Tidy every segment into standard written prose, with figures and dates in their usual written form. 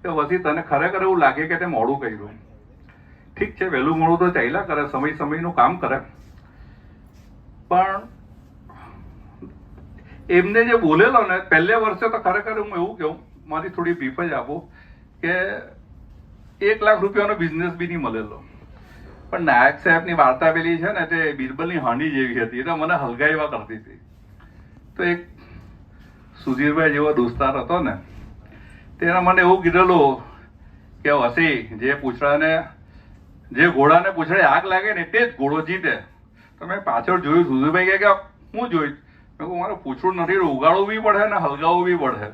કે વસી તને ખરેખર એવું લાગે કે તે મોડું કર્યું. ઠીક છે, વહેલું મોડું તો ચાલ્યા કરે, સમયનું કામ કરે, પણ એમને જે બોલેલો ને પહેલે વર્ષે તો ખરેખર હું એવું કહું, મારી થોડી બ્રીફ જ આપું કે 1 લાખ રૂપિયાનો બિઝનેસ બી નહીં મળેલો. પણ નાયક સાહેબની વાર્તા પેલી છે ને તે બિરબલની હાંડી જેવી હતી, એટલે મને હલગાઈવા કરતી હતી. તો એક સુધીરભાઈ જેવો દોસ્તાર હતો ને, તેને મને એવું કીધેલું કે હસી જે ઘોડાને પૂછડે આગ લાગે ને તે જ ઘોડો જીતે. તો મેં પાછળ જોયું, સુધીરભાઈ કે હું જોયું, મેં કહું મારે પૂછડું નથી, ઉગાડવું બી પડે ને હલગાવવું બી પડે.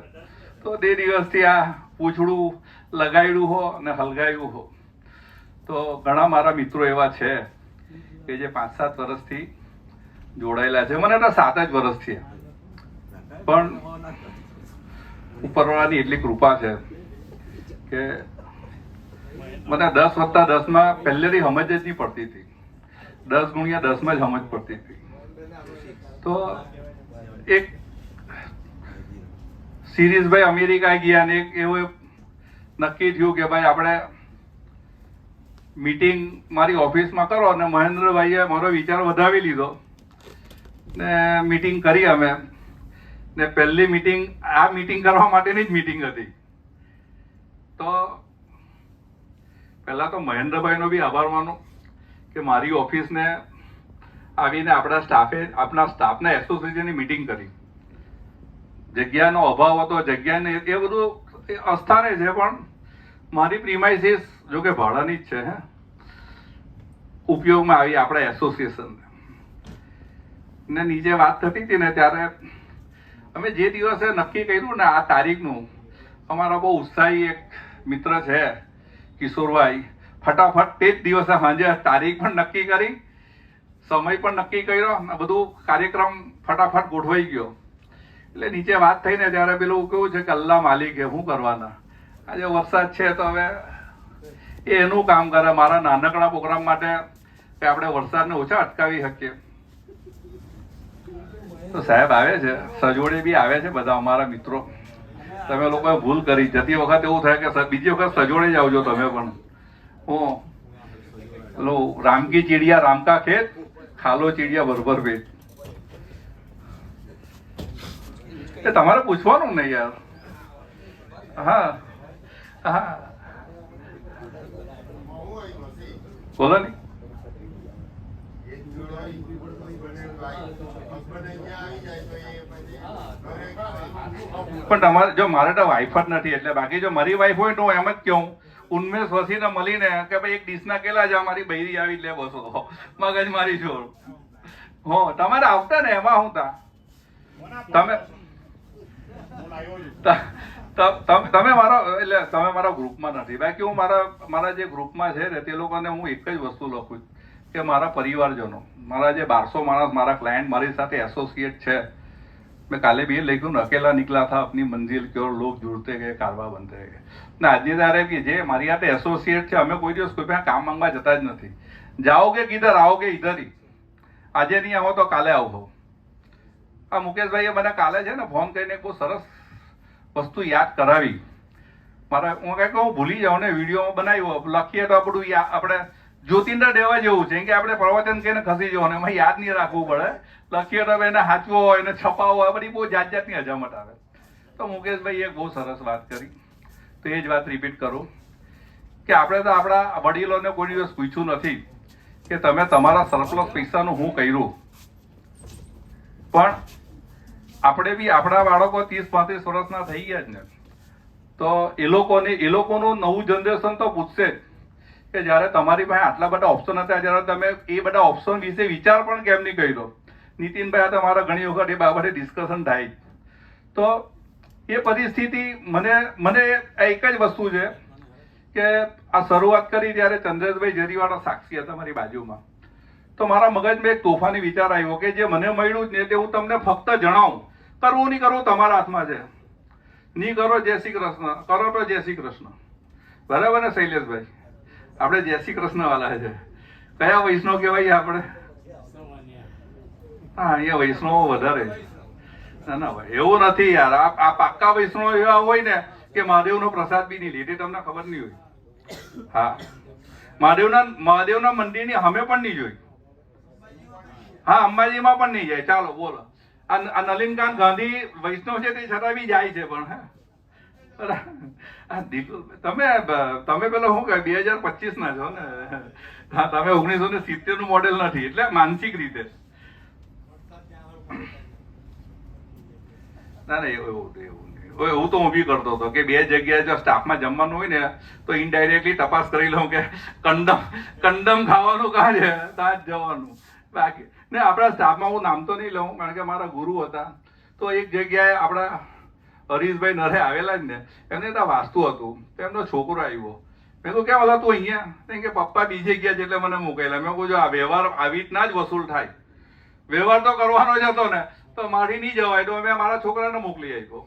તો તે દિવસથી આ પૂછડું લગાડ્યું હો ને હલગાવ્યું હો. તો ઘણા મારા મિત્રો એવા છે કે જે 5-7 વર્ષથી જોડાયેલા છે. મને તો 7 જ વર્ષ છે, પણ ઉપરવાળાની એટલી કૃપા છે કે મને 10+10 પહેલેથી સમજ જ નહીં પડતી હતી. 10x10 જ સમજ પડતી હતી. તો એક સિરીઝભાઈ અમેરિકા ગયા ને એક એવું નક્કી થયું કે ભાઈ આપણે મીટિંગ મારી ઓફિસમાં કરો, અને મહેન્દ્રભાઈએ મારો વિચાર વધાવી લીધો ને મીટિંગ કરી અમે. ને પહેલી મીટિંગ આ મીટિંગ કરવા માટેની જ મીટિંગ હતી. તો પહેલા તો મહેન્દ્રભાઈનો બી આભાર માનો કે મારી ઓફિસને આવીને આપણા સ્ટાફના એસોસિએશનની મીટિંગ કરી. જગ્યાનો અભાવ હતો, જગ્યાને એ બધું અસ્થાને છે, પણ મારી પ્રીમાઇસીસ જો કે ભાડાની જ છે, ઉપયોગમાં આવી આપણા એસોસિએશન ને. નીચે વાત થતી હતી ને ત્યારે અમે જે દિવસે નક્કી કર્યું ને આ તારીખનું, અમારા બહુ ઉત્સાહી એક મિત્ર છે કિશોરભાઈ, ફટાફટ તે જ દિવસે સાંજે તારીખ પણ નક્કી કરી, સમય પણ નક્કી કર્યો, બધું કાર્યક્રમ ફટાફટ ગોઠવાઈ ગયો. એટલે નીચે વાત થઈ ને ત્યારે પેલું કેવું છે કે અલ્લાહ માલિક હે, શું કરવાના, આજે વરસાદ છે તો હવે એનું કામ કરે. મારા નાનકડા પ્રોગ્રામ માટે કે આપણે વરસાદને ઓછા અટકાવી શકીએ. તો સાહેબ આવે છે, સજોડે બી આવે છે બધા અમારા મિત્રો. તમે લોકોએ ભૂલ કરી, જતી વખત એવું થાય કે બીજી વખત સજોડે જ આવજો તમે પણ. હું પેલું રામકી ચીડિયા રામકા ખેત, ખાલો ચીડિયા ભરભર પેટ. એ તમારે પૂછવાનું ને યાર. હા હા, બોલો ને. પણ તમારે જો, મારે તો વાઈફ જ નથી, એટલે બાકી જો મારી વાઈફ હોય તો એમ જ કહું, ઉન્મેષ વસીને મળીને કે ભાઈ એક ડીશના કેલા જ મારી બૈરી આવી લે બસો મગજ મારી જોડ. હો તમારે આવતા ને એમાં હું તા તમે મારો એટલે તમે મારા ગ્રુપમાં નથી. બાકી હું મારા જે ગ્રુપમાં છે ને તે લોકોને હું એક જ વસ્તુ લખું કે મારા પરિવારજનો, મારા જે 1200 માણસ મારા ક્લાયન્ટ મારી સાથે એસોસિએટ છે. મેં કાલે भी લખ્યું ને, અકેલા निकला था अपनी मंजिल की ओर, लोग जुड़ते गए कारवा बनते गए. ને આજની તારીખ કે જે મારી સાથે એસોસિએટ છે, અમે કોઈ દિવસ કોઈ પાસે કામ માંગવા જતા જ નથી. જાઓગે કિધર, आओगे इधर ही. આજે નહીં આવો તો કાલે આવો. આ મુકેશભાઈએ મને કાલે છે ને ફોન કરીને બહુ સરસ વસ્તુ યાદ કરાવી. મારા હું કંઈક હું ભૂલી જાઉં ને, વિડીયો બનાવ્યો લખીએ તો આપણું આપણે જ્યોતિન્દ્ર દેવા જેવું છે કે આપણે પ્રવચન કહીને ખસી જવાનું, એમાં યાદ નહીં રાખવું પડે. લખીએ તો એને સાચવો હોય, એને છપાવો હોય, બધી બહુ જાતની અજામત આવે. તો મુકેશભાઈએ એક બહુ સરસ વાત કરી, તો એ જ વાત રિપીટ કરું કે આપણે તો આપણા વડીલોને કોઈ દિવસ પૂછ્યું નથી કે તમે તમારા સરપ્લસ પૈસાનું શું કર્યું. પણ આપણે બી આપણા બાળકો 30-35 વર્ષના થઈ ગયા જ ને, તો એ લોકોનું નવું જનરેશન તો પૂછશે જ કે જ્યારે તમારી પાસે આટલા બધા ઓપ્શન હતા, જ્યારે તમે એ બધા ઓપ્શન વિશે વિચાર પણ કેમ નહીં કર્યો. નીતિનભાઈ આ તમારા ઘણી વખત એ બાબતે ડિસ્કશન થાય. તો એ પરિસ્થિતિ મને એક જ વસ્તુ છે કે આ શરૂઆત કરી ત્યારે ચંદ્રેશભાઈ જરીવાળા સાક્ષી હતા મારી બાજુમાં. તો મારા મગજમાં એક તોફાની વિચાર આવ્યો કે જે મને મળ્યું જ ને તે હું તમને ફક્ત જણાવું. કરવું નહીં કરવું તમારા હાથમાં છે. નહીં કરો જય શ્રી કૃષ્ણ, કરો તો જય શ્રી કૃષ્ણ. બરાબર ને શૈલેષભાઈ? આપણે જય શ્રી કૃષ્ણ વાળા છે. કયા વૈષ્ણવ કહેવાય આપણે? હા, અહીંયા વૈષ્ણવ વધારે છે. ના ના ભાઈ, એવું નથી યાર. આ પાક્કા વૈષ્ણવ એવા હોય ને કે મહાદેવનો પ્રસાદ બી નહીં લે, તે તમને ખબર નહીં હોય. હા, મહાદેવના મંદિરની અમે પણ નહીં જોઈ. હા, અંબાજીમાં પણ નહીં જાય. ચાલો બોલો, આ નલિનકાંત ગાંધી વૈષ્ણવ છે તે છતાં બી જાય છે. પણ તમે પેલો શું કહે 2025 ના છો ને, તમે 1970 નું મોડેલ નથી, એટલે માનસિક રીતે ના એવું તો હું બી કરતો હતો કે બે જગ્યાએ જો સ્ટાફમાં જમવાનું હોય ને તો ઇનડાયરેક્ટલી તપાસ કરી લઉં કે કંડમ ખાવાનું કાં છે, ત્યાં જ જવાનું. બાકી ને આપણા સ્ટાફમાં હું નામ તો નહીં લઉં, કારણ કે મારા ગુરુ હતા. તો એક જગ્યાએ આપણા હરીશભાઈ નરે આવેલા જ ને, એમને ત્યાં વાસ્તુ હતું, તેમનો છોકરો આવ્યો. મેં કહું કેમ હતા તું અહીંયા? કે પપ્પા બીજે ગયા છે એટલે મને મોકલેલા. મેં કહું જો આ વ્યવહાર આવી રીતના જ વસૂલ થાય, વ્યવહાર તો કરવાનો જ હતો ને, તો મારી નહીં જવાય, તો મેં મારા છોકરાને મોકલી આપ્યો.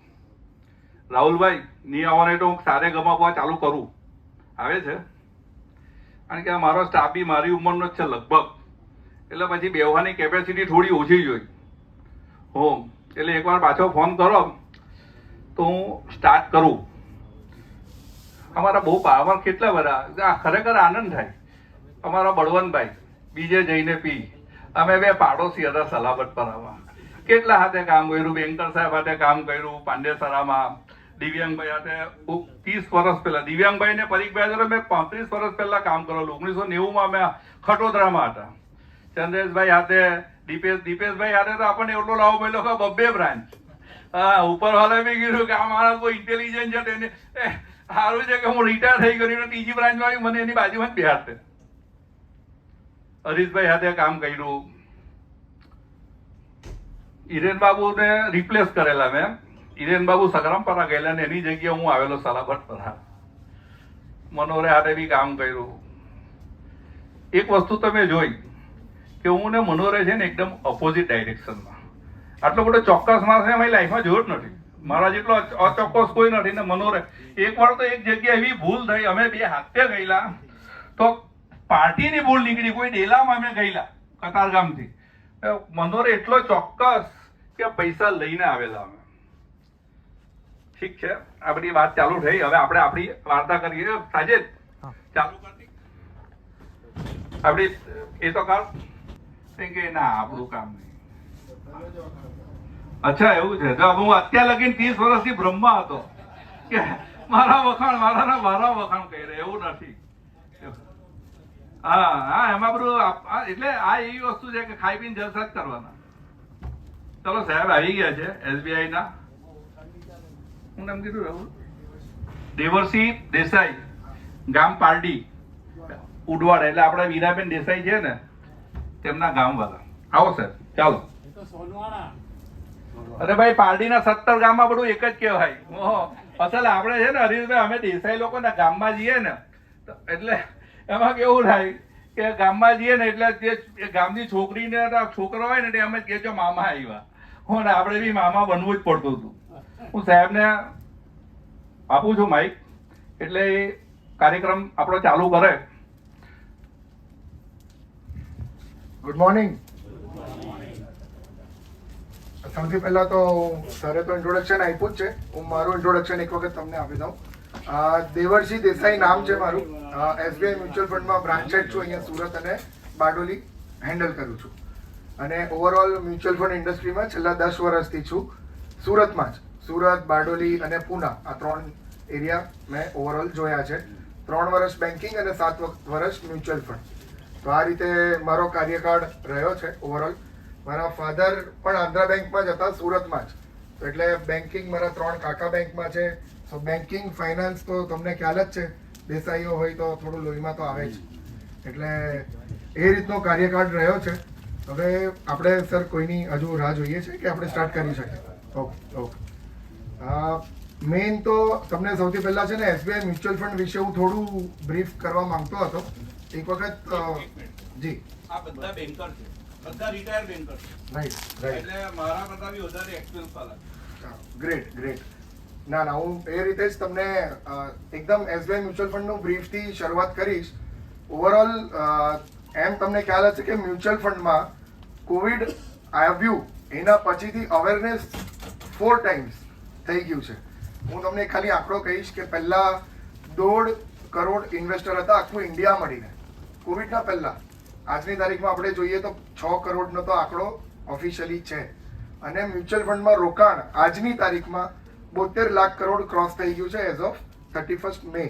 રાહુલભાઈ નહીં આવવાને તો હું સારે ગમાવા ચાલુ કરું, આવે છે. કારણ કે મારો સ્ટાફ બી મારી ઉંમરનો જ છે લગભગ, એટલે પછી બેહવાની કેપેસિટી થોડી ઓછી જોઈ હોમ. એટલે એકવાર પાછો ફોન કરો તો હું સ્ટાર્ટ કરું. અમારા બહુ પાવર કેટલા બધા, ખરેખર આનંદ થાય. અમારા બળવંતભાઈ બીજે જઈને પી, અમે બે પાડોશી હતા સલાબત પર આવા, કેટલા હાથે કામ કર્યું. બેંકર સાહેબ હાથે કામ કર્યું પાંડેસરામાં, દિવ્યાંગભાઈ હાથે 30 વર્ષ પહેલા, દિવ્યાંગભાઈ ને પરીખભાઈ હાથે મેં 35 વર્ષ પહેલા કામ કરેલું. 1990 અમે ખટોદરામાં હતા. ચંદ્રેશભાઈ હાથે, દીપેશભાઈ હાથે તો આપણને એટલો લાવો મળ્યો કે 2 બ્રાન્ચ. હા, ઉપર વાળા મેં કીધું કે આ મારા કોઈ ઇન્ટેલિજન્સ છે તેને સારું છે કે હું રિટાયર થઈ ગયો, ત્રીજી બ્રાન્ચ વાળી મને એની બાજુમાં જ બેહાડતે. હરીશભાઈ હાથે કામ કર્યું. હિરેન બાબુને રિપ્લેસ કરેલા મેં. હિરેન બાબુ સગરામપરા ગયેલા ને એની જગ્યાએ હું આવેલો સલાબતપરા. મનોરે હાથે બી કામ કર્યું. એક વસ્તુ તમે જોઈ કે હું ને મનોરે છે ને એકદમ ઓપોઝિટ ડાયરેક્શનમાં. આટલો બધો ચોક્કસ માણસ મારી લાઈફમાં જોયો જ નથી. મારા જેટલો અચોક્કસ કોઈ નથી. ને મનોરે એકવાર તો એક જગ્યાએ એવી ભૂલ થઈ, અમે બે હાથે ગયેલા તો પાર્ટીની ભૂલ નીકળી. કોઈ ડેલામાં અમે ગયેલા કતારગામથી, મનોરે એટલો ચોક્કસ કે પૈસા લઈને આવેલા અમે. ઠીક છે, આ બધી વાત ચાલુ થઈ. હવે આપણે આપણી વાર્તા કરીએ. સાજેદ ચાલુ કરતી આપડી એ તો કર કે ના આપણું કામ નહીં. અચ્છા એવું છે. જો હું અત્યાર લગીને 30 વર્ષથી બ્રહ્મા હતો કે મારા વખાણ કહી રહ્યા, એવું નથી. હા, એમાં બધું એટલે આ એવી વસ્તુ છે કે ખાઈ પીને જલસા જ કરવાના. ચલો સાહેબ આવી ગયા છે SBI ના. હું નામ કીધું રાહુલ? દેવરસિંહ દેસાઈ, ગામ પારડી, ઉડવાડ. એટલે આપડા વીરાબેન દેસાઈ છે ને તેમના ગામ વાળા. આવો સાહેબ, ચાલો. અરે ભાઈ, પારડીના 17 ગામમાં બધું એક જ કહેવાય. અસલ આપણે છે ને હરીશભાઈ, અમે દેસાઈ લોકો ના ગામમાં જઈએ ને એટલે એમાં કેવું થાય કે ગામમાં જઈએ ને એટલે જે ગામની છોકરીને છોકરો હોય ને અમે કહેજો મામા આવ્યા. હું આપણે બી મામા બનવું જ પડતું હતું. હું સાહેબને આપું છું માઇક, એટલે કાર્યક્રમ આપણો ચાલુ કરે. Good morning. સૌથી પહેલા તો સરે તો ઇન્ટ્રોડક્શન આપ્યું જ છે. હું મારું ઇન્ટ્રોડક્શન એક વખત તમને આપી દઉં. દેવરસિંહ દેસાઈ નામ છે મારું. SBI મ્યુચ્યુઅલ ફંડમાં બ્રાન્ચ હેડ છું. અહીંયા સુરત અને બારડોલી હેન્ડલ કરું છું. અને ઓવરઓલ મ્યુચ્યુઅલ ફંડ ઇન્ડસ્ટ્રીમાં છેલ્લા 10 વર્ષથી છું. સુરતમાં જ, સુરત, બારડોલી અને પૂના, આ 3 એરિયા મેં ઓવરઓલ જોયા છે. 3 વર્ષ બેન્કિંગ અને 7 વર્ષ મ્યુચ્યુઅલ ફંડ. તો આ રીતે મારો કાર્યકાળ રહ્યો છે ઓવરઓલ. મારા ફાધર પણ આંધ્રા બેંકમાં જ હતા, સુરતમાં જ. તો એટલે બેન્કિંગ મારા 3 કાકા બેંકમાં છે. તો બેન્કિંગ ફાઇનાન્સ તો તમને ખ્યાલ જ છે, દેસાઈઓ હોય તો થોડું લોહીમાં તો આવે જ. એટલે એ રીતનો કાર્યકાળ રહ્યો છે. હવે આપણે સર કોઈની હજુ રાહ જોઈએ છે કે આપણે સ્ટાર્ટ કરી શકીએ? ઓકે. મેઇન તો તમને સૌથી પહેલા છે ને SBI મ્યુચ્યુઅલ ફંડ વિશે હું થોડું બ્રીફ કરવા માંગતો હતો. એક વખત જી, આ બધા બેન્કર છે, બધા રિટાયર બેન્કર છે. રાઈટ. એટલે મારા કરતા બી વધારે એક્સપિરિયન્સ વાળા. ગ્રેટ. ના, હું એ રીતે જ તમને એકદમ SBI મ્યુચ્યુઅલ ફંડનું બ્રીફથી શરૂઆત કરીશ. ઓવરઓલ એમ તમને ખ્યાલ હશે કે મ્યુચ્યુઅલ ફંડમાં કોવિડ આવ્યું એના પછીથી અવેરનેસ 4 ટાઈમ્સ થઈ ગયું છે. હું તમને ખાલી આંકડો કહીશ કે પહેલા 1.5 કરોડ ઇન્વેસ્ટર હતા આખું ઇન્ડિયા મળીને કોવિડના પહેલા. આજની તારીખમાં આપણે જોઈએ તો 6 કરોડનો તો આંકડો ઓફિશિયલી છે. અને મ્યુચ્યુઅલ ફંડમાં રોકાણ આજની તારીખમાં 72 લાખ કરોડ ક્રોસ થઈ ગયું છે એઝ ઓફ 31 મે.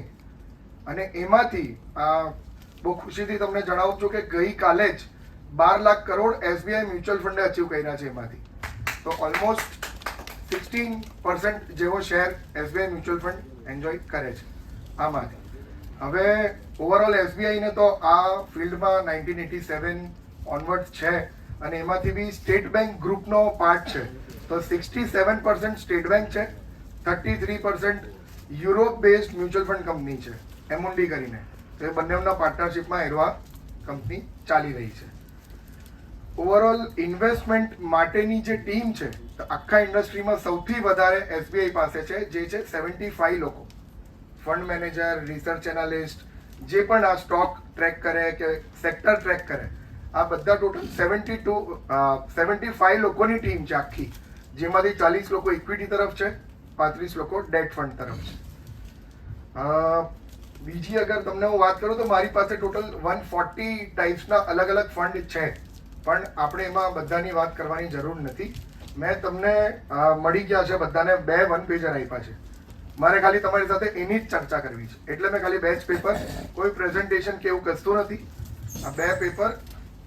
અને એમાંથી બહુ ખુશીથી તમને જણાવું છું કે ગઈકાલે જ 12 lakh crore SBI mutual funday achieve કર્યા છે એમાંથી. તો ઓલમોસ્ટ 16% જેવો share SBI mutual fund enjoy કરે છે આમાંથી. હવે ઓવરઓલ એસબીઆઈને તો આ ફિલ્ડમાં 1987 ઓનવર્ડ્સ છે અને એમાંથી બી સ્ટેટ બેંક ગ્રુપનો પાર્ટ છે. તો 67% સ્ટેટ બેંક છે, 33% Europe based mutual fund company છે એમુન્ડી કરીને. તો એ બંનેના પાર્ટનરશિપમાં એરવા કંપની ચાલી રહી છે. ઓવરઓલ ઇન્વેસ્ટમેન્ટ માટેની જે ટીમ છે તો આખા ઇન્ડસ્ટ્રીમાં સૌથી વધારે એસબીઆઈ પાસે છે, જે છે 75 લોકો. ફંડ મેનેજર, રિસર્ચ એનાલિસ્ટ, જે પણ આ સ્ટોક ટ્રેક કરે કે સેક્ટર ટ્રેક કરે, આ બધા ટોટલ 75 લોકોની ટીમ છે આખી, જેમાંથી 40 લોકો ઇક્વિટી તરફ છે, 35 લોકો ડેટ ફંડ તરફ છે. બીજી અગર તમને હું વાત કરું તો મારી પાસે ટોટલ 140 ટાઈપ્સના અલગ અલગ ફંડ છે, પણ આપણે એમાં બધાની વાત કરવાની જરૂર નથી. મેં તમને મળી ગયા છે બધાને 2 1 પેજર આપ્યા છે. મારે ખાલી તમારી સાથે એની જ ચર્ચા કરવી છે, એટલે મેં ખાલી 2 જ પેપર, કોઈ પ્રેઝન્ટેશન કે એવું કશું નથી. આ 2 પેપર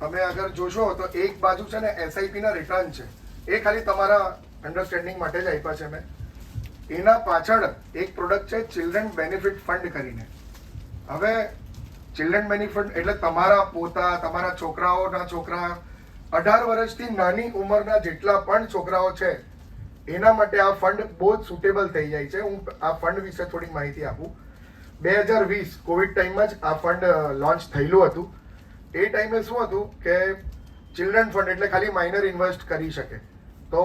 તમે અગર જોશો તો એક બાજુ છે ને એસઆઈપી ના રિટર્ન છે, એ ખાલી તમારા અન્ડરસ્ટેન્ડિંગ માટે જ આપ્યા છે મેં. એના પાછળ એક પ્રોડક્ટ છે ચિલ્ડ્રન બેનિફિટ ફંડ કરીને. હવે ચિલ્ડ્રન બેનિફિટ એટલે તમારા પોતા, તમારા છોકરાઓના છોકરા, 18 વર્ષથી નાની ઉંમરના જેટલા પણ છોકરાઓ છે એના માટે આ ફંડ બહુ જ સુટેબલ થઈ જાય છે. હું આ ફંડ વિશે થોડી માહિતી આપું. 2020 કોવિડ ટાઈમમાં જ આ ફંડ લોન્ચ થયેલું હતું. એ ટાઈમે શું હતું કે ચિલ્ડ્રન ફંડ એટલે ખાલી માઇનર ઇન્વેસ્ટ કરી શકે. તો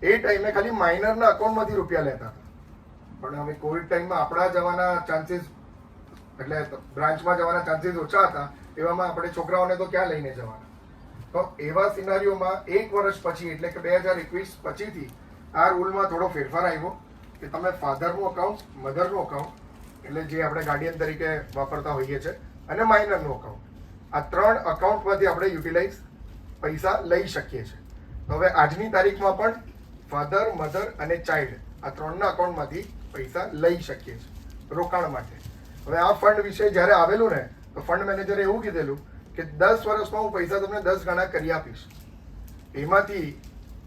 એ ટાઈમે ખાલી માઇનરના અકાઉન્ટમાંથી રૂપિયા લેતા હતા. પણ હવે કોવિડ ટાઈમમાં આપણા જવાના ચાન્સીસ એટલે બ્રાન્ચમાં જવાના ચાન્સીસ ઓછા હતા. એવામાં આપણે છોકરાઓને તો ક્યાં લઈને જવાના? તો એવા સિનારીઓમાં 1 વર્ષ પછી એટલે કે 2021 પછીથી આ રૂલમાં થોડો ફેરફાર આવ્યો કે તમે ફાધરનું અકાઉન્ટ, મધરનું અકાઉન્ટ એટલે જે આપણે ગાર્ડિયન તરીકે વાપરતા હોઈએ છીએ, અને માઇનરનું અકાઉન્ટ, આ 3 અકાઉન્ટમાંથી આપણે યુટિલાઇઝ પૈસા લઈ શકીએ છીએ. હવે આજની તારીખમાં પણ ફાધર, મધર અને ચાઇલ્ડ આ 3ના અકાઉન્ટમાંથી પૈસા લઈ શકીએ છીએ રોકાણ માટે. હવે આ ફંડ વિશે જ્યારે આવેલું ને તો ફંડ મેનેજરે એવું કીધેલું કે 10 વર્ષમાં હું પૈસા તમને 10 ગણા કરી આપીશ. એમાંથી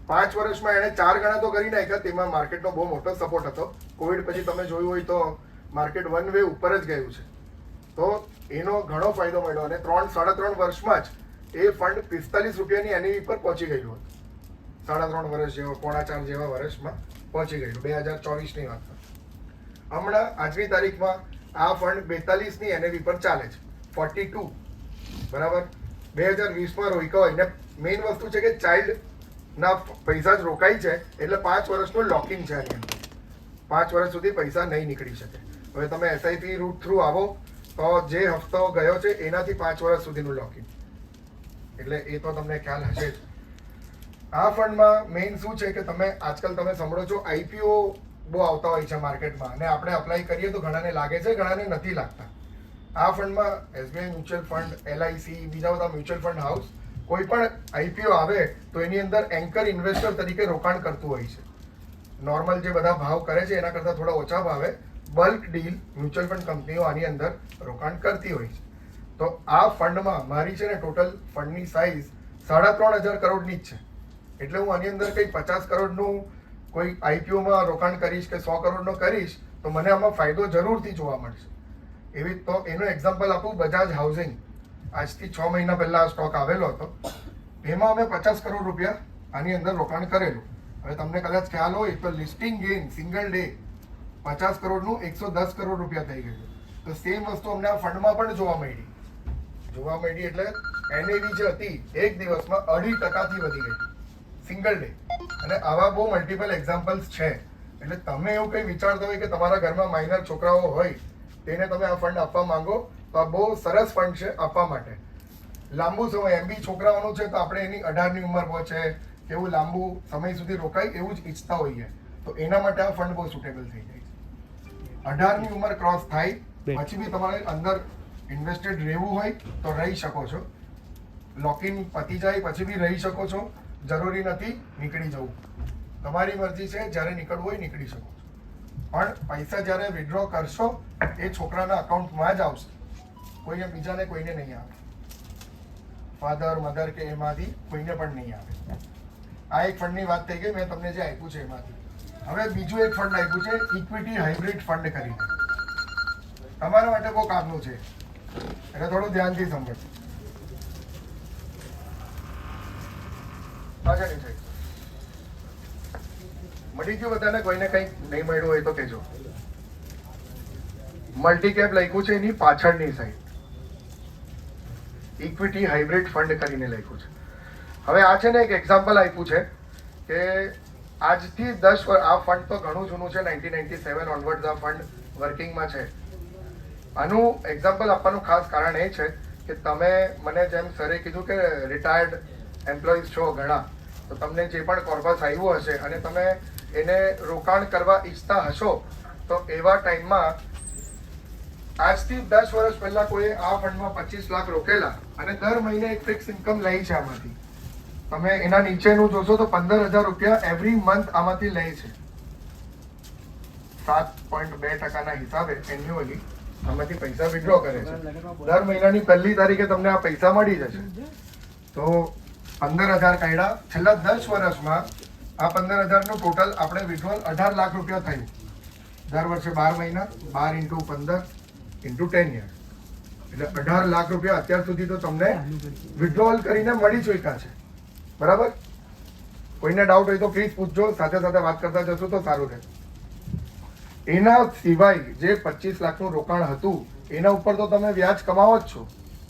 5 વર્ષમાં એણે 4 ગણા તો કરી નાખ્યા. તેમાં માર્કેટનો બહુ મોટો સપોર્ટ હતો. કોવિડ પછી તમે જોયું હોય તો માર્કેટ વન વે ઉપર જ ગયું છે. તો એનો ઘણો ફાયદો મળ્યો અને 3-3.5 વર્ષમાં જ એ ફંડ 45 રૂપિયાની એનએવી પર પહોંચી ગયેલું હતું. 3.5 વર્ષ જેવો, 3.25 જેવા વર્ષમાં પહોંચી ગયેલું 2024ની વાતમાં. હમણાં આજની તારીખમાં આ ફંડ 42ની એનએવી પર ચાલે છે, 42 બરાબર. 2020માં રોક્યા હોય ને મેઇન વસ્તુ છે કે ચાઇલ્ડ ના પૈસા જ રોકાય છે એટલે 5 વર્ષનું લોકિંગ છે આની અંદર. 5 વર્ષ સુધી પૈસા નહીં નીકળી શકે. હવે તમે એસઆઈપી રૂટ થ્રુ આવો તો જે હપ્તો ગયો છે એનાથી 5 વર્ષ સુધીનું લોકિંગ, એટલે એ તો તમને ખ્યાલ હશે જ. આ ફંડમાં મેઇન શું છે કે તમે આજકાલ તમે સાંભળો છો આઈપીઓ બહુ આવતા હોય છે માર્કેટમાં, અને આપણે અપ્લાય કરીએ તો ઘણાને લાગે છે, ઘણાને નથી લાગતા. આ ફંડમાં એસબીઆઈ મ્યુચ્યુઅલ ફંડ, એલઆઈસી, બીજા બધા મ્યુચ્યુઅલ ફંડ હાઉસ કોઈ પણ આઈપીઓ આવે તો એની અંદર એન્કર ઇન્વેસ્ટર તરીકે રોકાણ કરતું હોય છે. નોર્મલ જે બધા ભાવ કરે છે એના કરતાં થોડા ઓછા ભાવે બલ્ક ડીલ મ્યુચ્યુઅલ ફંડ કંપનીઓ આની અંદર રોકાણ કરતી હોય છે. તો આ ફંડમાં મારી છે ને ટોટલ ફંડની સાઇઝ 3,500 કરોડની જ છે. એટલે હું આની અંદર કંઈ 50 કરોડનું કોઈ આઈપીઓમાં રોકાણ કરીશ કે 100 કરોડનો કરીશ તો મને આમાં ફાયદો જરૂરથી જોવા મળશે. એવી તો એનું એક્ઝામ્પલ આપું, બજાજ હાઉસિંગ આજથી 6 મહિના પહેલા આ સ્ટોક આવેલો હતો. એમાં અમે 50 કરોડ રૂપિયા આની અંદર રોકાણ કરેલું. હવે તમને કદાચ ખ્યાલ હોય તો લિસ્ટિંગ ગેઇન સિંગલ ડે 50 કરોડનું 110 કરોડ રૂપિયા થઈ ગયું. તો સેમ વસ્તુ અમને આ ફંડમાં પણ જોવા મળી એટલે એનએવી જે હતી એક દિવસમાં 2.5% વધી ગઈ સિંગલ ડે. અને આવા બહુ મલ્ટિપલ એક્ઝામ્પલ્સ છે. એટલે તમે એવું કંઈ વિચારતા હોય કે તમારા ઘરમાં માઇનર છોકરાઓ હોય તેને તમે આ ફંડ આપવા માંગો તો આ બહુ સરસ ફંડ છે આપવા માટે. લાંબુ સમય એમ બી છોકરાઓનું છે તો આપણે એની 18ની ઉંમર પહોંચે એવું લાંબુ સમય સુધી રોકાય એવું જ ઈચ્છતા હોઈએ. તો એના માટે આ ફંડ બહુ સુટેબલ થઈ જાય છે. 18ની ઉંમર ક્રોસ થાય પછી બી તમારે અંદર ઇન્વેસ્ટેડ રહેવું હોય તો રહી શકો છો. લોકિન પતી જાય પછી બી રહી શકો છો. જરૂરી નથી નીકળી જવું, તમારી મરજી છે. જ્યારે નીકળવું હોય નીકળી શકો છો, પણ પૈસા જ્યારે વિડ્રો કરશો એ છોકરાના અકાઉન્ટમાં જ આવશે, કોઈને બીજાને કોઈને નહીં આવે. ફાધર મધર કે એમાંથી કોઈને પણ નહીં આવે. આ એક ફંડની વાત થઈ ગઈ, મેં તમને જે આપ્યું છે એમાંથી. હવે બીજું એક ફંડ આપ્યું છે ઇક્વિટી હાઇબ્રિડ ફંડ કરીને. તમારા માટે બહુ કામનું છે, એટલે થોડું ધ્યાનથી સમજો. પાછળની સાઈડ મળી ગયું બધાને? કોઈને કંઈક નહીં મળ્યું હોય તો કહેજો. મલ્ટીકેપ લખ્યું છે એની પાછળની સાઈડ ઇક્વિટી હાઇબ્રિડ ફંડ કરીને લખ્યું છે. હવે આ છે ને એક એક્ઝામ્પલ આપ્યું છે કે આજથી 10 વર્ષ, આ ફંડ તો ઘણું જૂનું છે, 1997 ઓનવર્ડ્સ આ ફંડ વર્કિંગમાં છે. આનું એક્ઝામ્પલ આપવાનું ખાસ કારણ એ છે કે તમે મને જેમ સરે કીધું કે રિટાયર્ડ એમ્પ્લોઈઝ છો ઘણા, તો તમને જે પણ કોર્પસ આવ્યું હશે અને તમે એને રોકાણ કરવા ઈચ્છતા હશો, તો એવા ટાઈમમાં આજથી 10 વર્ષ પહેલા કોઈ આ ફંડમાં 25 લાખ રોકેલા અને દર મહિને એક ફિક્સ ઇન્કમ લઈ છે આમાંથી. તમે એના નીચેનું જોશો તો 15,000 રૂપિયા એવરી મંથ આમાંથી લે છે. 7.2% હિસાબે એન્યુઅલી આમાંથી પૈસા વિડ્રો કરે છે. દર મહિનાની પહેલી તારીખે તમને આ પૈસા મળી જશે. તો 15,000 કાઢ્યા. છેલ્લા 10 વર્ષમાં આ 15,000નું ટોટલ આપણે વિડ્રોલ 18 લાખ રૂપિયા થયું. દર વર્ષે 12 મહિના, 12 × 15 × 10 યર, એટલે 18 લાખ રૂપિયા અત્યાર સુધી તો તમને વિડ્રોલ કરીને મળી ચૂક્યા છે. બરાબર? કોઈને ડાઉટ હોય તો પ્લીઝ પૂછજો, સાથે સાથે વાત કરતા જશો તો સારું રહે. એના સિવાય જે 25 લાખનું રોકાણ હતું એના ઉપર તો તમે વ્યાજ કમાવો જ છો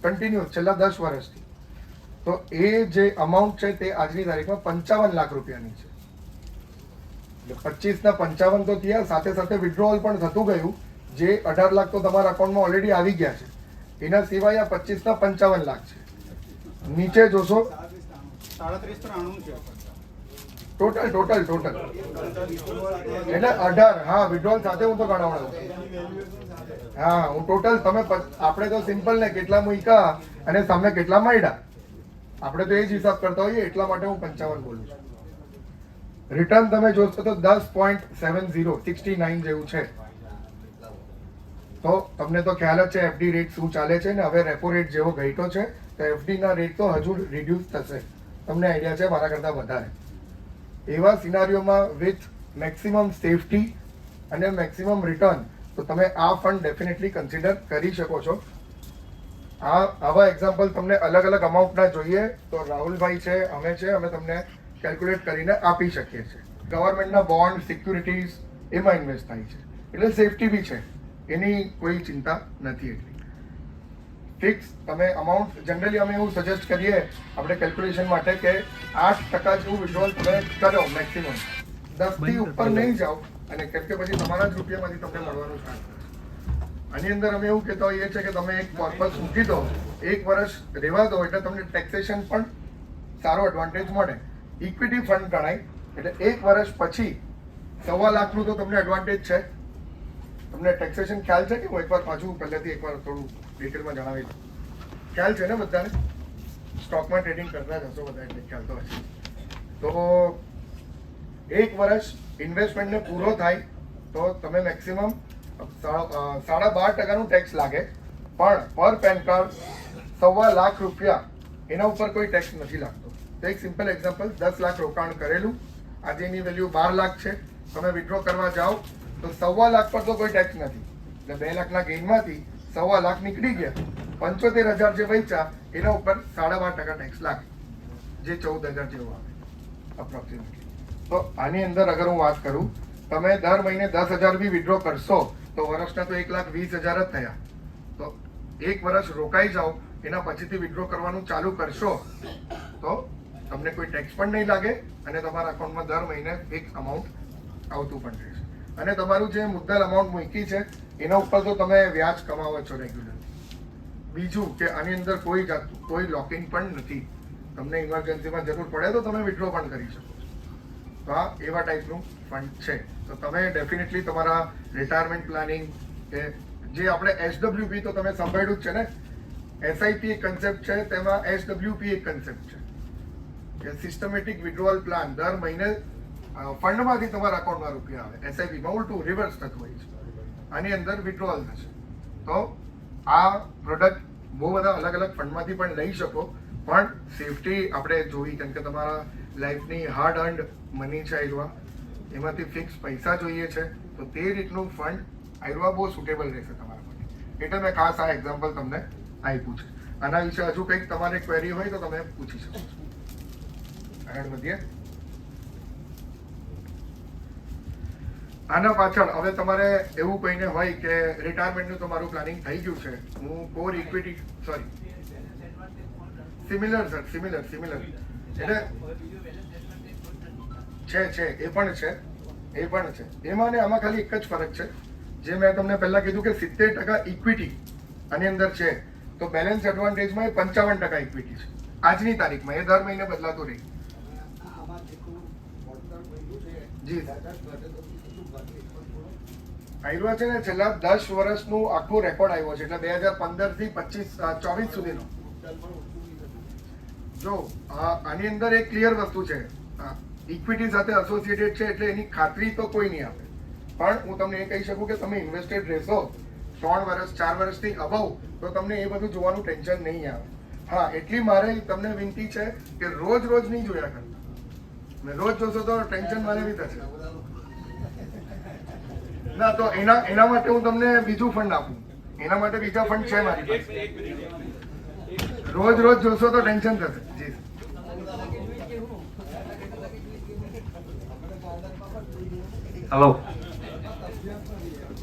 કન્ટિન્યુ છેલ્લા 10 વર્ષથી. તો એ જે અમાઉન્ટ છે તે આજની તારીખમાં 55 લાખ રૂપિયાની છે. એટલે 25 ના 55 તો થયા, સાથે સાથે વિડ્રોવલ પણ થતું ગયું, જે 18 લાખ તો તમારા અકાઉન્ટમાં ઓલરેડી આવી ગયા છે. એના સિવાય આ 25 ના 55 લાખ છે. નીચે જોશો 3793 છે ટોટલ એટલે 18. હા, વિડ્રોલ સાથે હું તો ગણાવડાવું. હા, હું ટોટલ તમે આપણે તો સિમ્પલ ને કેટલા મૂક્યા અને સામે કેટલા મળ્યા, આપણે તો એ જ હિસાબ કરતા હોઈએ, એટલા માટે હું 55 બોલું છું. રિટર્ન તમે જોશો તો 10.69 જેવું છે. તો તમને તો ખ્યાલ જ છે એફડી રેટ શું ચાલે છે ને હવે રેપો રેટ જેવો ઘટ્યો છે તો એફડી ના રેટ તો હજુ રિડ્યુસ થશે. તમને આઈડિયા છે મારા કરતાં વધારે. એવા સિનારીઓમાં વિથ મેક્સિમમ સેફટી અને મેક્સિમમ રિટર્ન તો તમે આ ફંડ ડેફિનેટલી કન્સિડર કરી શકો છો. આવા એક્ઝામ્પલ તમને અલગ અલગ અમાઉન્ટના જોઈએ તો રાહુલભાઈ છે, અમે તમને કેલ્ક્યુલેટ કરીને આપી શકીએ છીએ. ગવર્મેન્ટના બોન્ડ, સિક્યુરિટીઝ એમાં ઇન્વેસ્ટ થાય છે, એટલે સેફટી બી છે, એની કોઈ ચિંતા નથી. એટલી ફિક્સ તમે અમાઉન્ટ જનરલી અમે એવું સજેસ્ટ કરીએ આપણે કેલ્ક્યુલેશન માટે કે 8% જેવું વિડ્રોલ તમે કરો મેક્સિમમ. 10થી ઉપર નહીં જાઓ, અને કેમ કે પછી તમારા જ રૂપિયામાંથી તમને મળવાનું સ્ટાર્ટ થશે. આની અંદર અમે એવું કહેતા હોઈએ છીએ કે તમે એક કોર્પસ મૂકી દો, 1 વર્ષ રહેવા દો, એટલે તમને ટેક્સેશન પણ સારો એડવાન્ટેજ મળે. ઇક્વિટી ફંડ ગણાય, એટલે 1 વર્ષ પછી 1.25 લાખનું તો તમને એડવાન્ટેજ છે. તમને ટેક્સેશન ખ્યાલ છે કે હું એકવાર પાછું પહેલેથી એકવાર થોડું ડિટેલમાં જણાવી દઉં? ખ્યાલ છે ને બધાને? સ્ટોકમાં ટ્રેડિંગ કરતા જ હશો બધા, એટલે ખ્યાલ તો હશે. તો 1 વર્ષ ઇન્વેસ્ટમેન્ટને પૂરો થાય તો તમે મેક્સિમમ 12.5% ટેક્સ લાગે, પણ પર પેન કાર્ડ 1.25 લાખ રૂપિયા એના ઉપર કોઈ ટેક્સ નથી લાગતો. તો એક સિમ્પલ એક્ઝામ્પલ, 10 લાખ રોકાણ કરેલું, આજે એની વેલ્યુ 12 લાખ છે, તમે વિડ્રો કરવા જાઓ તો 1.25 લાખ પર તો કોઈ ટેક્સ નથી. એટલે 2 લાખના ગેઇનમાંથી 1.25 લાખ નીકળી ગયા, 75,000 જે વેચ્યા એના ઉપર 12.5% ટેક્સ લાગે, જે 14,000 જેવું આવે અપ્રોક્સિમેટલી. તો આની અંદર અગર હું વાત કરું, તમે દર મહિને 10,000 બી વિડ્રો કરશો તો વર્ષના તો 1,20,000 જ થયા. તો 1 વર્ષ રોકાઈ જાઓ, એના પછીથી વિડ્રો કરવાનું ચાલુ કરશો તો તમને કોઈ ટેક્સ પણ નહીં લાગે અને તમારા અકાઉન્ટમાં દર મહિને ફિક્સ અમાઉન્ટ આવતું પણ રહેશે. અને તમારું જે મુદ્દલ અમાઉન્ટ મૂકી છે એના ઉપર તો તમે વ્યાજ કમાવો છો રેગ્યુલર. બીજું કે આની અંદર કોઈ લોકિંગ પણ નથી. તમને ઇમરજન્સીમાં જરૂર પડે તો તમે વિડ્રો પણ કરી શકો છો. તો આ એવા ટાઈપનું ફંડ છે. તો તમે ડેફિનેટલી તમારા રિટાયરમેન્ટ પ્લાનિંગ કે જે આપણે SWP તો તમે સાંભળ્યું જ છે ને, SIP એક કન્સેપ્ટ છે, તેમાં SWP એક કન્સેપ્ટ છે કે સિસ્ટમેટિક વિડ્રોઅલ પ્લાન. દર મહિને ફંડમાંથી તમારા અકાઉન્ટમાં રૂપિયા આવે, SIPમાં ઉલટું રિવર્સ થતું હોય છે, આની અંદર વિડ્રોઅલ થશે. તો આ પ્રોડક્ટ બહુ બધા અલગ અલગ ફંડમાંથી પણ લઈ શકો, પણ સેફટી આપણે જોઈ, કેમ કે તમારા લાઈફની હાર્ડ અર્ન્ડ મની છે આયરવા, એમાંથી ફિક્સ પૈસા જોઈએ છે, તો તે રીતનું ફંડ આયરવા બહુ સુટેબલ રહેશે તમારા માટે. એટલે મેં ખાસ આ એક્ઝામ્પલ તમને આપ્યું છે. આના વિશે હજુ કંઈક તમારે ક્વેરી હોય તો તમે પૂછી શકો છો. આગળ વધીએ. આના પાછળ હવે તમારે એવું કહીને હોય કે રિટાયરમેન્ટનું તમારું પ્લાનિંગ થઈ ગયું છે, હું કોર ઇક્વિટી સિમિલર એટલે છે એ પણ છે. એમાં ને આમાં ખાલી એક જ ફરક છે, જે મેં તમને પહેલા કીધું કે 70% ઇક્વિટી આની અંદર છે, તો બેલેન્સ એડવાન્ટેજમાં 55% ઇક્વિટી છે આજની તારીખમાં. એ દર મહિને બદલાતું રહી. જી આયરવા છે ને છેલ્લા 10 વર્ષનું આખું રેકોર્ડ આવ્યો છે, એટલે 2015 થી 24 સુધીનો. જો આની અંદર એક ક્લિયર વસ્તુ છે, ઇક્વિટી સાથે એસોસિએટેડ છે એટલે એની ખાતરી તો કોઈ નહીં આપે, પણ હું તમને એ કહી શકું કે તમે ઇન્વેસ્ટેડ રહેશો 3 વર્ષ 4 વર્ષથી અબાઉ, તો તમને એ બધું જોવાનું ટેન્શન નહીં આવે. હા, એટલી મારે તમને વિનંતી છે કે રોજ નહીં જોયા કરતા. રોજ જોશો તો ટેન્શન મારે બી થશે ના. તો એના માટે હું તમને બીજું ફંડ આપું, એના માટે બીજા ફંડ છે મારી પાસે. રોજ જોશો તો ટેન્શન થશે. જી હેલો,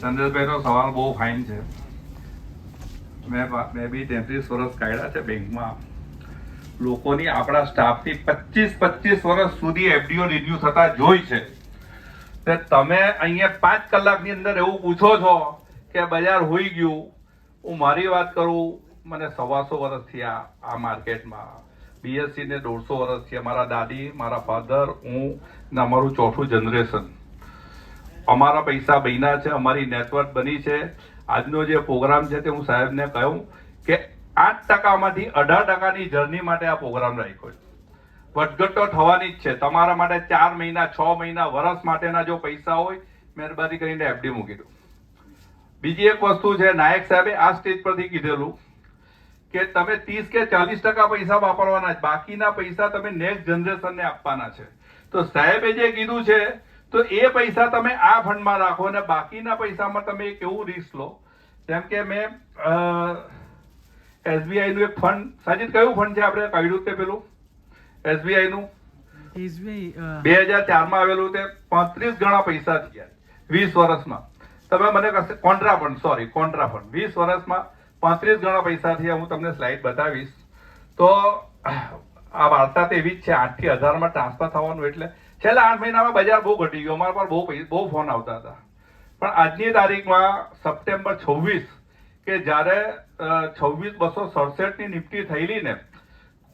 ચંદ્રભાઈનો સવાલ બહુ ફાઇન છે. મેં બી 33 વર્ષ કાઢ્યા છે બેંકમાં. લોકોની આપણા સ્ટાફથી 25 વર્ષ સુધી FDO રિન્યુ થતા જોઈ છે. તે તમે અહીંયા 5 કલાકની અંદર એવું પૂછો છો કે બજાર હોઈ ગયું. હું મારી વાત કરું, મને 125 વર્ષ થયા આ માર્કેટમાં. BSc ને 150 વર્ષ થયા. મારા દાદી, મારા ફાધર, હું ને અમારું ચોથું જનરેશન. અમારા પૈસા બન્યા છે, અમારી નેટવર્ક બની છે. આજનો જે પ્રોગ્રામ છે તે હું સાહેબને કહ્યું કે 8%માંથી 18%ની જર્ની માટે આ પ્રોગ્રામ રાખ્યો છે. વધઘટો થવાની જ છે. તમારા માટે 4 મહિના, 6 મહિના, વર્ષ માટેના જો પૈસા હોય, મહેરબાની કરીને FD મૂકી દો. બીજી એક વસ્તુ છે, નાયક સાહેબે આ સ્ટેજ પરથી કીધેલું કે તમે 30 કે 40% પૈસા વાપરવાના છે, બાકીના પૈસા તમે નેક્સ્ટ જનરેશનને આપવાના છે. તો સાહેબે જે કીધું છે, તો એ પૈસા તમે આ ફંડમાં રાખો અને બાકીના પૈસામાં તમે એક એવું રિસ્ક લો. જેમ કે મેં SBI નું એક ફંડ, સાજીદ કયું ફંડ છે આપણે કાઢ્યું તે પેલું SBI નું 2004 માં આવેલું, તે 35 ગણા પૈસા થયા 20 વર્ષમાં. તમે મને કહેશે કોન્ટ્રા ફંડ 20 વર્ષમાં 35 ગણા પૈસા થયા. હું તમને સ્લાઇડ બતાવીશ. તો આ વાર્તા તો એવી જ છે, 8 થી 1000 માં ટ્રાન્સફર થવાનું. એટલે છેલ્લા 8 મહિનામાં બજાર બહુ ઘટી ગયું. અમારા પર બહુ ફોન આવતા હતા. પણ આજની તારીખમાં સપ્ટેમ્બર 26 કે જ્યારે 26,267 ની નિફ્ટી થયેલી ને,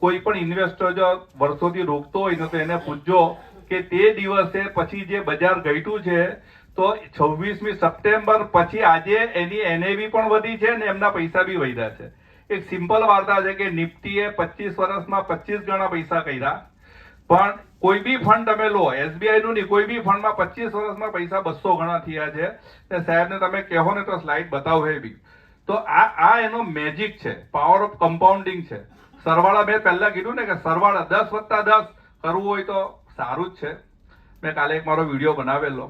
કોઈ પણ ઇન્વેસ્ટર જો વર્ષોથી રોકતો હોય ને તો એને પૂછજો કે તે દિવસે પછી જે બજાર ઘટ્યું છે, તો 26મી સપ્ટેમ્બર પછી આજે એની NAV પણ વધી છે ને એમના પૈસા બી વધ્યા છે. એક સિમ્પલ વાર્તા છે કે નિફ્ટીએ 25 વર્ષમાં 25 ગણા પૈસા કર્યા. પણ કોઈ બી ફંડ તમે લો, SBI નું નહીં, કોઈ બી ફંડમાં 25 વર્ષમાં પૈસા 200 ગણા થયા છે. તે સાહેબને તમે કહો ને તો સ્લાઇડ બતાવો બી. તો આ એનો મેજિક છે, પાવર ઓફ કમ્પાઉન્ડિંગ છે. સરવાળા મેં પહેલા કીધું ને કે સરવાળા 10 + 10 કરવું હોય તો સારું જ છે. મેં કાલે એક મારો વિડીયો બનાવેલો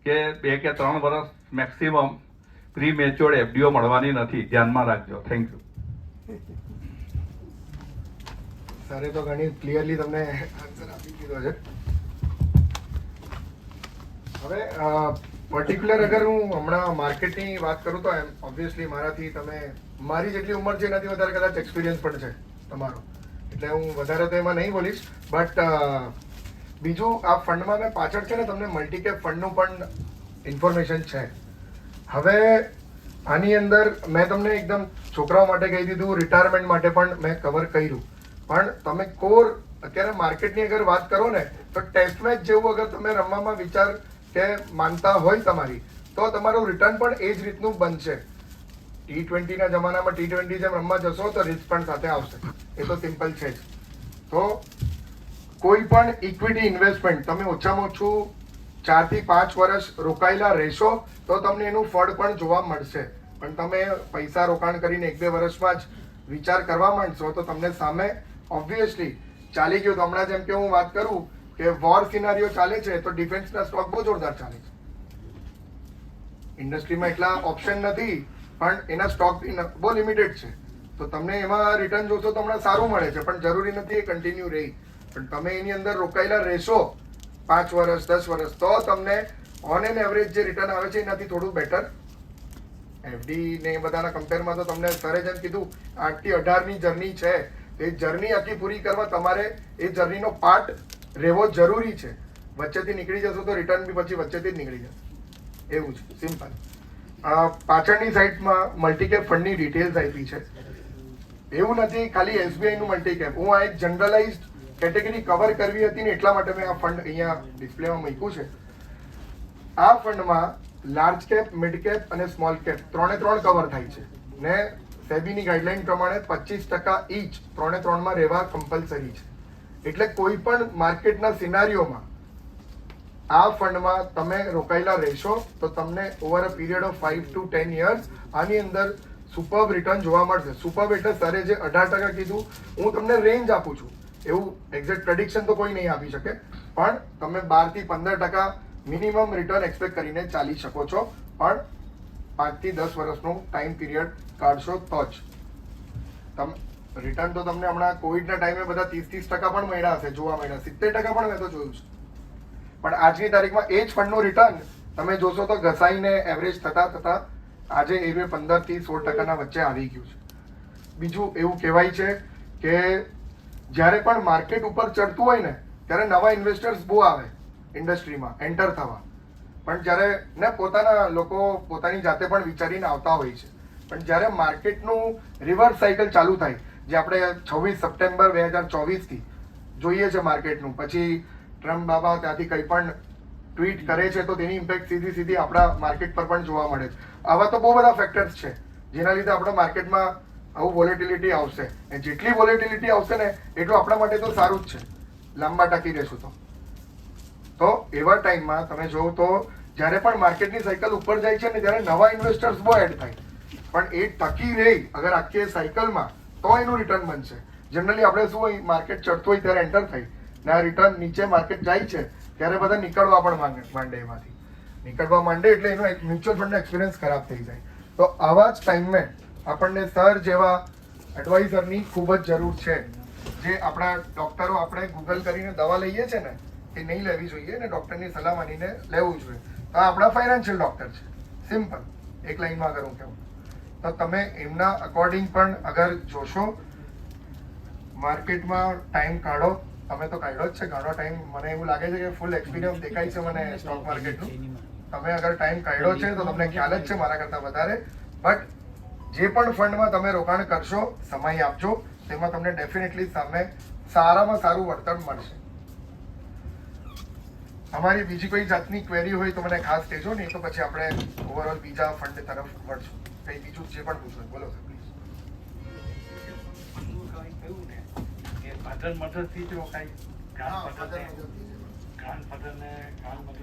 કે 2 કે 3 વર્ષ મેક્સિમમ પ્રી મેચ્યોર્ડ FDO મળવાની નથી, ધ્યાનમાં રાખજો. Thank you. સરે તો ઘણી ક્લિયરલી તમને આન્સર આપી દીધો છે. હવે પર્ટિક્યુલર અગર હું હમણાં માર્કેટની વાત કરું તો ઓબ્વિયસલી મારાથી તમે, મારી જેટલી ઉંમર છે એનાથી વધારે કદાચ એક્સપિરિયન્સ પણ છે તમારો, એટલે હું વધારે તો એમાં નહીં બોલીશ. બટ બીજું આ ફંડમાં મેં પાછળ છે ને તમને મલ્ટીકેપ ફંડનું પણ ઇન્ફોર્મેશન છે. હવે આની અંદર મેં તમને એકદમ છોકરાઓ માટે કહી દીધું, રિટાયરમેન્ટ માટે પણ મેં કવર કર્યું, પણ તમે કોર અત્યારે માર્કેટની અગર વાત કરો ને તો ટેસ્ટ મેચ જેવું અગર તમે રમવામાં વિચાર કે માનતા હોય તમારી, તો તમારું રિટર્ન પણ એ જ રીતનું બનશે. T20ના જમાનામાં T20 જેમ રમવા જશો તો રિસ્ક પણ સાથે આવશે, એ તો સિમ્પલ છે જ. તો કોઈ પણ ઇક્વિટી ઇન્વેસ્ટમેન્ટ તમે ઓછામાં ઓછું 4 થી 5 વર્ષ રોકાયેલા રહેશો તો તમને એનું ફળ પણ જોવા મળશે. પણ તમે પૈસા રોકાણ કરીને 1-2 વર્ષમાં જ વિચાર કરવા માંડશો તો તમને સામે ઓબ્વિયસલી ચાલી ગયું. તો હમણાં જેમ કે હું વાત કરું કે વોર સિનારીઓ ચાલે છે તો ડિફેન્સના સ્ટોક બહુ જોરદાર ચાલે છે. ઇન્ડસ્ટ્રીમાં એટલા ઓપ્શન નથી પણ એના સ્ટોક બહુ લિમિટેડ છે. તો તમને એમાં રિટર્ન જોશો તો હમણાં સારું મળે છે, પણ જરૂરી નથી એ કન્ટિન્યુ રહી. પણ તમે એની અંદર રોકાયેલા રહેશો 5 વર્ષ 10 વર્ષ તો તમને ઓન એન એવરેજ જે રિટર્ન આવે છે એનાથી થોડું બેટર. એફડી ને એ બધાના કમ્પેરમાં તો તમને સરે જેમ કીધું 8 થી 18 ની જર્ની છે. એ જર્ની આખી પૂરી કરવા તમારે એ જર્નીનો પાર્ટ રહેવો જરૂરી છે. વચ્ચેથી નીકળી જશો તો રિટર્ન બી પછી વચ્ચેથી જ નીકળી જશે. એવું છે, સિમ્પલ. પાછળની સાઈડમાં મલ્ટીકેપ ફંડની ડિટેલ્સ આપી છે. એવું નથી ખાલી SBI નું મલ્ટીકેપ. હું આ એક જનરલાઇઝ્ડ કેટેગરી કવર કરવી હતી ને એટલા માટે મેં આ ફંડ અહીંયા ડિસ્પ્લેમાં મૂક્યું છે. આ ફંડમાં લાર્જ કેપ, મિડ કેપ અને સ્મોલ કેપ 3 કવર થાય છે ને સેબીની ગાઈડલાઈન પ્રમાણે 25% ઈચ 3 માં રહેવા કમ્પલસરી છે. એટલે કોઈ પણ માર્કેટના સિનારીઓમાં આ ફંડમાં તમે રોકાયેલા રહેશો તો તમને over a period of 5 to 10 years આની અંદર સુપર્બ રિટર્ન જોવા મળશે. સુપર્બ એટલે સરે જે 18% કીધું, હું તમને રેન્જ આપું છું. એવું એક્ઝેક્ટ પ્રેડિક્શન તો કોઈ નહીં આપી શકે, પણ તમે 12 થી 15% મિનિમમ રિટર્ન એક્સપેક્ટ કરીને ચાલી શકો છો. પણ 5 થી 10 વર્ષનો ટાઈમ પીરિયડ કાઢશો તો જ તમે રિટર્ન. તો તમને હમણાં કોવિડના ટાઈમે બધા 30% પણ મળ્યા હશે, જોવા મળ્યા 70% પણ મેં તો જોયું છે. પણ આજની તારીખમાં એ જ ફંડનું રિટર્ન તમે જોશો તો ઘસાઈને એવરેજ થતા આજે એ 15 થી 16% વચ્ચે આવી ગયું છે. બીજું એવું કહેવાય છે કે જ્યારે પણ માર્કેટ ઉપર ચડતું હોય ને ત્યારે નવા ઇન્વેસ્ટર્સ બહુ આવે ઇન્ડસ્ટ્રીમાં એન્ટર થવા. પણ જ્યારે ને પોતાના લોકો પોતાની જાતે પણ વિચારીને આવતા હોય છે. પણ જ્યારે માર્કેટનું રિવર્સ સાયકલ ચાલુ થાય, જે આપણે 26 સપ્ટેમ્બર 2024 થી જોઈએ છે માર્કેટનું, પછી ટ્રમ્પ બાબા ત્યાંથી કંઈ પણ ટ્વીટ કરે છે તો તેની ઇમ્પેક્ટ સીધી આપણા માર્કેટ પર પણ જોવા મળે છે. આવા તો બહુ બધા ફેક્ટર્સ છે જેના લીધે આપણા માર્કેટમાં આવું વોલેટિલિટી આવશે. અને જેટલી વોલેટિલિટી આવશે ને એટલું આપણા માટે તો સારું જ છે, લાંબા ટકી રહેશું તો એવા ટાઈમમાં તમે જોવો તો જ્યારે પણ માર્કેટની સાયકલ ઉપર જાય છે ને ત્યારે નવા ઇન્વેસ્ટર્સ બહુ એડ થાય. પણ એ ટકી રહે અગર આખી સાયકલમાં તો એનું રિટર્ન બનશે. જનરલી આપણે શું હોય, માર્કેટ ચડતું હોય ત્યારે એન્ટર થઈ ને આ રિટર્ન નીચે માર્કેટ જાય છે ત્યારે બધા નીકળવા પણ માંડે. એમાંથી નીકળવા માંડે એટલે એનો એક મ્યુચ્યુઅલ ફંડનો એક્સપિરિયન્સ ખરાબ થઈ જાય. તો આવા જ ટાઈમે આપણને સર જેવા એડવાઇઝરની ખૂબ જ જરૂર છે. જે આપણા ડોક્ટરો આપણે ગૂગલ કરીને દવા લઈએ છે ને એ નહીં લેવી જોઈએ ને ડોક્ટરની સલાહ માનીને લેવું જોઈએ. તો આ આપણા ફાઇનાન્શિયલ ડોક્ટર છે, સિમ્પલ. એક લાઈનમાં અગર હું કહું તો તમે એમના અકોર્ડિંગ પણ અગર જોશો, માર્કેટમાં ટાઈમ કાઢો. તમે તો કાઢ્યો જ છે ઘણો ટાઈમ. મને એવું લાગે છે કે ફૂલ એક્સપિરિયન્સ દેખાય છે મને સ્ટોક માર્કેટનું. તમે અગર ટાઈમ કાઢ્યો છે તો તમને ખ્યાલ જ છે મારા કરતાં વધારે. બટ જે પણ ફંડમાં તમે રોકાણ કરશો, સમય આપજો, તેમાં તમને ડેફિનેટલી સામે સારામાં સારું વળતર મળશે. અમારી બીજી કોઈ જાતની ક્વેરી હોય તો મને ખાસ કહેજો, નહીં તો પછી આપણે ઓવરઓલ બીજા ફંડ તરફ વળશું. કંઈ બીજું જે પણ પૂછો બોલો સર પ્લીઝ.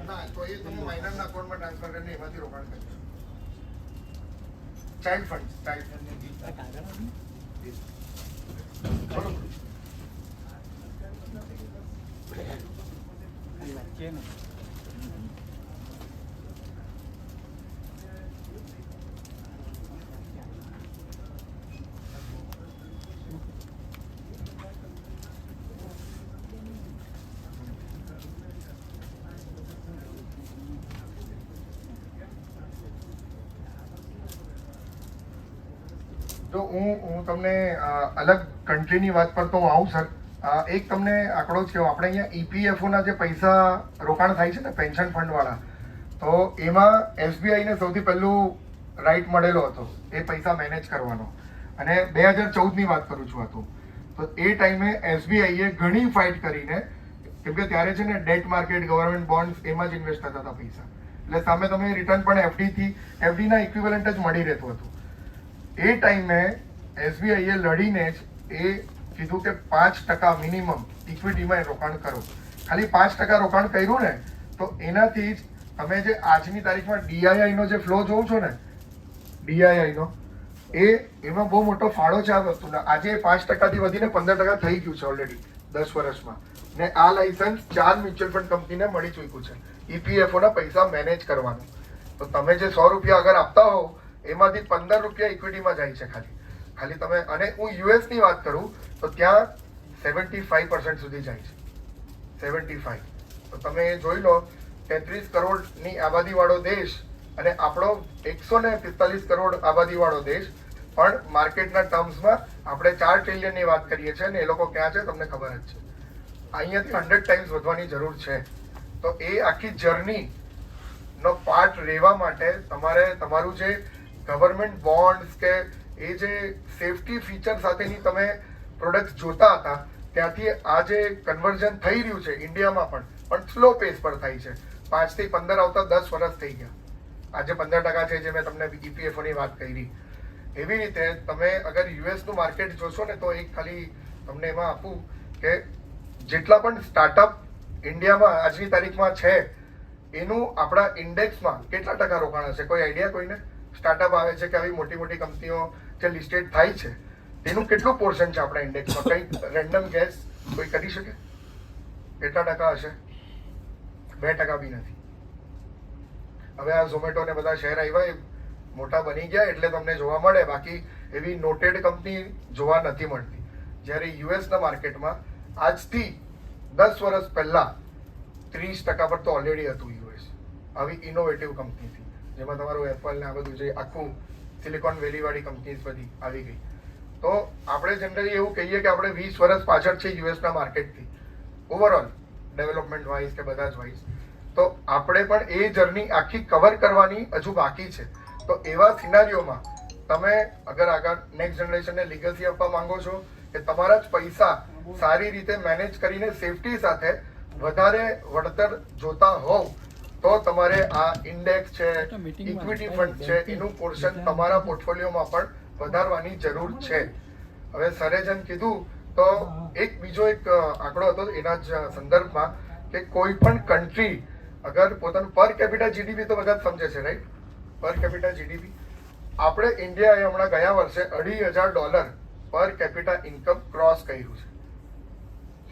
ના તો એ તમે માઇનરના અકાઉન્ટમાં ટ્રાન્સફર કરીને એમાંથી રોકાણ કરજો. ચાઇલ્ડ ફંડ બોલો. જો હું તમને અલગ કન્ટ્રીની વાત પર તો આવું સર. એક તમને આંકડો જ કહું, આપણે અહીંયા EPFOના જે પૈસા રોકાણ થાય છે ને પેન્શન ફંડવાળા, તો એમાં SBIને સૌથી પહેલું રાઇટ મળેલો હતો એ પૈસા મેનેજ કરવાનો. અને 2014ની વાત કરું છું હતું. તો તો એ ટાઈમે એસબીઆઈએ ઘણી ફાઇટ કરીને, કેમ કે ત્યારે છે ને ડેટ માર્કેટ, ગવર્મેન્ટ બોન્ડ્સ એમાં જ ઇન્વેસ્ટ થતા હતા પૈસા, એટલે સામે તમે રિટર્ન પણ એફડીના ઇક્વિવેલન્ટ જ મળી રહેતું હતું. એ ટાઈમે એસબીઆઈએ લડીને જ એ કીધું કે 5% મિનિમમ ઇક્વિટીમાં રોકાણ કરો. ખાલી 5% રોકાણ કર્યું ને તો એનાથી જ તમે જે આજની તારીખમાં ડીઆઈઆઈ નો જે ફ્લો જોવો છો ને, ડીઆઈઆઈ નો, એમાં બહુ મોટો ફાળો છે આ વસ્તુનો. આજે 5% થી વધીને 15% થઈ ગયું છે ઓલરેડી 10 વર્ષમાં. ને આ લાયસન્સ 4 મ્યુચ્યુઅલ ફંડ કંપનીને મળી ચૂક્યું છે ઈપીએફઓ ના પૈસા મેનેજ કરવાનું. તો તમે જે 100 રૂપિયા અગર આપતા હો એમાંથી 15 રૂપિયા ઇક્વિટીમાં જાય છે ખાલી તમે. અને હું યુએસ ની વાત કરું તો ત્યાં 75% સુધી જાય છે, 75. તો તમે જોઈ લો, 33 કરોડની આબાદી વાળો દેશ અને આપણો 145 કરોડ આબાદી વાળો દેશ, પણ માર્કેટના ટર્મ્સમાં આપણે 4 ટ્રિલિયનની વાત કરીએ છીએ, અને એ લોકો ક્યાં છે તમને ખબર જ છે. અહીંયાથી 100 ટાઈમ્સ વધવાની જરૂર છે. તો એ આખી જર્ની નો પાર્ટ રહેવા માટે તમારે તમારું જે ગવર્મેન્ટ બોન્ડ્સ કે એ જે સેફટી ફીચર સાથેની તમે પ્રોડક્ટ જોતા હતા, ત્યાંથી આ જે કન્વર્ઝન થઈ રહ્યું છે ઇન્ડિયામાં પણ સ્લો પેસ પર થાય છે. 5 થી 15 આવતા 10 વર્ષ થઈ ગયા. આજે 15% છે જે મેં તમને ઈપીએફઓ ની વાત કરી. એવી રીતે તમે અગર યુએસ નું માર્કેટ જોશો ને તો એક ખાલી તમને એમાં આપું કે જેટલા પણ સ્ટાર્ટઅપ ઇન્ડિયામાં આજની તારીખમાં છે એનું આપણા ઇન્ડેક્સમાં કેટલા ટકા રોકાણ હશે? કોઈ આઈડિયા કોઈને? સ્ટાર્ટઅપ આવે છે કે આવી મોટી મોટી કંપનીઓ જે લિસ્ટેડ થાય છે એનું કેટલું પોર્શન છે આપણા ઇન્ડેક્સમાં? કંઈ રેન્ડમ ગેસ કોઈ કરી શકે? કેટલા ટકા હશે? 2% બી નથી. હવે આ ઝોમેટો ને બધા શેર આવ્યા એ મોટા બની ગયા એટલે તમને જોવા મળે, બાકી એવી નોટેડ કંપની જોવા નથી મળતી. જ્યારે યુએસના માર્કેટમાં આજથી 10 વર્ષ પહેલા 30% પર તો ઓલરેડી હતું યુએસ, આવી ઇનોવેટિવ કંપનીથી, જેમાં તમારું એપલ ને આ બધું જે આખું સિલિકોન વેલી વાળી કંપનીઝ બધી આવી ગઈ. તો આપણે જનરલી એવું કહીએ કે આપણે 20 વર્ષ પાછળ છે યુએસના માર્કેટથી ઓવરઓલ ડેવલપમેન્ટ વાઇઝ કે બધા જ વાઇઝ. તો આપણે પણ એ જર્ની આખી કવર કરવાની હજુ બાકી છે. તો એવા સિનારીઓમાં તમે અગર આગળ નેક્સ્ટ જનરેશનને લીગસી આપવા માંગો છો કે તમારા જ પૈસા સારી રીતે મેનેજ કરીને સેફટી સાથે વધારે વળતર જોતા હોવ તો તમારે આ ઇન્ડેક્સ છે, ઇક્વિટી ફંડ છે, એનું પોર્શન તમારા પોર્ટફોલિયોમાં પણ વધારવાની જરૂર છે. હવે સરે જેમ કીધું તો એક બીજો એક આંકડો હતો એના જ સંદર્ભમાં કે કોઈ પણ કન્ટ્રી અગર પોતાનું પર કેપિટા જીડીપી તો બધા જ સમજે છે રાઈટ, પર કેપિટા જીડીપી. આપણે ઇન્ડિયાએ હમણાં ગયા વર્ષે $2,500 પર કેપિટા ઇન્કમ ક્રોસ કર્યું છે.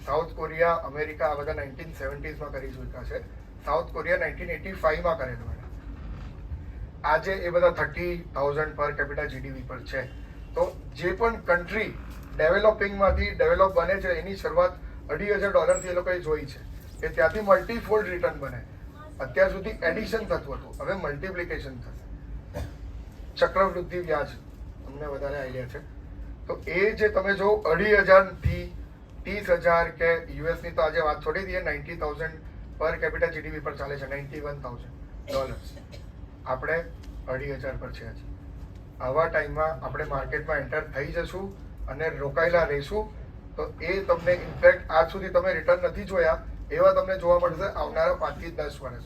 સાઉથ કોરિયા, અમેરિકા આ બધા 1970s માં કરી ચૂક્યા છે. સાઉથ કોરિયા 1985 માં કરેલું. આજે એ બધા 30,000 પર કેપિટા જીડીપી પર છે. તો જે પણ કન્ટ્રી ડેવલપિંગમાંથી ડેવલપ બને છે એની શરૂઆત $2,500 થી એ લોકોએ જોઈ છે કે ત્યાંથી મલ્ટીફોલ્ડ રિટર્ન બને. અત્યાર સુધી એડિશન થતું હતું, હવે મલ્ટિપ્લિકેશન થશે. ચક્રવૃદ્ધિ વ્યાજ તમને વધારે આઈડિયા છે. તો એ જે તમે જો 2,500 થી 30,000 કે યુએસ ની તો આજે વાત છોડી દઈએ, 90,000 પર કેપિટા જીડીપી પર ચાલે છે, $91,000. આપણે 2,500 પર છે હજી. આવા ટાઈમમાં આપણે માર્કેટમાં એન્ટર થઈ જશું અને રોકાયેલા રહીશું તો એ તમને ઇન્ફેક્ટ આજ સુધી તમે રિટર્ન નથી જોયા એવા તમને જોવા મળશે આવનારા 5 થી 10 વર્ષ.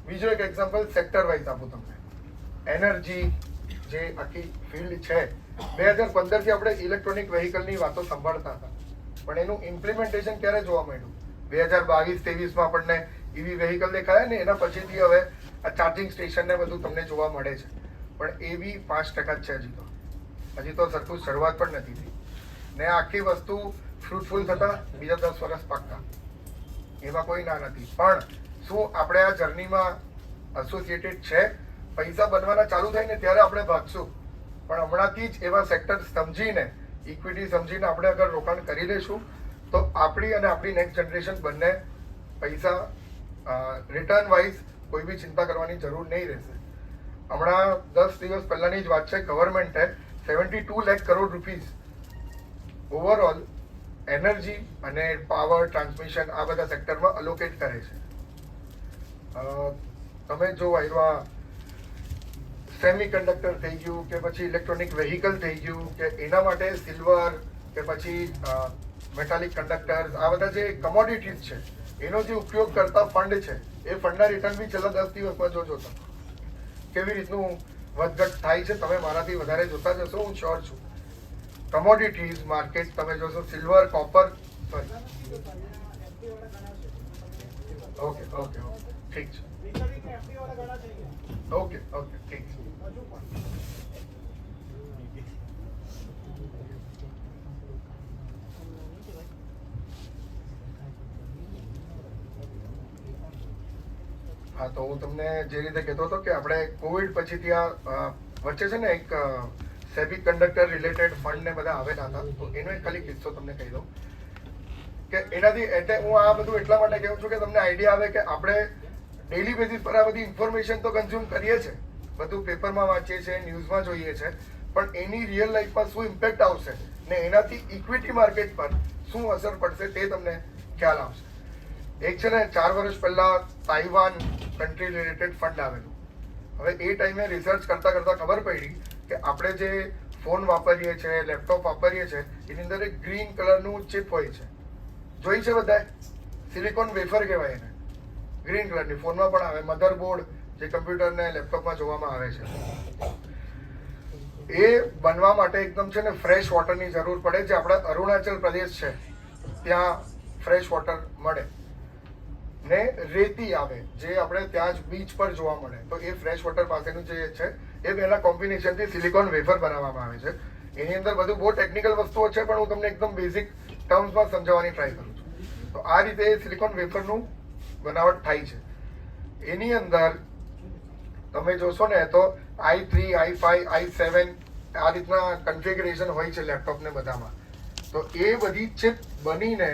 બીજો એક એક્ઝામ્પલ સેક્ટર વાઇઝ આપું તમને. એનર્જી જે આખી ફિલ્ડ છે, 2015 થી આપણે ઇલેક્ટ્રોનિક વ્હીકલની વાતો સાંભળતા હતા, પણ એનું ઇમ્પ્લિમેન્ટેશન ક્યારે જોવા મળ્યું? 2022-23 માં આપણને ઈવી વ્હીકલ દેખાયા ને એના પછીથી હવે આ ચાર્જિંગ સ્ટેશન ને બધું તમને જોવા મળે છે. પણ એ બી 5% જ છે હજી તો સરખું શરૂઆત પણ નથી થઈ. ને આખી વસ્તુ ફ્રૂટફુલ થતા બીજા 10 વર્ષ પાક્કા, એમાં કોઈ ના નથી. પણ શું આપણે આ જર્નીમાં એસોસિએટેડ છે? પૈસા બનવાના ચાલુ થાય ને ત્યારે આપણે ભાગશું, પણ હમણાંથી જ એવા સેક્ટર સમજીને, ઇક્વિટી સમજીને આપણે અગર રોકાણ કરી લઈશું તો આપણી અને આપણી નેક્સ્ટ જનરેશન બંને પૈસા રિટર્ન વાઇઝ કોઈ બી ચિંતા કરવાની જરૂર નહીં રહેશે. હમણાં 10 દિવસ પહેલાની જ વાત છે, ગવર્મેન્ટે 72 lakh crore rupees overall energy અને પાવર ટ્રાન્સમિશન આ બધા સેક્ટરમાં અલોકેટ કરે છે. તમે જો આવ્યા સેમી કન્ડક્ટર થઈ ગયું કે પછી ઇલેક્ટ્રોનિક વેહિકલ થઈ ગયું કે એના માટે સિલ્વર, કે પછી મેટાલિક કંડક્ટર્સ, આ બધા જે કમોડિટીઝ છે એનો જે ઉપયોગ કરતા ફંડ છે એ ફંડના રિટર્ન બી છેલ્લા 10 દિવસમાં જોજો તમે કેવી રીતનું વધઘટ થાય છે. તમે મારાથી વધારે જોતા જશો, હું શ્યોર છું. કમોડિટીઝ માર્કેટ તમે જોશો, silver, copper, okay okay okay ઠીક છે, ઓકે ઓકે ઠીક છે. હા, તો હું તમને જે રીતે કહેતો હતો કે આપણે કોવિડ પછીથી આ વચ્ચે છે ને એક સેબી કંડક્ટર રિલેટેડ ફંડ ને બધા આવેલા હતા, તો એનો એક ખાલી કિસ્સો તમને કહી દઉં કે એનાથી એટલે હું આ બધું એટલા માટે કહું છું કે તમને આઈડિયા આવે કે આપણે ડેઈલી બેઝિસ પર આ બધી ઇન્ફોર્મેશન તો કન્ઝ્યુમ કરીએ છીએ, બધું પેપરમાં વાંચીએ છીએ, ન્યૂઝમાં જોઈએ છે, પણ એની રિયલ લાઈફમાં શું ઇમ્પેક્ટ આવશે ને એનાથી ઇક્વિટી માર્કેટ પર શું અસર પડશે તે તમને ખ્યાલ આવશે. એક છે ને 4 વર્ષ પહેલા તાઇવાન કન્ટ્રી રિલેટેડ ફંડ આવેલું. હવે એ ટાઈમે રિસર્ચ કરતા કરતા ખબર પડી કે આપણે જે ફોન વાપરીએ છીએ, લેપટોપ વાપરીએ છીએ, એની અંદર એક ગ્રીન કલરનું ચિપ હોય છે, જોઈ છે બધાએ? સિલિકોન વેફર કહેવાય એને, ગ્રીન કલરની ફોનમાં પણ આવે, મધરબોર્ડ જે કમ્પ્યુટર ને લેપટોપમાં જોવામાં આવે છે. એ બનવા માટે એકદમ છે ને ફ્રેશ વોટરની જરૂર પડે, જે આપણા અરુણાચલ પ્રદેશ છે ત્યાં ફ્રેશ વોટર મળે ને રેતી આવે જે આપણે ત્યાં જ બીચ પર જોવા મળે. તો એ ફ્રેશ વોટર પાસેનું જે છે એ બેના કોમ્બિનેશનથી સિલિકોન વેફર બનાવવામાં આવે છે. એની અંદર બધું બહુ ટેકનિકલ વસ્તુઓ છે, પણ હું તમને એકદમ બેઝિક ટર્મ્સમાં સમજાવવાની ટ્રાય કરું છું. તો આ રીતે સિલિકોન વેફરનું બનાવટ થાય છે. એની અંદર તમે જોશો ને તો i3, i5, i7 આ રીતના કન્ફિગરેશન હોય છે લેપટોપને બધામાં. તો એ બધી ચિપ બનીને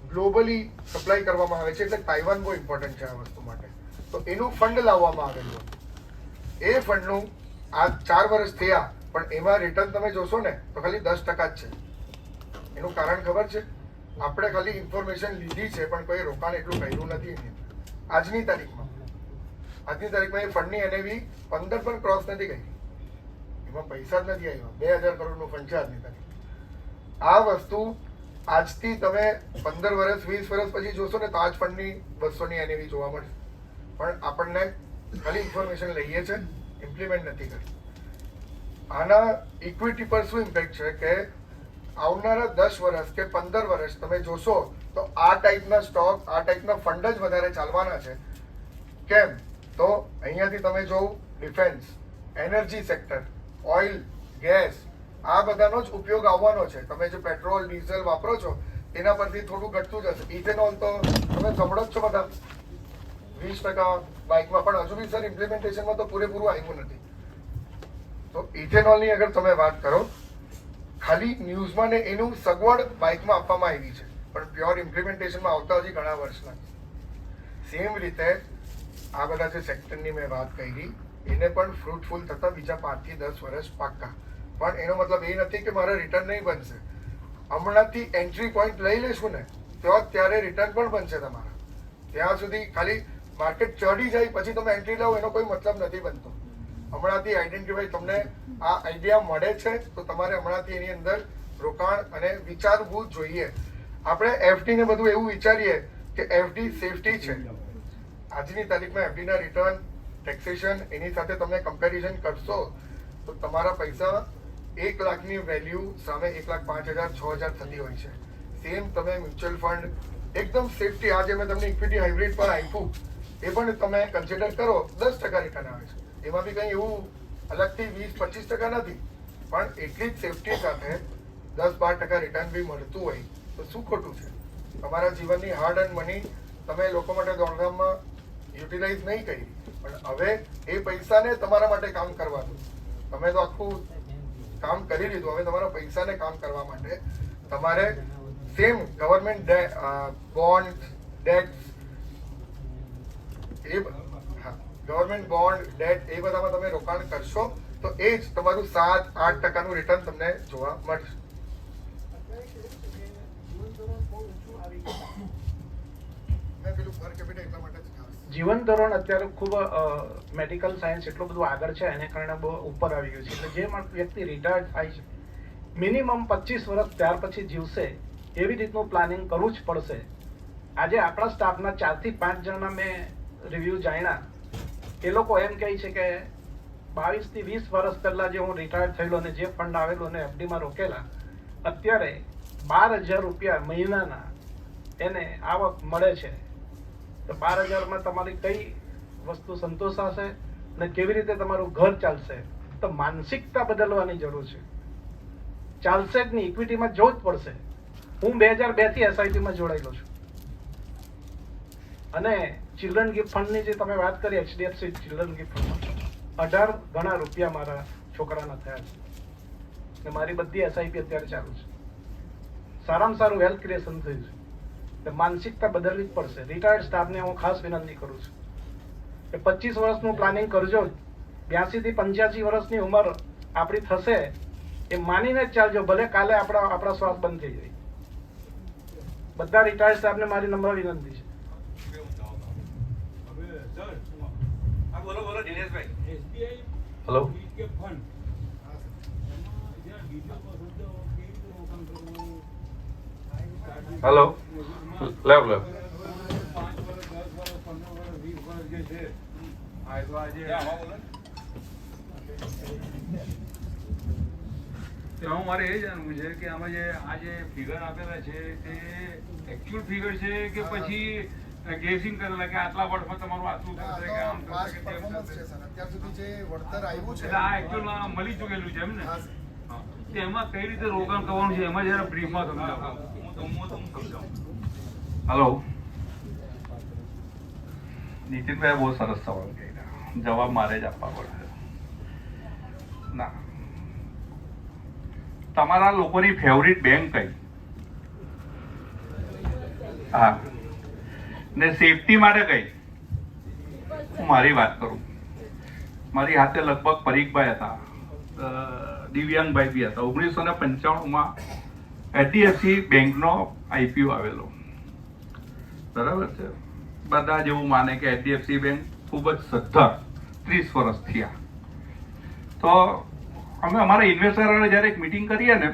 ગ્લોબલી સપ્લાય કરવામાં આવે છે, એટલે તાઇવાન બહુ ઇમ્પોર્ટન્ટ છે આ વસ્તુ માટે. તો એનું ફંડ લાવવામાં આવેલું. એ ફંડનું આ 4 વર્ષ થયા, પણ એમાં રિટર્ન તમે જોશો ને તો ખાલી 10% જ છે. એનું કારણ ખબર છે? આપણે ખાલી ઇન્ફોર્મેશન લીધી છે, પણ કોઈ રોકાણ એટલું કર્યું નથી એની અંદર. આજની તારીખમાં એ ફંડની NAV 15 પણ ક્રોસ નથી કરી, એમાં પૈસા જ નથી આવ્યા. 2000 કરોડનું ફંડ છે આજની તારીખ. આ વસ્તુ આજથી તમે 15 વર્ષ 20 વર્ષ પછી જોશો ને તો આજ ફંડની 200ની NAV જોવા મળશે. પણ આપણને ખાલી ઇન્ફોર્મેશન લઈએ છે, ઇમ્પ્લિમેન્ટ નથી કરતી. આના ઇક્વિટી પર શું ઇમ્પેક્ટ છે કે આવનારા 10 વર્ષ કે 15 વર્ષ તમે જોશો તો આ ટાઈપના સ્ટોક, આ ટાઈપના ફંડ જ વધારે ચાલવાના છે. કેમ? તો અહીંયાથી તમે જોવું defence, energy sector, oil, gas, આ બધાનો જ ઉપયોગ આવવાનો છે. તમે જે પેટ્રોલ ડીઝલ વાપરો છો તેના પરથી થોડું ઘટતું જશે. ઇથેનોલ તો તમે સાંભળો જ છો બધા, 20% બાઇકમાં, પણ હજુ બી સર ઇમ્પ્લિમેન્ટેશનમાં તો પૂરેપૂરું આવ્યું નથી. તો ઇથેનોલની અગર તમે વાત કરો, ખાલી ન્યૂઝમાં ને એનું સગવડ બાઇકમાં આપવામાં આવી છે, પણ પ્યોર ઇમ્પ્લિમેન્ટેશનમાં આવતા હજી ઘણા વર્ષ લાગશે. સેમ રીતે આ બધા જે સેક્ટરની મેં વાત કરી એને પણ ફ્રૂટફુલ થતા બીજા 5 થી 10 વર્ષ પાક્કા. પણ એનો મતલબ એ નથી કે મારે રિટર્ન નહીં બનશે. હમણાંથી એન્ટ્રી પોઈન્ટ લઈ લેશું ને તો ત્યારે રિટર્ન પણ બનશે તમારા. ત્યાં સુધી ખાલી માર્કેટ ચડી જાય પછી તમે એન્ટ્રી લાવો એનો કોઈ મતલબ નથી બનતો. હમણાંથી આઈડેન્ટિફાઈ તમને આ આઈડિયા મળે છે તો તમારે હમણાંથી એની અંદર રોકાણ અને વિચારવું જોઈએ. આપણે FD ને બધું એવું વિચારીએ કે FD સેફટી છે. આજની તારીખમાં FD ના રિટર્ન, ટેક્સેશન એની સાથે તમે કમ્પેરિઝન કરશો તો તમારા પૈસા 1 લાખની વેલ્યુ સામે 1,05,000, 6,000 થતી હોય છે. સેમ તમે મ્યુચ્યુઅલ ફંડ એકદમ સેફટી, આ જે મેં તમને ઇક્વિટી હાઇબ્રિડ પર આપ્યું એ પણ તમે કન્સિડર કરો, 10% રિટર્ન આવે છે. એમાં બી કંઈ એવું અલગથી 20-25% નથી, પણ એટલી જ સેફટી સાથે 10-12% રિટર્ન બી મળતું હોય તો શું ખોટું છે? તમારા જીવનની હાર્ડ એન્ડ મની તમે લોકો માટે દોડધામમાં યુટિલાઇઝ નહીં કરી, પણ હવે એ પૈસાને તમારા માટે કામ કરવા દો. તમે તો આખું કામ કરી લીધું, હવે તમારા પૈસાને કામ કરવા માટે તમારે same government bond, debt, government bond, debt એ બધામાં તમે રોકાણ કરશો તો એ જ તમારું 7-8% રિટર્ન તમને જોવા મળશે. જીવન ધોરણ અત્યારે ખૂબ મેડિકલ સાયન્સ એટલું બધું આગળ છે, એને કારણે બહુ ઉપર આવી ગયું છે. એટલે જે વ્યક્તિ રિટાયર્ડ થાય છે મિનિમમ 25 વર્ષ ત્યાર પછી જીવશે એવી રીતનું પ્લાનિંગ કરવું જ પડશે. આજે આપણા સ્ટાફના 4 થી 5 જણના મેં રિવ્યુ જાણ્યા. એ લોકો એમ કહે છે કે 22 થી 20 વર્ષ પહેલા જે હું રિટાયર થયેલો અને જે ફંડ આવેલું અને એફડીમાં રોકેલા, અત્યારે 12,000 રૂપિયા મહિનાના એને આવક મળે છે. તો 12,000માં તમારી કઈ વસ્તુ સંતોષાશે અને કેવી રીતે તમારું ઘર ચાલશે? તો માનસિકતા બદલવાની જરૂર છે. ચાલશે જ નહીં, ઇક્વિટીમાં જવું જ પડશે. હું 2002 થી એસઆઈપીમાં જોડાયેલો છું અને ચિલ્ડ્રન ગિફ્ટ ફંડની જે તમે વાત કરી, એચડીએફસી ચિલ્ડ્રન ગિફ્ટ ફંડમાં 18 ગણા રૂપિયા મારા છોકરાના થયા છે ને મારી બધી એસઆઈપી અત્યારે ચાલુ છે. સારામાં સારું વેલ્થ ક્રિએશન થયું છે. એટલે માનસિકતા બદલવી જ પડશે. રિટાયર્ડ સ્ટાફને હું ખાસ વિનંતી કરું છું કે 25 વર્ષનું પ્લાનિંગ કરજો. 82 થી 85 વર્ષની ઉંમર આપણી થશે એ માનીને જ ચાલજો, ભલે કાલે આપણા શ્વાસ બંધ થઈ જાય. બધા રિટાયર્ડ સ્ટાફને મારી નમ્ર વિનંતી છે. હેલો, હેલો, લેવ લેવ. તેમાં મારે એ જાણવું છે કે આમાં જે આ જે ફિગર આપેલા છે તે એકચ્યુઅલ ફિગર છે કે પછી ગેસિંગ કરેલા કે આટલા વર્ષમાં તમારું આટલું થશે કે આમ થશે કે તેમ performance થશે? છે સર. અત્યાર સુધી જે વળતર આવ્યું છે એટલે આ એકચ્યુઅલમાં મળી ચૂકેલું છે એમ ને? હા, સર. હા. તો એમાં કઈ રીતે રોકાણ કરવાનું છે એમાં જરા બ્રીફમાં સમજાવો. હું સમજાવું. હેલો, નીતિનભાઈ બહુ સરસ સવાલ કર્યા. જવાબ મારે જ આપવા પડશે. ના, તમારા લોકોની ફેવરિટ બેંક કઈ? હા, ને સેફટી માટે કઈ? હું મારી વાત કરું. મારી હાથે લગભગ પરીખભાઈ હતા, દિવ્યાંગભાઈ બી હતા. 1995માં એચડીએફસી બેંકનો આઈપીઓ આવેલો. બરાબર છે. બધા જ એવું માને કે એચડીએફસી બેંક ખૂબ જ સદ્ધર 30 વર્ષ થયા. તો અમે અમારા ઇન્વેસ્ટરોને જ્યારે એક મિટિંગ કરીએ ને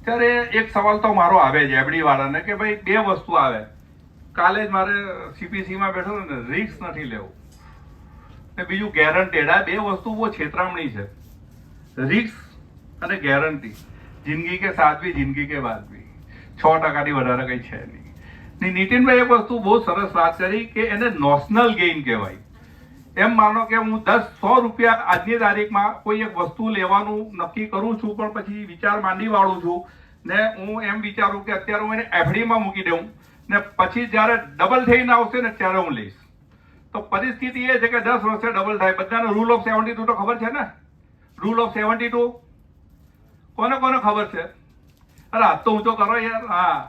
ત્યારે એક સવાલ તો મારો આવે છે એફડી વાળાને કે ભાઈ બે વસ્તુ આવે. કાલે જ મારે સીપીસીમાં બેઠો ને રિસ્ક નથી લેવું ને બીજું ગેરંટેડ. આ બે વસ્તુ બહુ છેતરામણી છે. રિસ્ક અને ગેરંટી. જિંદગી કે સાથ ભી જિંદગી કે બાદ ભી 6%થી વધારે કઈ છે નહીં. નીતિનભાઈ એક વસ્તુ બહુ સરસ વાત કરી કે એને નોશનલ ગેઇન કહેવાય. એમ માનો કે હું 100 રૂપિયા આજની તારીખમાં કોઈ એક વસ્તુ લેવાનું નક્કી કરું છું, પણ પછી વિચાર માંડી વાળું છું ને હું એમ વિચારું કે અત્યારે હું એને એફડીમાં મૂકી દઉં ને પછી જ્યારે ડબલ થઈને આવશે ને ત્યારે હું લઈશ. તો પરિસ્થિતિ એ છે કે 10 વર્ષે ડબલ થાય. બધાને રૂલ ઓફ 72 તો ખબર છે ને? રૂલ ઓફ 72 કોને કોને ખબર છે? અરે હાથ તો ઊંચો કરો યાર. હા,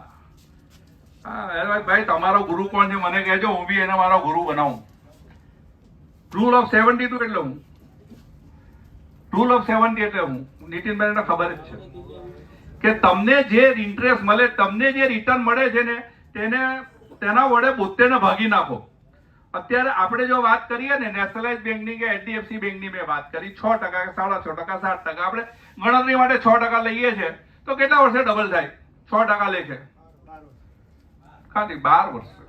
ભાઈ તમારો ગુરુ કોણ છે મને કહેજો, હું બી એને મારો ગુરુ બનાવું. રૂલ ઓફ 72 એટલે હું રૂલ ઓફ 70 એટલે હું નીતિનભાઈને ખબર જ છે કે તમને જે ઇન્ટરેસ્ટ મળે, તમને જે રિટર્ન મળે છે ને તેના વડે 72 ભાગી નાખો. અત્યારે આપણે જો વાત કરીએ ને નેશનલાઇઝ બેંકની કે એચડીએફસી બેંકની મેં વાત કરી 6% કે 6.5%, 7%. આપણે ગણતરી માટે 6% લઈએ છીએ તો કેટલા વર્ષે ડબલ થાય? 6% લે છે ખાલી 12 વર્ષે.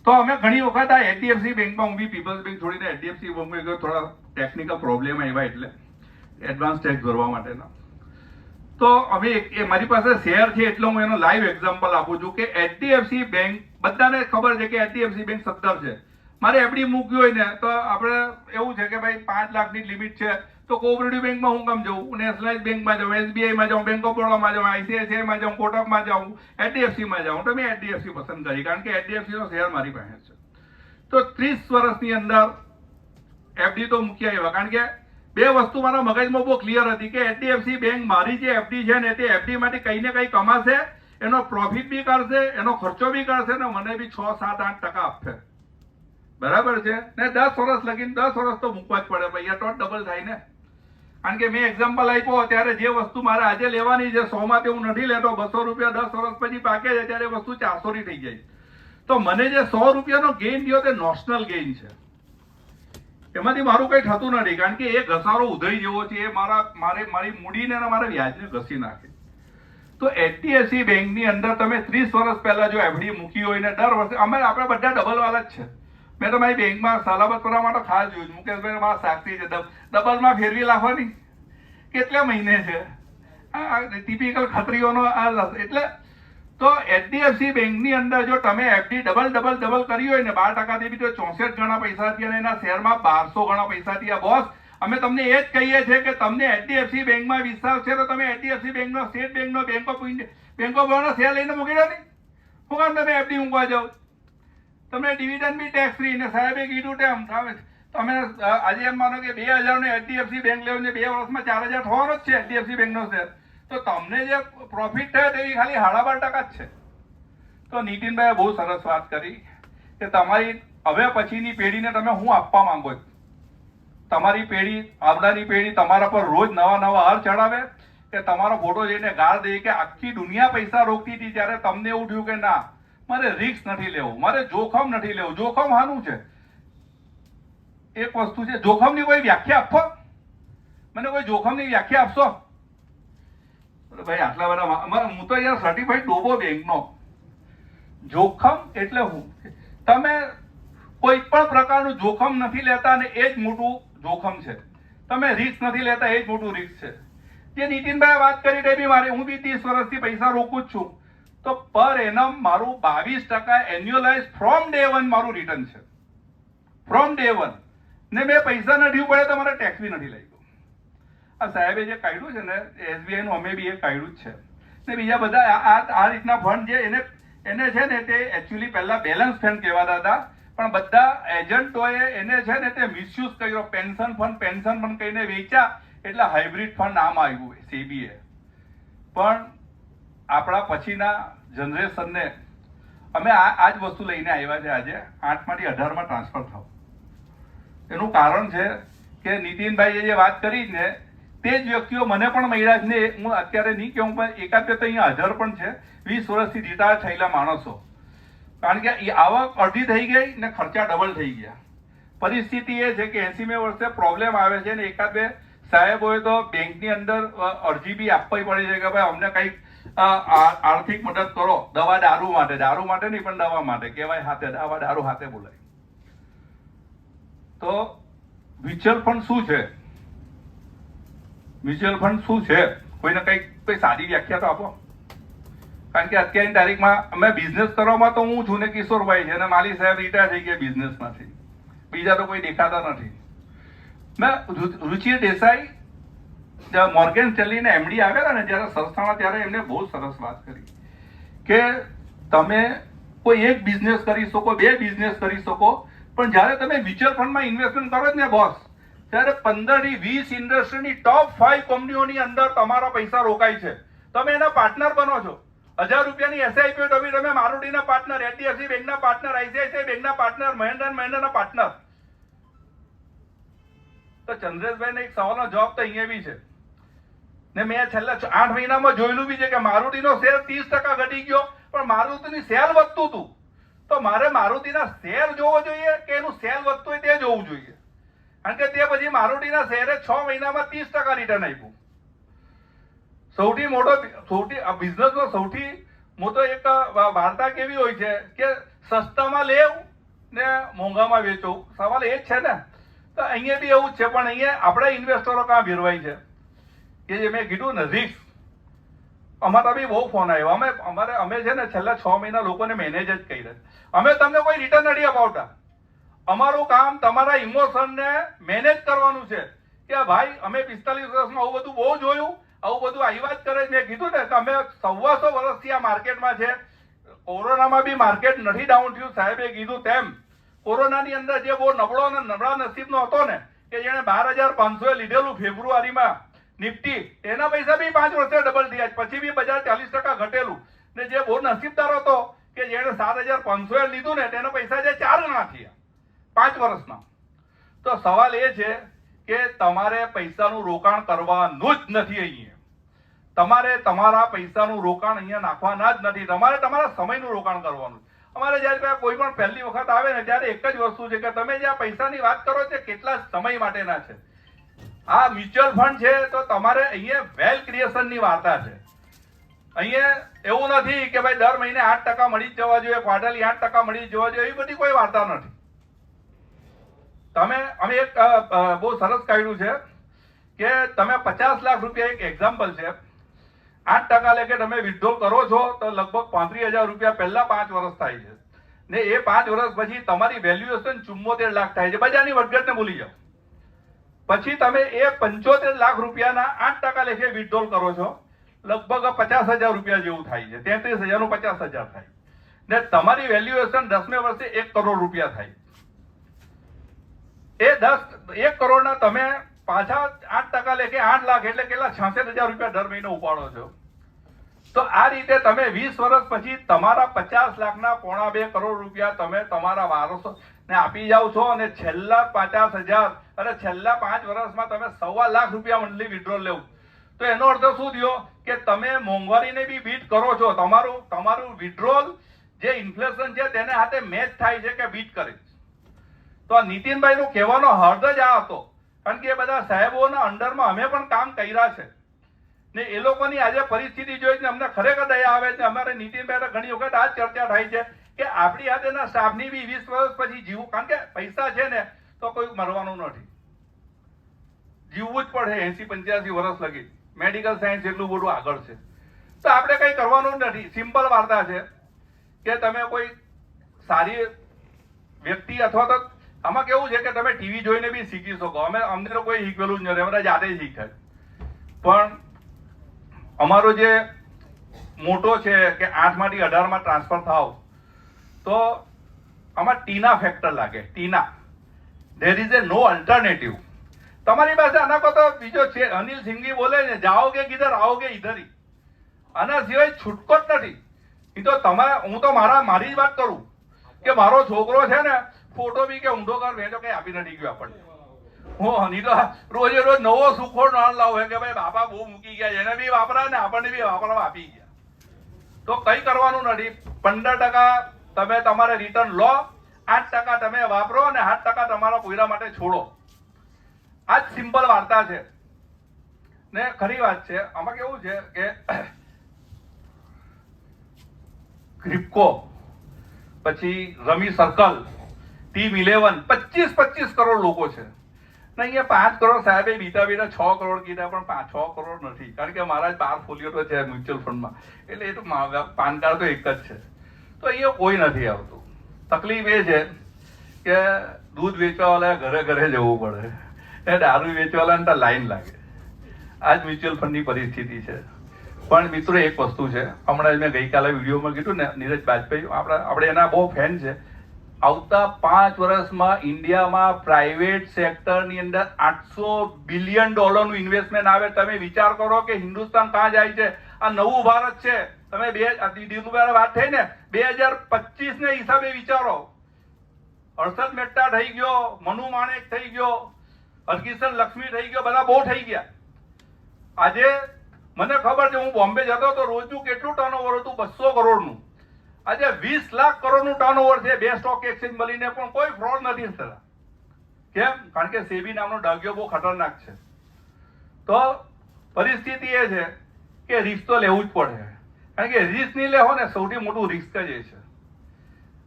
તો અમે ઘણી વખત આ એચડીએફસી બેંકમાં, હું બી પીપલ્સ બેંક છોડીને એચડીએફસી બેંકમાં ગયો. થોડા ટેકનિકલ પ્રોબ્લેમ આવ્યા એટલે એડવાન્સ ટેક્સ ભરવા માટેના. તો અમે મારી પાસે શેર છે એટલે હું એનો લાઈવ એક્ઝામ્પલ આપું છું કે એચડીએફસી બેંક, બધાને ખબર છે કે એચડીએફસી બેંક 17 છે. મારે એફડી મૂક્યું હોય ને તો આપણે એવું છે કે ભાઈ 5 લાખની લિમિટ છે તો કોઓપરેટિવ બેંકમાં હું કામ જવું? નેશનલાઇઝ બેંકમાં જાઉં, એસબીઆઈમાં જાઉં, બેંક ઓફ બરોડામાં જાઉં, આઈસીઆઈસીઆઈમાં જાઉં, કોટકમાં જાઉં, એચડીએફસીમાં જાઉં. તો મેં એચડીએફસી પસંદ કરી કારણ કે એચડીએફસીનો શેર મારી પાસે છે. તો 30 વર્ષની અંદર એફડી તો મૂક્યા એવા કારણ કે બે વસ્તુ મારા મગજમાં બહુ ક્લિયર હતી કે એચડીએફસી બેંક મારી જે એફડી છે ને તે એફડી માંથી કંઈ ને કંઈ કમાશે, એનો પ્રોફિટ બી કાઢશે, એનો ખર્ચો બી કાઢશે ને મને બી 6, 7, 8% આપશે. બરાબર છે ને? 10 વર્ષ લગીને 10 વર્ષ તો મૂકવા જ પડે ભાઈ, તો ડબલ થાય ને. કારણ કે મેં એક્ઝામ્પલ આપ્યો ત્યારે જે વસ્તુ મારે આજે લેવાની છે 100 માં હું નથી લેતો. 200 રૂપિયા 10 વર્ષ પછી પાકે છે ત્યારે વસ્તુ 400 ની થઈ જાય. તો મને જે 100 રૂપિયાનો ગેઇન થયો તે નોશનલ ગેઇન છે. એમાંથી મારું કંઈ થતું નથી, કારણ કે એ ઘસારો ઉધઈ જેવો છે, એ મારી મૂડીને અને મારા વ્યાજને ઘસી નાખે. તો HDFC બેંકની અંદર તમે 30 વર્ષ પહેલા જો એફડી મૂકી હોય ને દર વર્ષે આપણે બધા ડબલ વાળા જ છે. મેં તમારી બેંકમાં સલામત કરવા માટે ખાસ જોયું, મુકેશભાઈ મારા સાક્ષી છે, ડબલમાં ફેરવી લાવવાની કેટલા મહિને છે, આ ટિપિકલ ખત્રીઓનો આ. એટલે તો HDFC બેંકની અંદર જો તમે એફડી ડબલ કરી હોય ને 12%થી બી તો 64 ગણા પૈસા થયા, અને એના શેરમાં 1200 ગણા પૈસા થયા. બોસ, અમે તમને એ જ કહીએ છીએ કે તમને HDFC બેંકમાં વિશ્વાસ છે તો તમે HDFC બેંકનો, સ્ટેટ બેંકનો, બેંક ઓફ બરોડાનો શેર લઈને મૂકી દો ને. શું કામ તમે એફડી મૂકવા જાઓ? તમને ડિવિડન્ડ બી ટેક્સ ફ્રી. ને સાહેબે કીધું તેમ તમે આજે એમ માનો કે 2000 નો HDFC બેંક લેવું ને 2 વર્ષમાં 4000 થવાનો જ છે HDFC બેંકનો શેર, તો તમને જે પ્રોફિટ થયો તેવી ખાલી 12.5% જ છે. તો નીતિનભાઈએ બહુ સરસ વાત કરી કે તમારી હવે પછીની પેઢીને તમે શું આપવા માંગો છો. તમારી પેઢી, આવનારી પેઢી તમારા પર રોજ નવા હાર ચડાવે કે તમારો ફોટો જોઈને ગાળ દે કે આખી દુનિયા પૈસા રોકતી હતી, ત્યારે તમને એવું થયું કે ના, મારે રિસ્ક નથી લેવું, મારે જોખમ નથી લેવું. જોખમ હાનું છે? એક વસ્તુ છે, જોખમની કોઈ વ્યાખ્યા આપો મને, કોઈ જોખમની વ્યાખ્યા આપશો? ભાઈ આટલા બધા હું તો યાર સર્ટિફાઈડ ડોબો બેંકનો. જોખમ એટલે હું, તમે કોઈ પણ પ્રકારનું જોખમ નથી લેતા અને એ જ મોટું જોખમ છે. તમે રિસ્ક નથી લેતા એ જ મોટું રિસ્ક છે. જે નીતિનભાઈ વાત કરી તે બી હું બી 30 વર્ષથી પૈસા રોકું જ છું, તો પર એનમ મારું 22% એન્યુઅલાઇઝ ફ્રોમ ડે 1 મારું રિટર્ન છે. From day 1. ને મેં પૈસા નથી પડે તો મારે ટેક્સ બી નથી લાગ્યો. આ સાહેબે જે કાઢ્યું છે ને SBI નું, અમે બી એ કાઢ્યું જ છે. ને બીજા બધા આ રીતના ફંડ જે એને છે ને તે એકચ્યુઅલી પહેલા બેલેન્સ ફંડ કહેવાતા હતા, પણ બધા એજન્ટોએ એને છે ને તે મિસયુઝ કર્યો. પેન્શન ફંડ કહીને વેચ્યા, એટલે હાઇબ્રિડ ફંડ નામ આવ્યું SEBI. પણ આપણા પછીના જનરેશનને અમે આ જ વસ્તુ લઈને આવ્યા છે. આજે 8 માંથી 18 ટ્રાન્સફર થાવ. એનું કારણ છે કે નીતિનભાઈએ જે વાત કરી ને તે જ વ્યક્તિઓ મને પણ મળ્યા છે. હું અત્યારે નહીં કહું, પણ એકાદ બે તો અહીંયા હાજર પણ છે, 20 વર્ષથી રિટાયર થયેલા માણસો. કારણ કે આવક અડધી થઈ ગઈ ને ખર્ચા ડબલ થઈ ગયા. પરિસ્થિતિ એ છે કે 80મે વર્ષે પ્રોબ્લેમ આવે છે ને એકાદ બે સાહેબોએ તો બેંકની અંદર અરજી બી આપવી પડી છે કે ભાઈ અમને કંઈક આર્થિક મદદ કરો, દવા દારૂ માટે નહીં પણ દવા માટે કહેવાય, હાથે દવા દારૂ હાથે બોલાય. તો મ્યુચ્યુઅલ ફંડ શું છે? મ્યુચ્યુઅલ ફંડ શું છે? કોઈને કોઈ સારી વ્યાખ્યા તો આપો. કારણ કે અત્યારની તારીખમાં અમે બિઝનેસ કરવામાં તો હું છું ને કિશોરભાઈ છે, અને માલી સાહેબ રિટાયર થઈ ગયા બિઝનેસમાંથી, બીજા તો કોઈ દેખાતા નથી. મેં રુચિ દેસાઈ મોર્ગન સ્ટેનલીના MD આવેલા ને જ્યારે સંસ્થામાં, ત્યારે એમને બહુ સરસ વાત કરી કે તમે કોઈ એક બિઝનેસ કરી શકો, 2 બિઝનેસ કરી શકો, પણ જ્યારે તમે મ્યુચ્યુઅલ ફંડમાં ઇન્વેસ્ટમેન્ટ કરો ને બોસ, ત્યારે 15 થી 20 ઇન્ડસ્ટ્રીની ટોપ 5 કંપનીઓની અંદર તમારા પૈસા રોકાય છે. તમે એના પાર્ટનર બનો છો. 1000 રૂપિયાની SIP હોય તો બી તમે મારુતિના પાર્ટનર, HDFC બેંકના પાર્ટનર, ICICI બેંકના પાર્ટનર, મહિન્દ્રા પાર્ટનર. તો ચંદ્રેશભાઈને એક સવાલનો જવાબ તો અહીંયા બી છે ને. મેં છેલ્લા 8 મહિનામાં જોયેલું બી છે કે મારુતિનો શેર 30% ઘટી ગયો, પણ મારુતિની સેલ વધતું હતું. તો મારે મારુતિના શેર જોવો જોઈએ કે એનું સેલ વધતું હોય તે જોવું જોઈએ? કારણ કે તે પછી મારુતિના શેરે 6 મહિનામાં 30% રિટર્ન આપ્યું. બિઝનેસનો સૌથી મોટો એક વાર્તા કેવી હોય છે કે સસ્તામાં લેવું ને મોંઘામાં વેચવું. સવાલ એ જ છે ને. તો અહીંયા બી એવું જ છે, પણ અહીંયા આપણા ઇન્વેસ્ટરો કાં ભેરવાય છે કે જે મેં કીધું ને રિસ્ક. અમારા બી બહુ ફોન આવ્યો. અમે છે ને છેલ્લા 6 મહિના લોકોને મેનેજ જ કર્યા. અમે તમને કોઈ રિટર્ન નથી અપાવતા. અમારું કામ તમારા ઇમોશનને મેનેજ કરવાનું છે કે ભાઈ અમે 45 વર્ષમાં આવું બધું બહુ જોયું, આવું બધું આવ્યા જ કરે. મેં કીધું ને કે અમે 125 વર્ષથી આ માર્કેટમાં છે. કોરોનામાં બી માર્કેટ નથી ડાઉન થયું. સાહેબે કીધું તેમ કોરોનાની અંદર જે બહુ નબળા નસીબનો હતો ને, કે જેને 12,500 લીધેલું ફેબ્રુઆરીમાં નિફ્ટી, એના પૈસા બી 5 વર્ષે ડબલ થયા. પછી બી બજાર 40% ઘટેલું. ને જે બહુ નસીબદાર હતો કે જેને 7,500 લીધું ને તેના પૈસા જે 4 ગણા થયા 5 વર્ષમાં. તો સવાલ એ છે કે તમારે પૈસાનું રોકાણ કરવાનું જ નથી. અહીંયા તમારે તમારા પૈસાનું રોકાણ અહીંયા નાખવાના જ નથી. તમારે તમારા સમયનું રોકાણ કરવાનું. અમારે જ્યારે કોઈ પણ પહેલી વખત આવે ને ત્યારે એક જ વસ્તુ છે કે તમે જે આ પૈસાની વાત કરો છો કેટલા સમય માટેના છે. આ મ્યુચ્યુઅલ ફંડ છે તો તમારે અહીંયા વેલ્થ ક્રિએશનની વાર્તા છે. અહીંયા એવું નથી કે ભાઈ દર મહિને 8% મળી જ જવા જોઈએ, ક્વાર્ટરલી 8% મળી જ જવા જોઈએ, એવી બધી કોઈ વાર્તા નથી. અમે એક બહુ સરસ કાઢ્યું છે કે તમે 50 લાખ રૂપિયા, એક એક્ઝામ્પલ છે, 8% લેકે તમે વિથડ્રોલ કરો છો તો લગભગ 35,000 રૂપિયા પહેલા 5 વર્ષ થાય છે ને એ 5 વર્ષ પછી તમારી વેલ્યુએશન 74 લાખ થાય છે. બજારની વધઘટને ભૂલી જાઓ. પછી તમે એ 75 લાખ રૂપિયાના 8% લેખે વિથડ્રોલ કરો છો, લગભગ 50,000 રૂપિયા જેવું થાય છે. 33,000 નું 50,000 થાય ને તમારી વેલ્યુએશન 10મે વર્ષે 1 કરોડ રૂપિયા થાય. એ 1 કરોડના તમે પાછા 8% લેખે 8 લાખ એટલે કેટલા 66,000 રૂપિયા દર મહિને ઉપાડો છો. તો આ રીતે તમે 20 વર્ષ પછી તમારા 50 લાખના 2.5 કરોડ રૂપિયા તમે તમારા વારસો ને આપી જાઓ છો અને છેલ્લા 50,000 અને છેલ્લા 5 વર્ષમાં તમે 1.25 લાખ રૂપિયા મંથલી વિથડ્રોલ લેવું. તો એનો અર્થ શું થયો કે તમે મોંઘવારીને બી બીટ કરો છો. તમારું વિથડ્રોલ જે ઇન્ફ્લેશન છે તેને હાથે મેચ થાય છે કે બીટ કરે છે. તો આ નીતિનભાઈનું કહેવાનો હર્દ જ આ હતો, કારણ કે એ બધા સાહેબોના અંડરમાં અમે પણ કામ કર્યા છે ને એ લોકોની આજે પરિસ્થિતિ જોઈને અમને ખરેખર દયા આવે છે. અમારે નીતિનભાઈ ઘણી વખત આ જ ચર્ચા થાય છે કે આપણી હાથેના સ્ટાફની બી 20 વર્ષ પછી જીવવું, કારણ કે પૈસા છે ને તો કોઈ મરવાનું નથી, જીવવું જ પડે 80-85 વર્ષ લગી. મેડિકલ સાયન્સ એટલું બધું આગળ છે તો આપણે કંઈ કરવાનું નથી. સિમ્પલ વાર્તા છે કે તમે કોઈ સારી વ્યક્તિ અથવા તો આમાં કેવું છે કે તમે ટીવી જોઈને બી શીખી શકો. અમને તો કોઈ શીખવેલું જ નથી, અમે જાતે જ શીખ્યા. પણ અમારો જે મોટો છે કે 8 માંથી 18માં ટ્રાન્સફર થાવ તો આમાં ટીના ફેક્ટર લાગે. TINA, there is a no alternative. તમારી પાસે આના પર તો બીજો છે, અનિલ સિંઘી બોલે ને, જાઓગે કિધર आओगे इधर ही. આના સિવાય છૂટકો જ નથી. એ તો હું તો મારી જ વાત કરું કે મારો છોકરો છે ને ફોટો બી કે ઊંધો કર મેં તો કઈ આપી નથી ગયો આપણને. નહીં તો રોજે રોજ નવો સુખો ન લાવે કે ભાઈ બાપા બહુ મૂકી ગયા, એને બી વાપરા ને આપણને બી વાપરવા આપી ગયા. તો કઈ કરવાનું નથી. 15% તમે તમારે રિટર્ન લો, 8% તમે વાપરો અને 8% તમારા પોયરા માટે છોડો. આ જ સિમ્પલ વાર્તા છે ને ખરી વાત છે. આમાં કેવું છે કે ક્રિપ્કો, પછી રમી સર્કલ, ટીમ 11, 25 કરોડ લોકો છે ને અહીંયા 5 કરોડ સાહેબે બીતા 6 કરોડ કીધા, પણ 6 કરોડ નથી, કારણ કે મારા જ 12 ફોલિયો તો છે મ્યુચ્યુઅલ ફંડમાં, એટલે એ તો પાન કાર્ડ તો એક જ છે. તો અહીંયા કોઈ નથી આવતું. તકલીફ એ છે કે દૂધ વેચવાવાળા ઘરે ઘરે જવું પડે ને દારૂ વેચવાવાળાને તો લાઈન લાગે. આ જ મ્યુચ્યુઅલ ફંડની પરિસ્થિતિ છે. પણ મિત્રો એક વસ્તુ છે, હમણાં જ મેં ગઈકાલે વિડીયોમાં કીધું ને, નીરજ બાજપેયી આપણે એના બહુ ફેન છે. આવતા 5 વર્ષમાં ઇન્ડિયામાં પ્રાઇવેટ સેક્ટરની અંદર $800 બિલિયન નું ઇન્વેસ્ટમેન્ટ આવે. તમે વિચાર કરો કે હિન્દુસ્તાન ક્યાં જાય છે. આ નવું ભારત છે. તમે દિલુભાઈ વાત થઈ ને 2025 ને હિસાબે વિચારો. હર્ષદ મહેતા થઈ ગયો, મનુ માણેક થઈ ગયો, હરકિશન લક્ષ્મી થઈ ગયો, બધા બહુ થઈ ગયા. આજે મને ખબર છે, હું બોમ્બે જતો તો રોજનું કેટલું ટર્નઓવર હતું, 200 કરોડનું. આજે 20 લાખ કરોડનું ટર્નઓવર છે. 2 સ્ટોક એક્સચેન્જ મળીને પણ કોઈ ફ્રોડ નથી થતા. કેમ? કારણ કે સેબી નામનો ડાગ્યો બહુ ખતરનાક છે. તો પરિસ્થિતિ એ છે કે રિસ્ક તો લેવું જ પડે, કારણ કે રિસ્ક નહીં લેવો ને સૌથી મોટું રિસ્ક જ એ છે.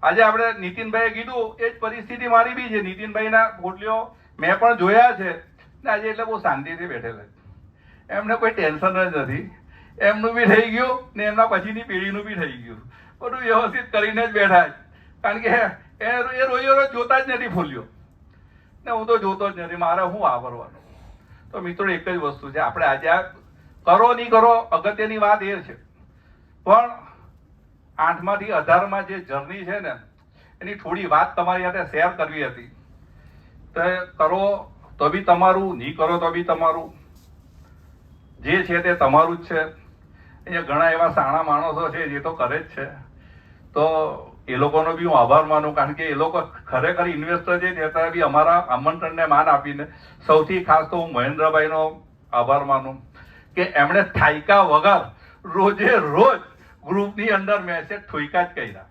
આજે આપણે નીતિનભાઈએ કીધું એ જ પરિસ્થિતિ મારી બી છે. નીતિનભાઈના પોર્ટફોલિયો મેં પણ જોયા છે ને આજે એટલે બહુ શાંતિથી બેઠેલા છે. એમને કોઈ ટેન્શન જ નથી. એમનું બી થઈ ગયું ને એમના પછીની પેઢીનું બી થઈ ગયું. બધું વ્યવસ્થિત કરીને જ બેઠા છે, કારણ કે એ રોજે રોજ જોતા જ નથી ફોલ્યો ને હું તો જોતો જ નથી. મારે શું વાપરવાનું. તો મિત્રો એક જ વસ્તુ છે, આપણે આજે આ કરો નહીં કરો અગત્યની વાત એ છે, પણ 8માંથી 18માં જે જર્ની છે ને એની થોડી વાત તમારી સાથે શેર કરવી હતી. તો કરો તો બી તમારું, નહીં કરો તો બી તમારું. જે છે તે તમારું જ છે. અહીંયા ઘણા એવા સાણા માણસો છે જે તો કરે જ છે. તો એ લોકોનો બી હું આભાર માનું, કારણ કે એ લોકો ખરેખર ઇન્વેસ્ટર છે છતાં બી અમારા આમંત્રણને માન આપીને. સૌથી ખાસ તો હું મહેન્દ્રભાઈનો આભાર માનું કે એમણે થાયકા વગર રોજે રોજ ગ્રુપની અંદર મેસેજ ઠોઈકા જ કર્યા.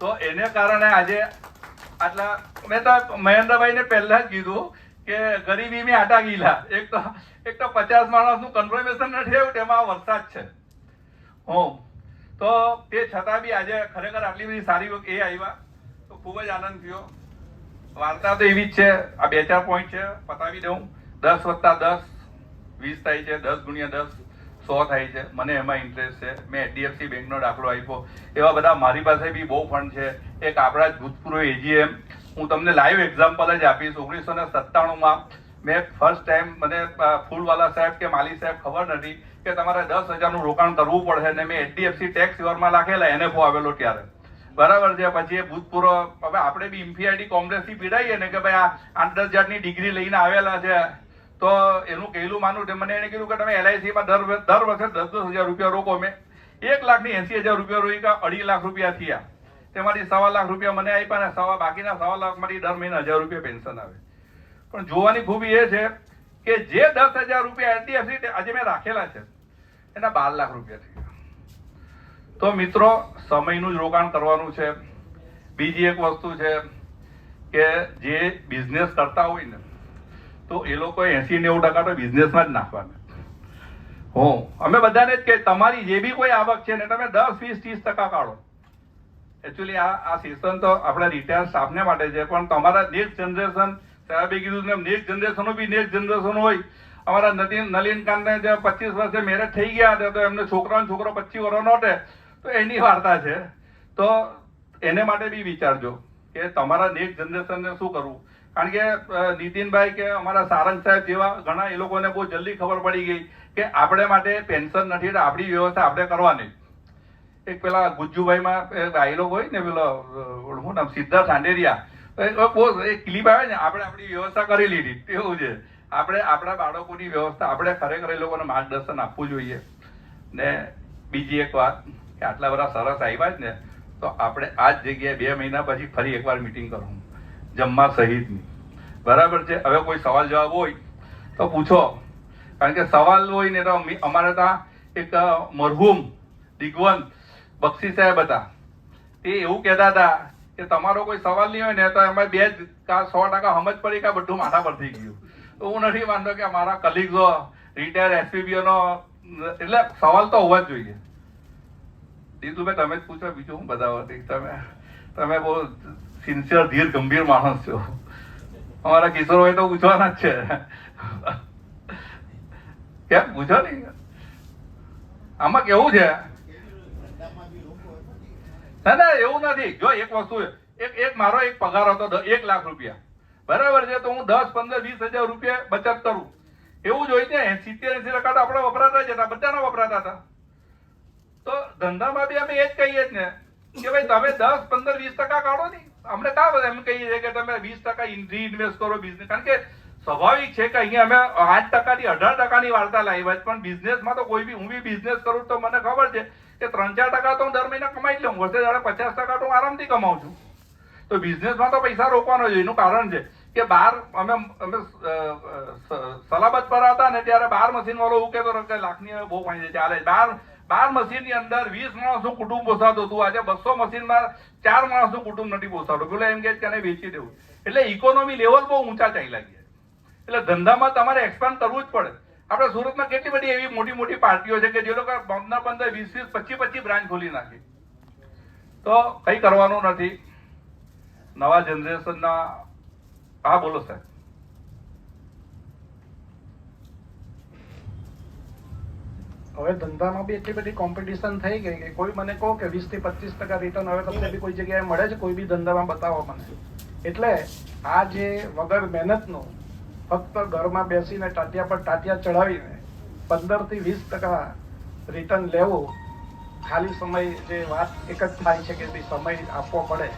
તો એને કારણે આજે આટલા મેં તો મહેન્દ્રભાઈને પહેલા જ કીધું કે ગરીબી મેં આટા ગીલા. એક તો 50 માણસનું કન્ફર્મેશન નથી આવ્યું, તેમાં વરસાદ છે. તો તે છતાં બી આજે ખરેખર આટલી બધી સારી એ આવ્યા તો ખૂબ જ આનંદ થયો. વાર્તા તો એવી જ છે, આ 2-4 પોઈન્ટ છે, પતાવી દઉં. 10 + 10 20 થાય છે, 10 × 10 100 થાય છે. મને એમાં ઇન્ટરેસ્ટ છે. મેં HDFC બેંકનો દાખલો આપ્યો. એવા બધા મારી પાસે બી બહુ ફંડ છે. એક આપણા જ ભૂતપૂર્વ AGM, હું તમને લાઈવ એક્ઝામ્પલ જ આપીશ. 1997માં મેં ફર્સ્ટ ટાઈમ, મને ફૂલવાલા સાહેબ કે માલી સાહેબ ખબર નથી કે તમારે 10,000નું રોકાણ કરવું પડશે, ને મેં HDFC ટેક્સ યરમાં નાખેલા, NFO આવેલો ત્યારે, બરાબર છે. પછી એ ભૂતપૂર્વ, હવે આપણે બી ઇન્ફિયાટી કોંગ્રેસથી પીડાઈએ ને કે ભાઈ આ 8-10,000ની ડિગ્રી લઈને આવેલા છે, તો એનું કહેલું માનું. મને એને કીધું કે તમે LICમાં દર વર્ષે 10,000 રૂપિયા રોકો. મેં 1,80,000 રૂપિયા રોક્યા, 2.5 લાખ રૂપિયા થયા. તેમાંથી 1.25 લાખ રૂપિયા મને આપ્યા ને બાકીના 1.25 લાખમાંથી દર મહિને 1,000 રૂપિયા પેન્શન આવે. પણ જોવાની ખૂબી એ છે કે જે 10,000 રૂપિયા HDFC આજે મેં રાખેલા છે એના 12 લાખ રૂપિયા થયા. તો મિત્રો, સમયનું જ રોકાણ કરવાનું છે. બીજી એક વસ્તુ છે કે જે બિઝનેસ કરતા હોય ને, તો એ લોકો 80-90% તો બિઝનેસમાં જ નાખવાના. અમે બધાને જ કે તમારી જે બી કોઈ આવક છે ને તમે 10, 20, 30% કાઢો. એકચ્યુઅલી આ સેશન તો આપણા રિટાયર્ડ સ્ટાફને માટે છે, પણ તમારા નેક્સ્ટ જનરેશન, સાહેબે કીધું ને, નેક્સ્ટ જનરેશનો બી નેક્સ્ટ જનરેશન હોય. અમારા નલિનકાંતને જે 25 વર્ષે મેરેજ થઈ ગયા હતા, તો એમને છોકરો 25 વર્ષ નોટે, તો એની વાર્તા છે. તો એને માટે બી વિચારજો કે તમારા નેક્સ્ટ જનરેશનને શું કરવું. કારણ કે નીતિનભાઈ કે અમારા સારંગ સાહેબ જેવા ઘણા, એ લોકોને બહુ જલ્દી ખબર પડી ગઈ કે આપણે માટે પેન્શન નથી, એટલે આપણી વ્યવસ્થા આપણે કરવાની. એક પેલા ગુજ્જુભાઈમાં ડાયલોગ હોય ને, પેલો શું નામ, સિદ્ધાર્થ આંડેરિયા, એક ક્લિપ આવે ને, આપણે આપણી વ્યવસ્થા કરી લીધી, એવું છે. આપણે આપણા બાળકોની વ્યવસ્થા આપણે ખરેખર એ લોકોને માર્ગદર્શન આપવું જોઈએ. ને બીજી એક વાત કે આટલા બધા સરસ આવ્યા જ ને, તો આપણે આ જ જગ્યાએ 2 મહિના પછી ફરી એકવાર મીટિંગ કરવું, જમવા સહિતની, બરાબર છે. હવે કોઈ સવાલ જવાબ હોય તો પૂછો, કારણ કે સવાલ હોય ને તો અમારે ત્યાં એક મરહુમ દિગ્વંત બક્ષી સાહેબ હતા, તે એવું કહેતા હતા કે તમારો કોઈ સવાલ નહીં હોય ને તો એમાં 100% સમજ પડી કે બધું માથા પર થઈ ગયું. તો હું નથી માનતો કે મારા કલીગ્સો રિટાયર SPBનો, એટલે સવાલ તો હોવા જ જોઈએ. દીદુભાઈ તમે જ પૂછો, બીજું હું બધા તમે બહુ સિન્સિયર, ધીર, ગંભીર માણસ છો. અમારા કિશોરભાઈ તો પૂછવાના જ છે. કેમ પૂછો નહીં? આમાં કેવું છે? ના એવું નથી. જો એક વસ્તુ, એક મારો એક પગાર હતો 1 લાખ રૂપિયા, બરાબર છે. તો હું 10, 15, 20,000 રૂપિયા બચત કરું. એવું જ હોય છે. 70-80% આપણે વપરાતા જ હતા, બધાના વપરાતા હતા. તો ધંધામાં બી અમે એ જ કહીએ જ ને કે ભાઈ તમે 10, 15, 20% કાઢો નહીં. અમને કાં એમ કહીએ છીએ કે તમે 20% રીઇન્વેસ્ટ કરો બિઝનેસ. કારણ કે સ્વાભાવિક છે કે અહીંયા અમે 8%થી 18%ની વાર્તા લાવ્યા છે, પણ બિઝનેસમાં તો કોઈ બી, હું બી બિઝનેસ કરું તો મને ખબર છે કે 3-4% તો હું દર મહિને કમાઈ જ લઉં. વર્ષે જ્યારે 50% તો હું આરામથી કમાઉં છું. તો બિઝનેસમાં તો પૈસા રોકવાનો છે. એનું કારણ છે કે બહાર અમે સલાબત પર હતા ને ત્યારે 12 મશીન વાળો એવું કહેતો કે લાખની બહુ ફાઈન ચાલે. 12 મશીનની અંદર 20 માણસનું કુટુંબ પોસાતું હતું. આજે 200 મશીનમાં 4 માણસનું કુટુંબ નથી પોસાતું. પેલો એમ કે તેને વેચી દેવું. એટલે ઇકોનોમી લેવલ બહુ ઊંચા ચાલ્યા ગયા. એટલે ધંધામાં તમારે એક્સપાન્ડ કરવું જ પડે. આપણે સુરતમાં કેટલી બધી એવી મોટી મોટી પાર્ટીઓ છે કે જે લોકો 15, 20, 25 બ્રાન્ચ ખોલી નાખી. તો કઈ કરવાનું નથી. નવા જનરેશનના, હા બોલો સાહેબ. હવે ધંધામાં બી એટલી બધી કોમ્પિટિશન થઈ ગઈ કે કોઈ મને કહો કે 20 થી 25% રિટર્ન હવે તમને બી કોઈ જગ્યાએ મળે છે, કોઈ બી ધંધામાં બતાવો મને. એટલે આ જે વગર મહેનતનું, ફક્ત ઘરમાં બેસીને ટાટિયા પર ટાટિયા ચડાવીને 15 થી 20% રિટર્ન લેવું, ખાલી સમય જે વાત એક જ થાય છે કે સમય આપવો પડે.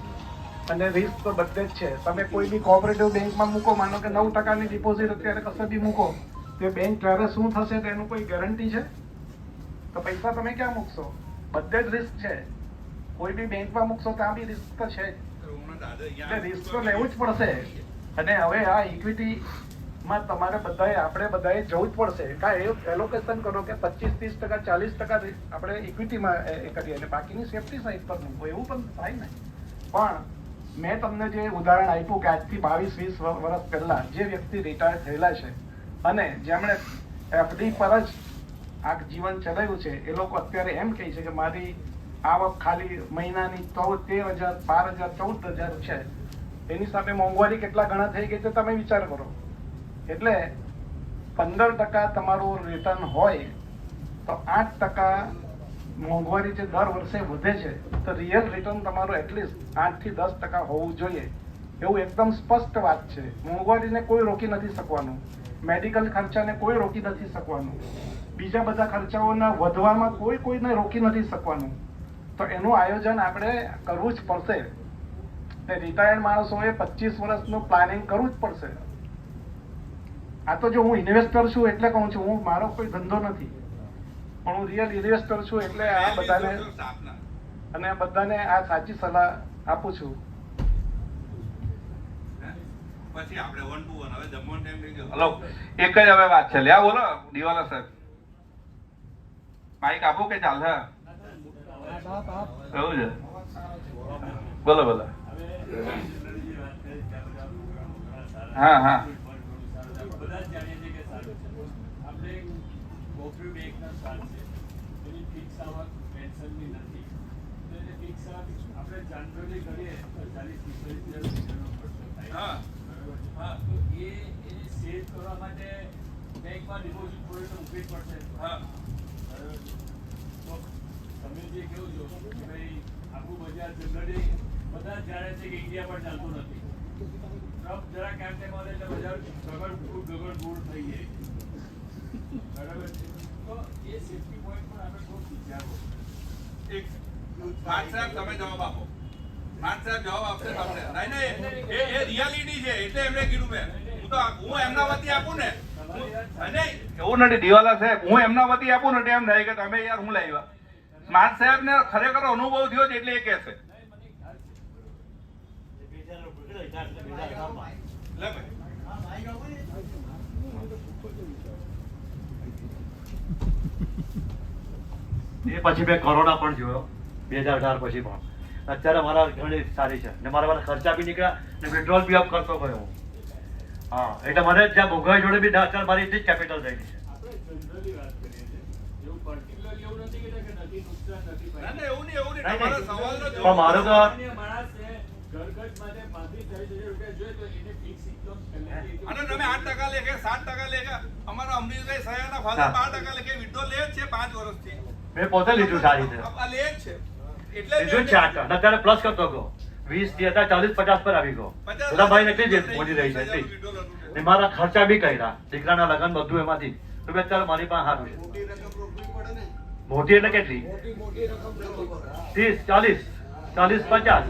અને રિસ્ક તો બધે જ છે. તમે કોઈ બી કોઓપરેટિવ બેંકમાં મૂકો, માનો કે 9%ની ડિપોઝિટ અત્યારે કશે બી મૂકો, તો બેંક ત્યારે શું થશે તેનું કોઈ ગેરંટી છે? તો પૈસા તમે ક્યાં મૂકશો? બધે જ રિસ્ક છે. કોઈ બી બેંકમાં મૂકશો ત્યાં બી રિસ્ક તો છે. એટલે રિસ્ક તો લેવું જ પડશે. અને હવે આ ઇક્વિટીમાં તમારે બધાએ, આપણે બધાએ જવું જ પડશે. કાં એલોકેશન કરો કે 25-30%, 40% આપણે ઇક્વિટીમાં કરીએ અને બાકીની સેફટી સાઈડ પર મૂકો. એવું પણ થાય ને. પણ મેં તમને જે ઉદાહરણ આપ્યું કે આજથી 22-20 વર્ષ પહેલા જે વ્યક્તિ રિટાયર થયેલા છે અને જેમણે એફડી પર જ આ જીવન ચલાવ્યું છે, એ લોકો અત્યારે એમ કહે છે કે મારી આવક ખાલી મહિનાની 13,000, 12,000, 14,000 છે. એની સામે મોંઘવારી કેટલા ગણા થઈ ગઈ તે તમે વિચાર કરો. એટલે 15% તમારું રિટર્ન હોય તો 8% મોંઘવારી જે દર વર્ષે વધે છે, તો રિયલ રિટર્ન તમારું એટલીસ્ટ 8 થી 10% હોવું જોઈએ. એવું એકદમ સ્પષ્ટ વાત છે. મોંઘવારીને કોઈ રોકી નથી શકવાનું, મેડિકલ ખર્ચાને કોઈ રોકી નથી શકવાનું, બીજા બધા ખર્ચાઓના વધવામાં કોઈને રોકી નથી શકવાનું. તો એનું આયોજન આપણે કરવું જ પડશે. રિટાયર્ડ માણસોએ 25 વર્ષનું પ્લાનિંગ કરવું જ પડશે. આ તો જો હું ઇન્વેસ્ટર છું એટલે કહું છું, હું મારો કોઈ ધંધો નથી, પણ હું રિયલ ઇન્વેસ્ટર છું એટલે આ બધાને અને બધાને આ સાચી સલાહ આપું છું. પછી આપણે 1 to 1 હવે જમવાનો ટાઈમ થઈ ગયો. હલો, એક જ હવે વાત છે. લ્યા બોલો દિવાલા સાહેબ, માઈક આપો કે ચાલે? એવું છે, બોલો બોલો. હા હા બધા જ જાણીએ છીએ કે સારું છે. આપણે કોપરેટિવ બેંકના સારું છે, એની ફિક્સ આવક પેન્શનની નથી, તો એને ફિક્સ આવક આપણે જનરલી કરીએ તો 40-45,000 રૂપિયાનો ખર્ચો થાય. હા, તો એને સેવ કરવા માટે બેંકમાં ડિપોઝિટ થોડી તો મૂકવી જ પડશે. હા, તો તમે જે કહો છો કે ભાઈ આખું બજાર જનરલી બધા જ જાણે છે કે ઇન્ડિયા પર ચાલતું નથી. ટ્રમ્પ જરા કેમ તેમ આવે એટલે બજાર ગગડ દૂર થઈ જાય. બરાબર છે, તો એ સેફ્ટી પોઈન્ટ પણ આપણે ખૂબ વિચારવો. એક માન સાહેબ તમે જવાબ આપો. માન સાહેબ જવાબ આપશે તમને. નહીં એ રિયાલિટી છે એટલે એમણે કીધું. મેં હું એમના વતી આપું ને, એવું નથી દિવાલા સાહેબ, હું એમના વતી આપું ને એમ નહીં કે તમે યાર હું લાવ્યા. માન સાહેબ ને ખરેખર અનુભવ થયો છે એટલે એ કહેશે. એ પછી મેં કોરોના પણ જોયો 2018 પછી પણ. અત્યારે મારા ઘણી સારી છે ને મારા ખર્ચા બી નીકળ્યા ને વિડ્રોલ બી અપ કરતો ગયો હું. હા, એટલે મને જ્યાં મોંઘવારી જોડે બી અત્યારે મારી એટલી જ કેપિટલ થઈ ગઈ છે. આપણે જનરલી વાત કરીએ છીએ, એવું પર્ટિક્યુલરલી એવું નથી કહેતા કે નથી નુકસાન નથી ના ફાયદા. ના એવું નહીં. તમારા સવાલનો પણ જવાબ મારો તો સામાન્ય માણસને ઘરગટ માટે 35,000 રૂપિયા જોઈએ તો એને ફિક્સ ઇન્કમ પહેલેથી અને તમે 8% લેખે 7% લેખે અમારા અમરીશભાઈ સયાના ફાધર 12% લેખે વિડ્રો લે જ છે 5 વર્ષથી. મેં પોતે લીધું સારી રીતે. આ લે જ છે એટલે લીધું જ છે 8 અને અત્યારે પ્લસ કરતો ગયો. 20 થી અત્યારે 40-50 પર આવી ગયો. બધા ભાઈ એટલી જ મોટી રહી છે એટલી. ને મારા ખર્ચા બી કર્યા, દીકરાના લગ્ન બધું એમાંથી. તો બે અત્યારે મારી પાસે સારું છે. મોટી એટલે કેટલી? 30, 40, 50.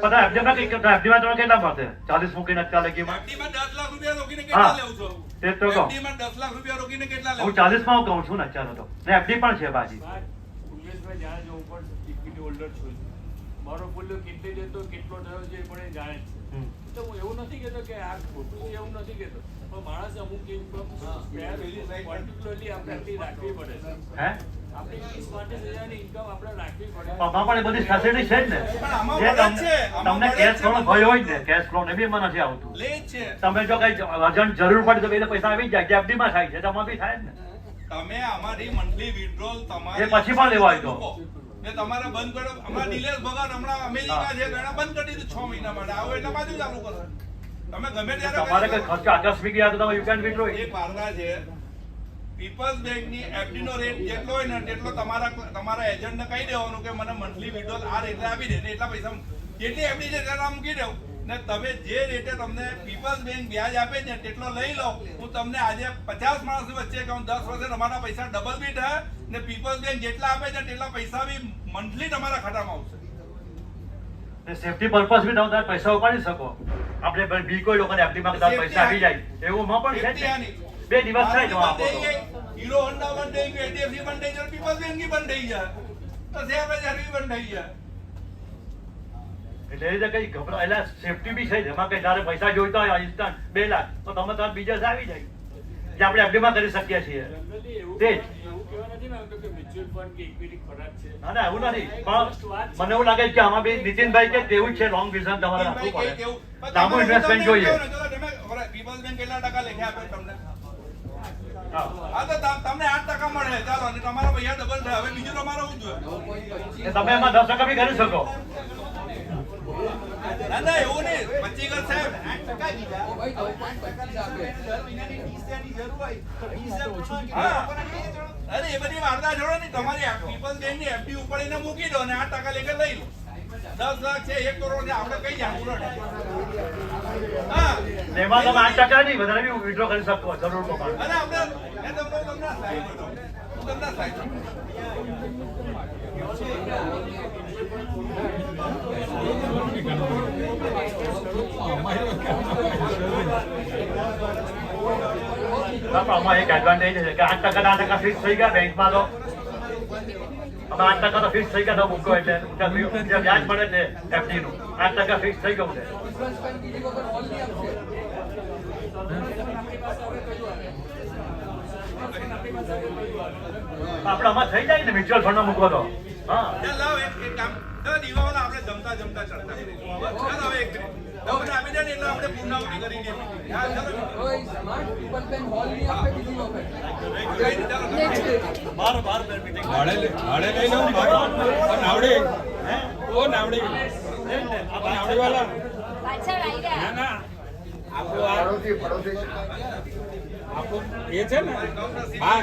બધા FD માં કઈ FD માં તમે કેટલા મળશે? 40 મૂકીને અત્યારે લગીમાં FD માં 10 લાખ રૂપિયા રોકીને કેટલા લેવું છો? તે તો કહું. FD માં 10 લાખ રૂપિયા રોકીને કેટલા હું લેવું? 40 માં કહું છું ને અત્યારે તો. ને FD પણ છે બાજી. ઉમેશભાઈ જાણે છે, હું પણ ઇક્વિટી હોલ્ડર છું. મારો મૂલ્ય કેટલી જતો કેટલો થયો છે એ પણ એ જાણે છે. તો હું એવું નથી કહેતો કે આ ખોટું છે, એવું નથી કહેતો, પણ માણસ અમુક ઇન્કમ પર્ટિક્યુલરલી આપણે આટલી રાખવી પડે છે. હે? આપણી 20-25,000 ની ઇન્કમ આપણે રાખવી પડે. આમાં પણ એ બધી ફેસિલિટી છે જ ને. પણ આમાં જે મળે જ છે, આમાં તમને મળે જ કેશ છે ફ્લો ભય હોય ને, કેશ ફ્લો ને બી એમાં નથી આવતું. લે જ છે. તમે જો કઈ અર્જન્ટ જરૂર પડે તો બે પૈસા આવી જાય, FD માં થાય છે, તો આમાં બી થાય જ ને. તમે અમારી મંથલી વિડ્રોલ તમારે એ પછી પણ લેવાય તો. ને તમારે બંધ કરો. હમણાં નિલેશ ભગત હમણાં અમેરિકા છે, એણે બંધ કરી દીધું 6 મહિના માટે. આવો એટલે પાછું ચાલુ કરો. તમે ગમે ત્યારે તમારે કઈ ખર્ચ આકસ્મિક યાદ તો તમે યુ કેન વિથડ્રો. એક વાર્તા છે. પીપલ્સ બેંકની એફડી નો રેટ જેટલો હોય ને તેટલો તમારા એજન્ટને કહી દેવાનું કે મને મંથલી વિડ્રોલ આ રેટે આપી દે ને એટલા પૈસા જેટલી એફડી છે તેના મૂકી દઉં ને તમે જે રેટે તમને પીપલ્સ બેંક વ્યાજ આપે છે તેટલો લઈ લો. હું તમને આજે 50 માણસ વચ્ચે કહું 10 વર્ષે તમારા પૈસા ડબલ બી થાય ને પીપલ્સ બેંક જેટલા આપે છે તેટલા પૈસા બી મંથલી તમારા ખાતામાં આવશે. સેફટી પર્પઝ બી તમે પૈસા ઉપાડી શકો. આપણે બી કોઈ લોકોને FD માં પૈસા આવી જાય એવું માં પણ છે ને. 2 દિવસ થાય તો આપો તો. હીરો હોન્ડા બંધ થઈ ગયું, HDFC બંધ થઈ ગયું, પીપલ્સ બેંક બંધ થઈ જાય તો શેર બજાર બી બંધ થઈ જાય. એટલે એ રીતે કઈ ગભરા એટલે સેફટી બી છે. એમાં કઈ તારે પૈસા જોઈતા હોય ઇન્સ્ટન્ટ 2 લાખ તો તમે તાર બીજા આવી જાય. જે આપણે એફડીમાં કરી શકીએ છીએ જનરલી એવું તે જ. એવું કહેવા નથી માંગતો કે મ્યુચ્યુઅલ ફંડ કે ઇક્વિટી ખોરાક છે. ના ના એવું નથી પણ મને એવું લાગે છે કે આમાં બી નીતિનભાઈ કે તેવું જ છે લોંગ વિઝન તમારે રાખવું પડે લાંબુ ઇન્વેસ્ટમેન્ટ જોઈએ પીપલ્સ બેંક કેટલા ટકા લેખે આપે તમને? હા. હા તો તમને 8% મળે, ચાલો, અને તમારા પૈસા ડબલ થાય. હવે બીજું તમારે શું જોઈએ? એ તમે એમાં 10% બી કરી શકો. ના ના એવું નહીં, 25 સાહેબ હા. અરે એ બધી વાર્તા છોડો ને, તમારી પીપલ્સ બેંક ની એફડી ઉપાડીને મૂકી દો અને 8% લેખે લઈ લો. 10 લાખ છે, 1 કરોડ છે, આપણે કઈ જાય હા. એમાં તમે 8% નહીં વધારે બી વિડ્રો કરી શકો જરૂર પ્રમાણે. અને આપણે મેં તમને સાહેબ બતાવું. હું તમને સાહેબ ના, પણ આમાં એક એડવાન્ટેજ છે કે 8% ફિક્સ થઈ ગયા બેંકમાં તો અમે 8% તો ફિક્સ થઈ ગયા તો મૂકો એટલે ઊંચા વ્યાજ મળે છે એફડી નું 8% ફિક્સ થઈ ગયું છે. આપણે આમાં થઈ જાય ને મ્યુચ્યુઅલ ફંડમાં મૂકવો તો હા. લાવ એક કામ, ચાલો દીવાવાળા આપણે જમતા જમતા ચર્ચા કરીએ. ચાલો હવે એક મિનિટ. તમને આપી દે ને એટલે આપણે પૂર્ણાવતી કરી દઈએ. હા ચાલો. પડોશી પડોશી એ છે ને હા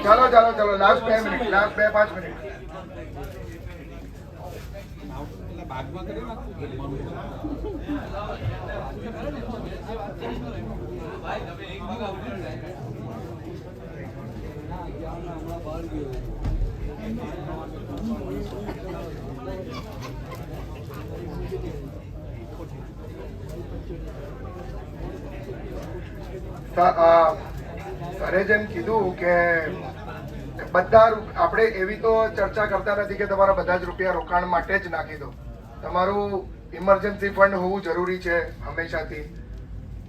ચાલો ચાલો ચાલો લાસ્ટ 2 મિનિટ, લાસ્ટ 2-5 મિનિટ. ભાગમાં કરી સરે જેમ કીધું કે બધા આપણે એવી તો ચર્ચા કરતા નથી કે તમારા બધા જ રૂપિયા રોકાણ માટે જ નાખી દો. તમારું ઇમરજન્સી ફંડ હોવું જરૂરી છે હંમેશાથી.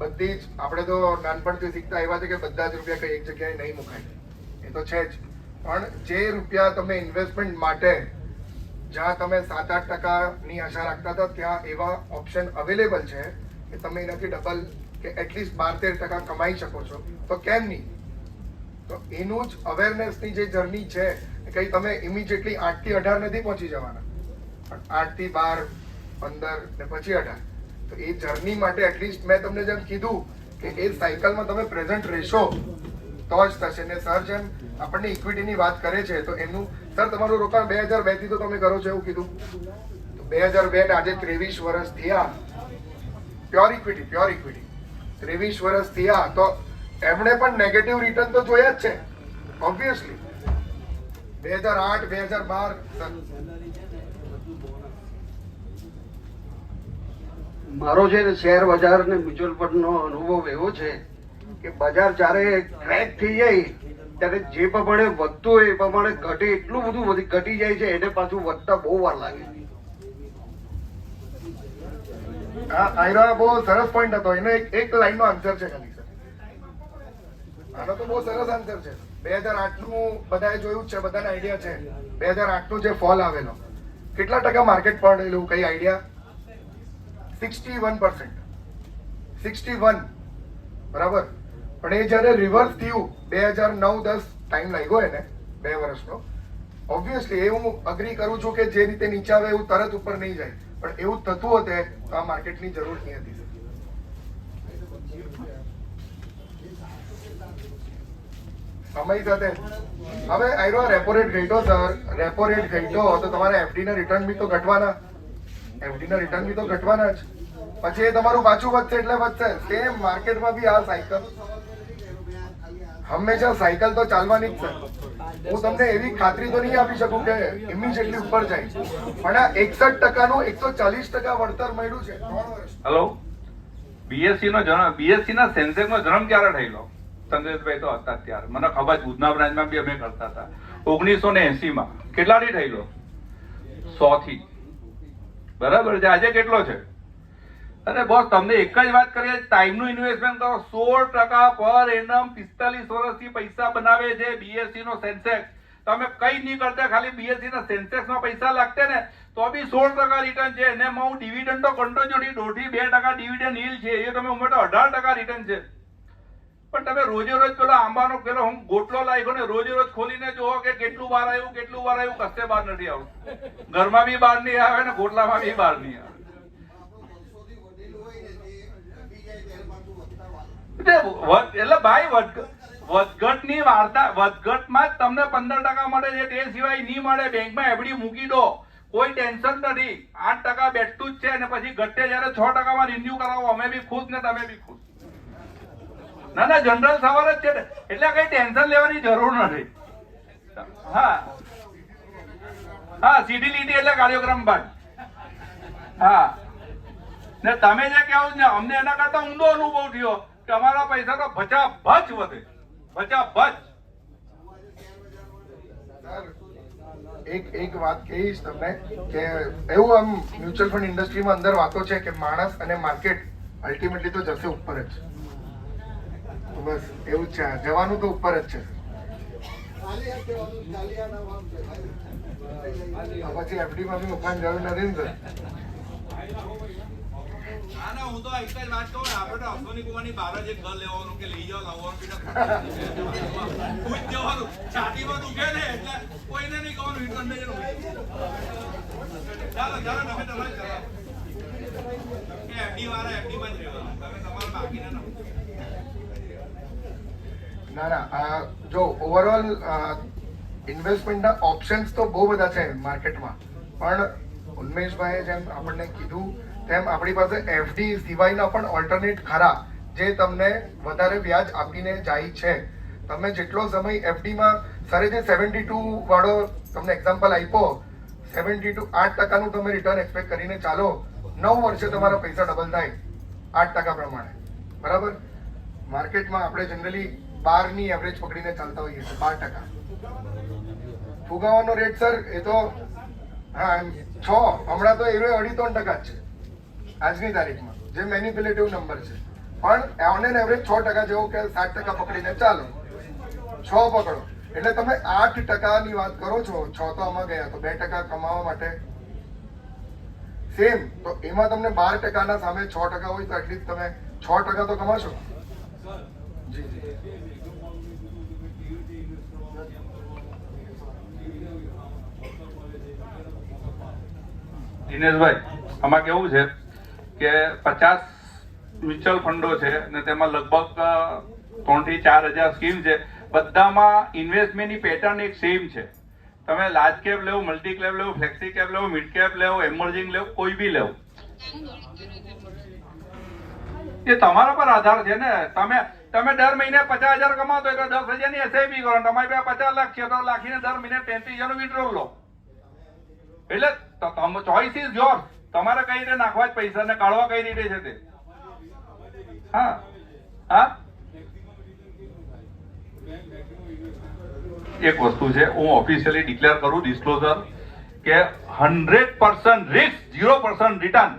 બધી જ આપણે તો નાનપણથી શીખતા એવા છે કે બધા જ રૂપિયા કઈ એક જગ્યાએ નહીં મુકાય, એ તો છે જ. પણ જે રૂપિયા તમે ઇન્વેસ્ટમેન્ટ માટે જ્યાં તમે 7-8% ની આશા રાખતા હતા ત્યાં એવા ઓપ્શન અવેલેબલ છે કે તમે એનાથી ડબલ કે એટલીસ્ટ 12-13% કમાઈ શકો છો, તો કેમ નહીં? તો એનું જ અવેરનેસની જે જર્ની છે કઈ તમે ઇમિડિયેટલી 8 થી 18 નથી પહોંચી જવાના, પણ 8 થી 12, 15 ને પછી 18. તો એ જર્ની માટે એટલીસ્ટ મેં તમને જેમ કીધું કે એ સાયકલમાં તમે પ્રેઝન્ટ રહેશો તો જ થશે. ને સર જેમ આપણને ઇક્વિટીની વાત કરે છે તો એમનું સર તમારું રોકાણ 2002 થી તો તમે કરો છો એવું કીધું, તો 2002 ને આજે 23 વર્ષ થયા. પ્યોર ઇક્વિટી 23 વર્ષ થયા તો એમણે પણ નેગેટિવ રિટર્ન તો જોયા જ છે ઓબ્વિયસલી. 2008, 2012 મારો છે ને શેર બજાર ને મ્યુચ્યુઅલ ફંડ નો અનુભવ એવો છે કે બજાર જ્યારે ક્રેક થઈ જાય ત્યારે જે પ્રમાણે વધતું હોય એ પ્રમાણે ઘટે એટલું બધું ઘટી જાય છે, એને પાછું વધતા બહુ વાર લાગે. આયરા બહુ સરસ પોઈન્ટ હતો, એનો એક લાઈન નો આન્સર છે ખાલી સર. આનો તો બહુ સરસ આન્સર છે. 2008 નું બધાએ જોયું છે, બધાને આઈડિયા છે 2008 નું જે ફોલ આવેલો કેટલા ટકા માર્કેટ પડેલું કઈ આઈડિયા? 61%. 61 બરાબર. પણ એ જયારે રિવર્સ થયું 2009-10 ટાઈમ લાગ્યો એને 2 વર્ષનો. ઓબ્વિયસલી એ હું અગ્રી કરું છું કે જે રીતે નીચે આવે એવું તરત ઉપર નહીં જાય, પણ એવું થતું હોતે તો આ માર્કેટની જરૂર નહીં હતી. સમય સાથે હવે આયરો રેપો રેટ ઘટ્યો સર, રેપો રેટ ઘટ્યો તો તમારા એફડી ના રિટર્ન બી તો ઘટવાના, એફડી ના રિટર્ન બી તો ઘટવાના જ. પછી એ તમારું પાછું વધશે એટલે વધશે. સેમ માર્કેટમાં બી આ સાયકલ, હંમેશા સાયકલ તો ચાલવાની જ છે. હું તમને એવી ખાતરી તો નહીં આપી શકું કે ઇમિડિયેટલી ઉપર જાય, પણ આ 61% નું 140% વળતર મળ્યું છે 3 વર્ષ. હેલો, બીએસસી નો જન્મ, બીએસસી ના સેન્સેક્સ નો જન્મ ક્યારે થયેલો? સંદેશભાઈ તો હતા ત્યારે, મને ખબર છે, ઉધના બ્રાન્ચમાં બી અમે કરતા હતા 1980 માં. કેટલાથી થયેલો? 100 થી. બરાબર છે. આજે કેટલો છે? અરે બોસ, તમને એક જ વાત કરીએ, ટાઈમનું ઇન્વેસ્ટમેન્ટ કરો. 16% પર એનમ 45 વર્ષથી પૈસા બનાવે છે બીએસસી નો સેન્સેક્સ. તમે કઈ નહીં કરતા, ખાલી બીએસસી ના સેન્સેક્સ માં પૈસા લાગતે ને તો બી 16% રિટર્ન છે. એને હું ડિવિડન્ડ તો કન્ટિન્યુટી 1.5% ડિવિડન્ડ yield છે, એ તમે ઉમેરો 18% રિટર્ન છે. પણ તમે રોજે રોજ પેલો આંબાનો પેલો હું ગોટલો લાગ્યો ને રોજે રોજ ખોલીને જોવો કે કેટલું બહાર આવ્યું, કશે બહાર નથી આવતું. ઘરમાં બી બહાર નહીં આવે ને ગોટલામાં બી બહાર નહીં આવે. એટલે ભાઈ વધઘટની વાર્તા, વધઘટમાં જ તમને 15% મળે છે, તે સિવાય નહીં મળે. બેંકમાં એફડી મૂકી દો, કોઈ ટેન્શન નથી. 8% બેઠતું જ છે અને પછી ઘટે જયારે 6% માં રિન્યુ કરાવો, અમે બી ખુશ ને તમે બી ખુશ. ના ના, જનરલ સવાર જ છે ને, એટલે કઈ ટેન્શન લેવાની જરૂર નથી. હા હા, સીધી લીટી એટલે કાર્યક્રમ બાદ. હા, ને તમે જે કહો ને અમને એના કરતા ઊંડો અનુભવ થયો કે અમારા પૈસા તો ભચાભચ વધે, ભચાભચ. એક વાત કહીશ તમને કે એવું આમ મ્યુચ્યુઅલ ફંડ ઇન્ડસ્ટ્રીમાં અંદર વાતો છે કે માણસ અને માર્કેટ અલ્ટિમેટલી તો જશે ઉપર જ. તો બસ એવું જ છે, જવાનું તો ઉપર જ છે. પછી એફડી માં બી મૂકવાની જરૂર નથી ને સર. હું તો એક જ વાત કહું, આપણે તો અશ્વની કુમારની બહાર જ એક ઘર લેવાનું કે લઈ જાઓ લાવવાનું બીજા જવાનું છાતીમાં દુખે ને એટલે કોઈને નહીં કહેવાનું રિટર્ન નહીં. ચાલો ચાલો, તમે તમારે કે એફડી વાળા એફડીમાં જ રહેવાનું, તમે તમારા બાકીના ના ના, જો ઓવરઓલ ઇન્વેસ્ટમેન્ટના ઓપ્શન્સ તો બહુ બધા છે માર્કેટમાં, પણ ઉન્મેશભાઈએ જેમ આપણને કીધું તેમ આપણી પાસે એફડી સિવાયના પણ ઓલ્ટરનેટ ખરા જે તમને વધારે વ્યાજ આપીને જાય છે. તમે જેટલો સમય એફડીમાં, સરે જે 72 વાળો તમને એક્ઝામ્પલ આપ્યો, 72 8%નું તમે રિટર્ન એક્સપેક્ટ કરીને ચાલો, 9 વર્ષે તમારા પૈસા ડબલ થાય 8% પ્રમાણે, બરાબર. માર્કેટમાં આપણે જનરલી 12 ની એવરેજ પકડીને ચાલતા હોઈએ છીએ, 12%. ફુગાવાનો રેટ સર એ તો હા 6, હમણાં તો એ 2.5-3% જ છે આજની તારીખમાં, જે મેનિપ્યુલેટિવ નંબર છે. પણ ઓન એન એવરેજ 6% જેવો કે 7% પકડીને ચાલો, 6 પકડો એટલે તમે 8% ની વાત કરો છો. 6 તો આમાં ગયા તો 2% કમાવા માટે સેમ, તો એમાં તમને 12% ના સામે 6% હોય તો એટલીસ્ટ તમે 6% તો કમાશો. જી જી દિનેશભાઈ, આમાં કેવું છે કે 50 મ્યુચ્યુઅલ ફંડો છે અને તેમાં લગભગ 3 થી 4 હજાર સ્કીમ છે. બધામાં ઇન્વેસ્ટમેન્ટની પેટર્ન એક સેમ છે. તમે લાર્જ કેપ લેવો, મલ્ટી કેપ લેવો, ફ્લેક્સી કેપ લેવો, મિડ કેપ લેવો, એમર્જિંગ લેવો, કોઈ બી લેવો, એ તમારા પર આધાર છે ને. તમે દર મહિને 50,000 કમાતો હોય તો 10,000 ની એસઆઈપી કરો, તમારી પાસે 50 લાખ છે તો લાખીને દર મહિને 33,000 નું વિડ્રોલ લો. એટલે ચોઇસ ઇઝ યોર. તમારે કઈ રીતે નાખવા જ પૈસા ને કાઢવા કઈ રીતે છે તે. હા હા, એક વસ્તુ છે, હું ઓફિશિયલી ડિક્લેર કરું, ડિસ્ક્લોઝર, કે 100% રિસ્ક, 0% રિટર્ન,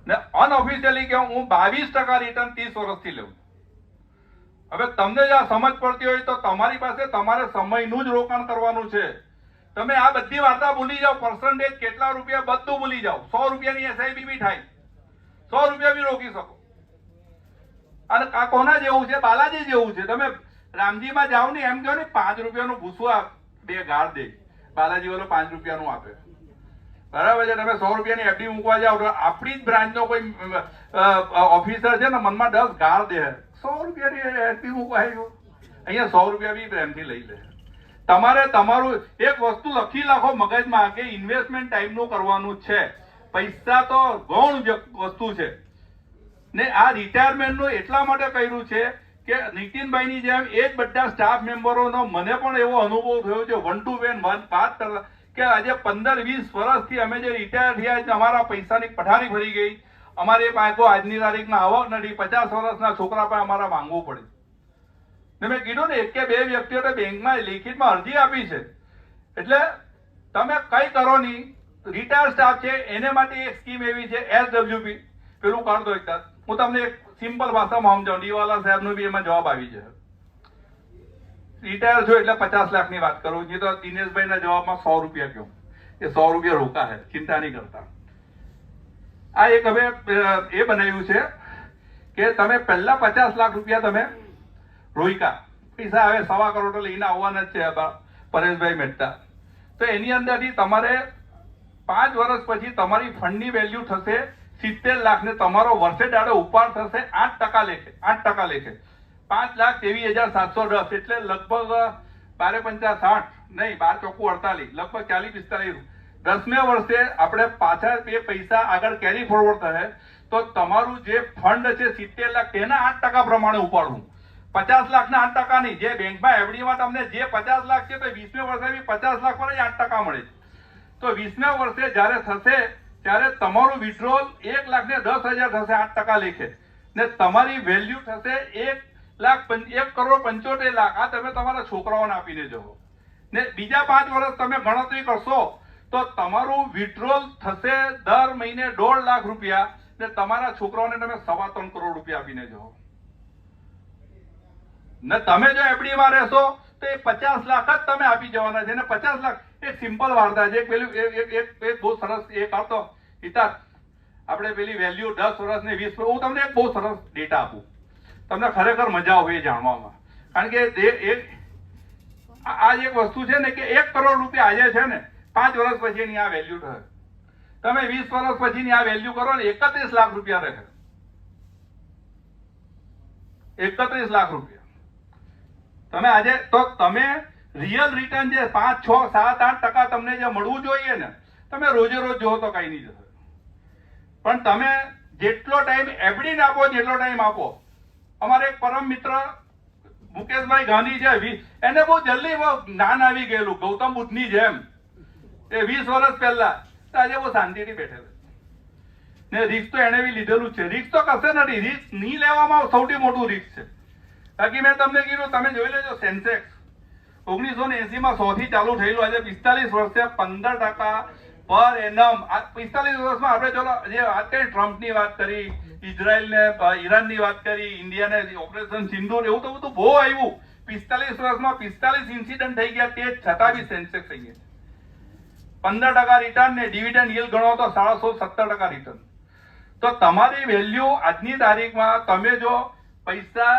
ને અનઓફિશિયલી કે હું 22% રિટર્ન 30 વર્ષથી લઉં. હવે તમને જો સમજ પડતી હોય તો તમારી પાસે તમારે સમયનું જ રોકાણ કરવાનું છે. તમે આ બધી વાર્તા ભૂલી જાઓ, પર્સન્ટેજ કેટલા રૂપિયા બધું ભૂલી જાઓ. 100 રૂપિયાની એસઆઈપી બી થાય, 100 રૂપિયા બી રોકી શકો. અને આ કોના જેવું છે? બાલાજી જેવું છે. તમે રામજીમાં જાઓ ને એમ કહો ને 5 રૂપિયાનું ભૂસવા 2 ગાળ દે, બાલાજી વાળો 5 રૂપિયાનું આપે, બરાબર છે. તમે 100 રૂપિયાની એફડી મૂકવા જાઓ તો આપણી જ બ્રાન્ચનો કોઈ ઓફિસર છે ને મનમાં 10 ગાળ દે, 100 રૂપિયાની એફડી મૂકવા આવ્યો. અહીંયા 100 રૂપિયા બી પ્રેમથી લઈ લે. તમારે તમારું એક વસ્તુ લખી નાખો મગજમાં કે ઇન્વેસ્ટમેન્ટ ટાઈમનું કરવાનું છે. પૈસા તો ગૌણ વસ્તુ છે ને. આ રિટાયરમેન્ટનું એટલા માટે કર્યું છે કે નીતિનભાઈની જેમ એ જ બધા સ્ટાફ મેમ્બરોનો મને પણ એવો અનુભવ થયો છે, 1 to 1 વાત કરતા, કે આજે 15-20 વર્ષથી અમે જે રિટાયર થયા છે, અમારા પૈસાની પઠારી ભરી ગઈ, અમારે પાસે આજની તારીખમાં આવક નથી, 50 વર્ષના છોકરા પાસે અમારા માંગવું પડે. મેં કીધું ને, 1 કે 2 વ્યક્તિઓને બેંકમાં લેખિતમાં અરજી આપી છે. એટલે તમે કઈ કરો નહીં, રિટાયર સ્ટાફ છે એને માટે એક સ્કીમ એવી છે SWP, પેલું કાઢ દો એકદમ. હું તમને એક સિમ્પલ ભાષામાં સમજાવું. ડીવાલા સાહેબનો બી એમાં જવાબ આવી જાય. રિટાયર છો એટલે 50 લાખની વાત કરું છું, તો દિનેશભાઈના જવાબમાં 100 રૂપિયા કહું. એ 100 રૂપિયા રોકા છે, ચિંતા નહીં કરતા. આ એક હવે એ બનાવ્યું છે કે તમે પહેલા 50 લાખ રૂપિયા તમે રોક્યા, પૈસા હવે 1.25 કરોડ લઈને આવવાના જ છે પરેશભાઈ મહેતા. તો એની અંદરથી તમારે 5 વર્ષ પછી તમારી ફંડની વેલ્યુ થશે 70 લાખ ને તમારો વર્ષે દાડે ઉપાડ થશે 8% લેખે. 8% લેખે 5,23,710 એટલે લગભગ 12×5 = 60 નહીં, 12 ચોખ્ખું 48, લગભગ 40-45. 10મે વર્ષે આપણે પાછા બે પૈસા આગળ કેરી ફોરવર્ડ થાય તો તમારું જે ફંડ છે 70 લાખ તેના 8% પ્રમાણે ઉપાડવું. 50 લાખના 8% નહીં. જે બેંકમાં એફડીમાં તમને જે 50 લાખ છે તો 20મે વર્ષે બી 50 લાખ પર જ 8% મળે છે. તો 20મે વર્ષે જ્યારે થશે ત્યારે તમારું વિડ્રોલ 1,10,000 થશે 8% લેખે, ને તમારી વેલ્યુ થશે 1,75,00,000. આ તમે તમારા છોકરાઓને આપીને જશો ને બીજા 5 વર્ષ તમે ગણતરી કરશો તો તમારું વિડ્રોલ થશે દર મહિને 1.5 લાખ રૂપિયા, ને તમારા છોકરાઓને તમે 3.25 કરોડ રૂપિયા આપીને જશો. ને તમે જો એફડીમાં રહેશો તો એ 50 લાખ જ તમે આપી જવાના છે. ને 50 લાખ એક સિમ્પલ વાર્તા છે. પેલું એક બહુ સરસ એ કરતો હિતાર્થ, આપણે પેલી વેલ્યુ 10 વર્ષ ને 20 વર્ષ, હું તમને એક બહુ સરસ ડેટા આપું, તમને ખરેખર મજા આવે એ જાણવામાં. કારણ કે આ એક વસ્તુ છે ને કે 1 કરોડ રૂપિયા આજે છે ને 5 વર્ષ પછીની આ વેલ્યુ થશે. તમે 20 વર્ષ પછીની આ વેલ્યુ કરો ને 31 લાખ રૂપિયા રહે. 31 લાખ રૂપિયા તમે આજે, તો તમે રિયલ રિટર્ન જે 5, 6, 7, 8% તમને જે મળવું જોઈએ ને, તમે રોજે રોજ જોવો તો કઈ નહીં જશે. પણ તમે જેટલો ટાઈમ એફડી ને આપો, જેટલો ટાઈમ આપો. અમારે એક પરમ મિત્ર મુકેશભાઈ ગાંધી છે, એને બહુ જલ્દી જ્ઞાન આવી ગયેલું ગૌતમ બુદ્ધની જેમ. એ 20 વર્ષ પહેલા, આજે બહુ શાંતિથી બેઠેલા ને રિસ્ક તો એને બી લીધેલું જ છે. રિસ્ક તો કશે નથી, રિસ્ક નહીં લેવામાં સૌથી મોટું રિસ્ક છે. બાકી મેં તમને કીધું, તમે જોઈ લેજો સેન્સેક્સ 1980માં 100 થી ચાલુ થયેલું, આજે 45 વર્ષે 15% પર એનમ. 45 વર્ષમાં આપણે ચલો જે વાત કરી, ટ્રમ્પની વાત કરી, ઇઝરાયલ ને ઈરાનની વાત કરી, ઇન્ડિયાને ઓપરેશન સિંદૂર, એવું તો બધું બહુ આવ્યું. 45 વર્ષમાં 45 ઇન્સિડન્ટ થઈ ગયા, તે છતાં બી સેન્સેક્સ થઈ ગયા. 15% રિટર્ન ને ડિવિડન્ડ yield ગણો તો 17% રિટર્ન. તો તમારી વેલ્યુ આજની તારીખમાં તમે જો પૈસા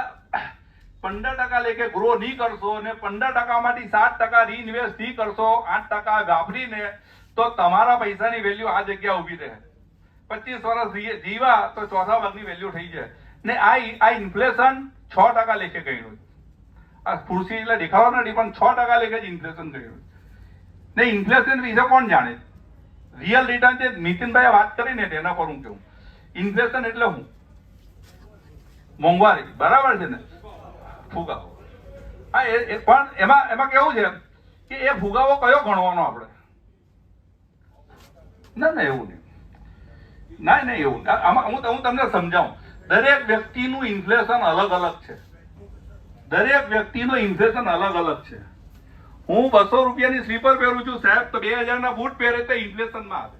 15% લેખે ગ્રો નહીં કરશો ને 15% માંથી 7% રીઇન્વેસ્ટ નહીં કરશો, 8% વાપરીને, તો તમારા પૈસાની વેલ્યુ આ જગ્યા ઊભી રહે. 25 વર્ષ જીવા તો ચોથા ભાગની વેલ્યુ થઈ જાય. ને આ ઇન્ફ્લેશન 6% લેખે ગયું. આ ખુરશી એટલે દેખાવા નથી, પણ 6% લેખે જ ઇન્ફ્લેશન ગયું. ને ઇન્ફ્લેશન વિશે કોણ જાણે? રિયલ રિટર્ન જે નીતિનભાઈએ વાત કરી ને તેના પર હું કહું, ઇન્ફ્લેશન એટલે હું મોંઘવારી, બરાબર છે ને, ફુગાવો. હા, પણ એમાં કેવું છે કે એ ફુગાવો કયો ગણવાનો આપણે? ના એવું નહીં, ના એવું આમાં હું તમને સમજાવું. દરેક વ્યક્તિનું ઇન્ફ્લેશન અલગ અલગ છે. દરેક વ્યક્તિનું ઇન્ફ્લેશન અલગ અલગ છે. હું 200 રૂપિયાની સ્લીપર પહેરું છું સાહેબ, તો 2000ના બૂટ પહેરે તો ઇન્ફ્લેશનમાં આવે.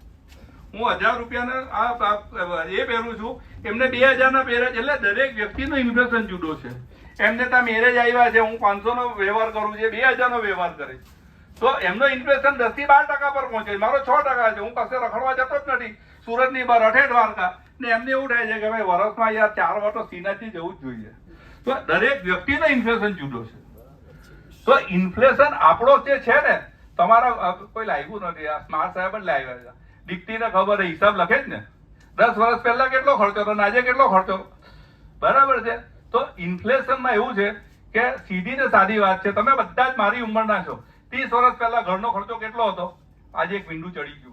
હું 1000 રૂપિયાના એ પહેરું છું, એમને 2000ના પહેરે છે. એટલે દરેક વ્યક્તિનું ઇન્ફ્લેશન જુદો છે. એમને ત્યાં મેરેજ આવ્યા છે, હું 500નો વ્યવહાર કરું છું, 2000નો વ્યવહાર કરે, તો એમનો ઇન્ફ્લેશન 10 થી 12% પર પહોંચે, મારો 6% છે. હું કશે રખડવા જતો જ નથી, સુરતની બહાર અઠે દ્વારકા. ને એમને એવું થાય છે કે ભાઈ વર્ષમાં યાર 4 વાર તો શ્રીનાથજી જવું જ જોઈએ. તો દરેક વ્યક્તિનો ઇન્ફ્લેશન જુદો છે. તો ઇન્ફ્લેશન આપણો જે છે ને, તમારા કોઈ લાગ્યું નથી, આ સ્માર્ટ સાહેબ જ લાવ્યા છે. દીકરીને ખબર છે, હિસાબ લખે જ ને, 10 વર્ષ પહેલા કેટલો ખર્ચો હતો, આજે કેટલો ખર્ચો, બરાબર છે. તો ઇન્ફ્લેશનમાં એવું છે કે સીધી ને સાદી વાત છે, તમે બધા જ મારી ઉંમરના છો. 30 વર્ષ પહેલા ઘરનો ખર્ચો કેટલો હતો, આજે એક મીંડું ચડી ગયું.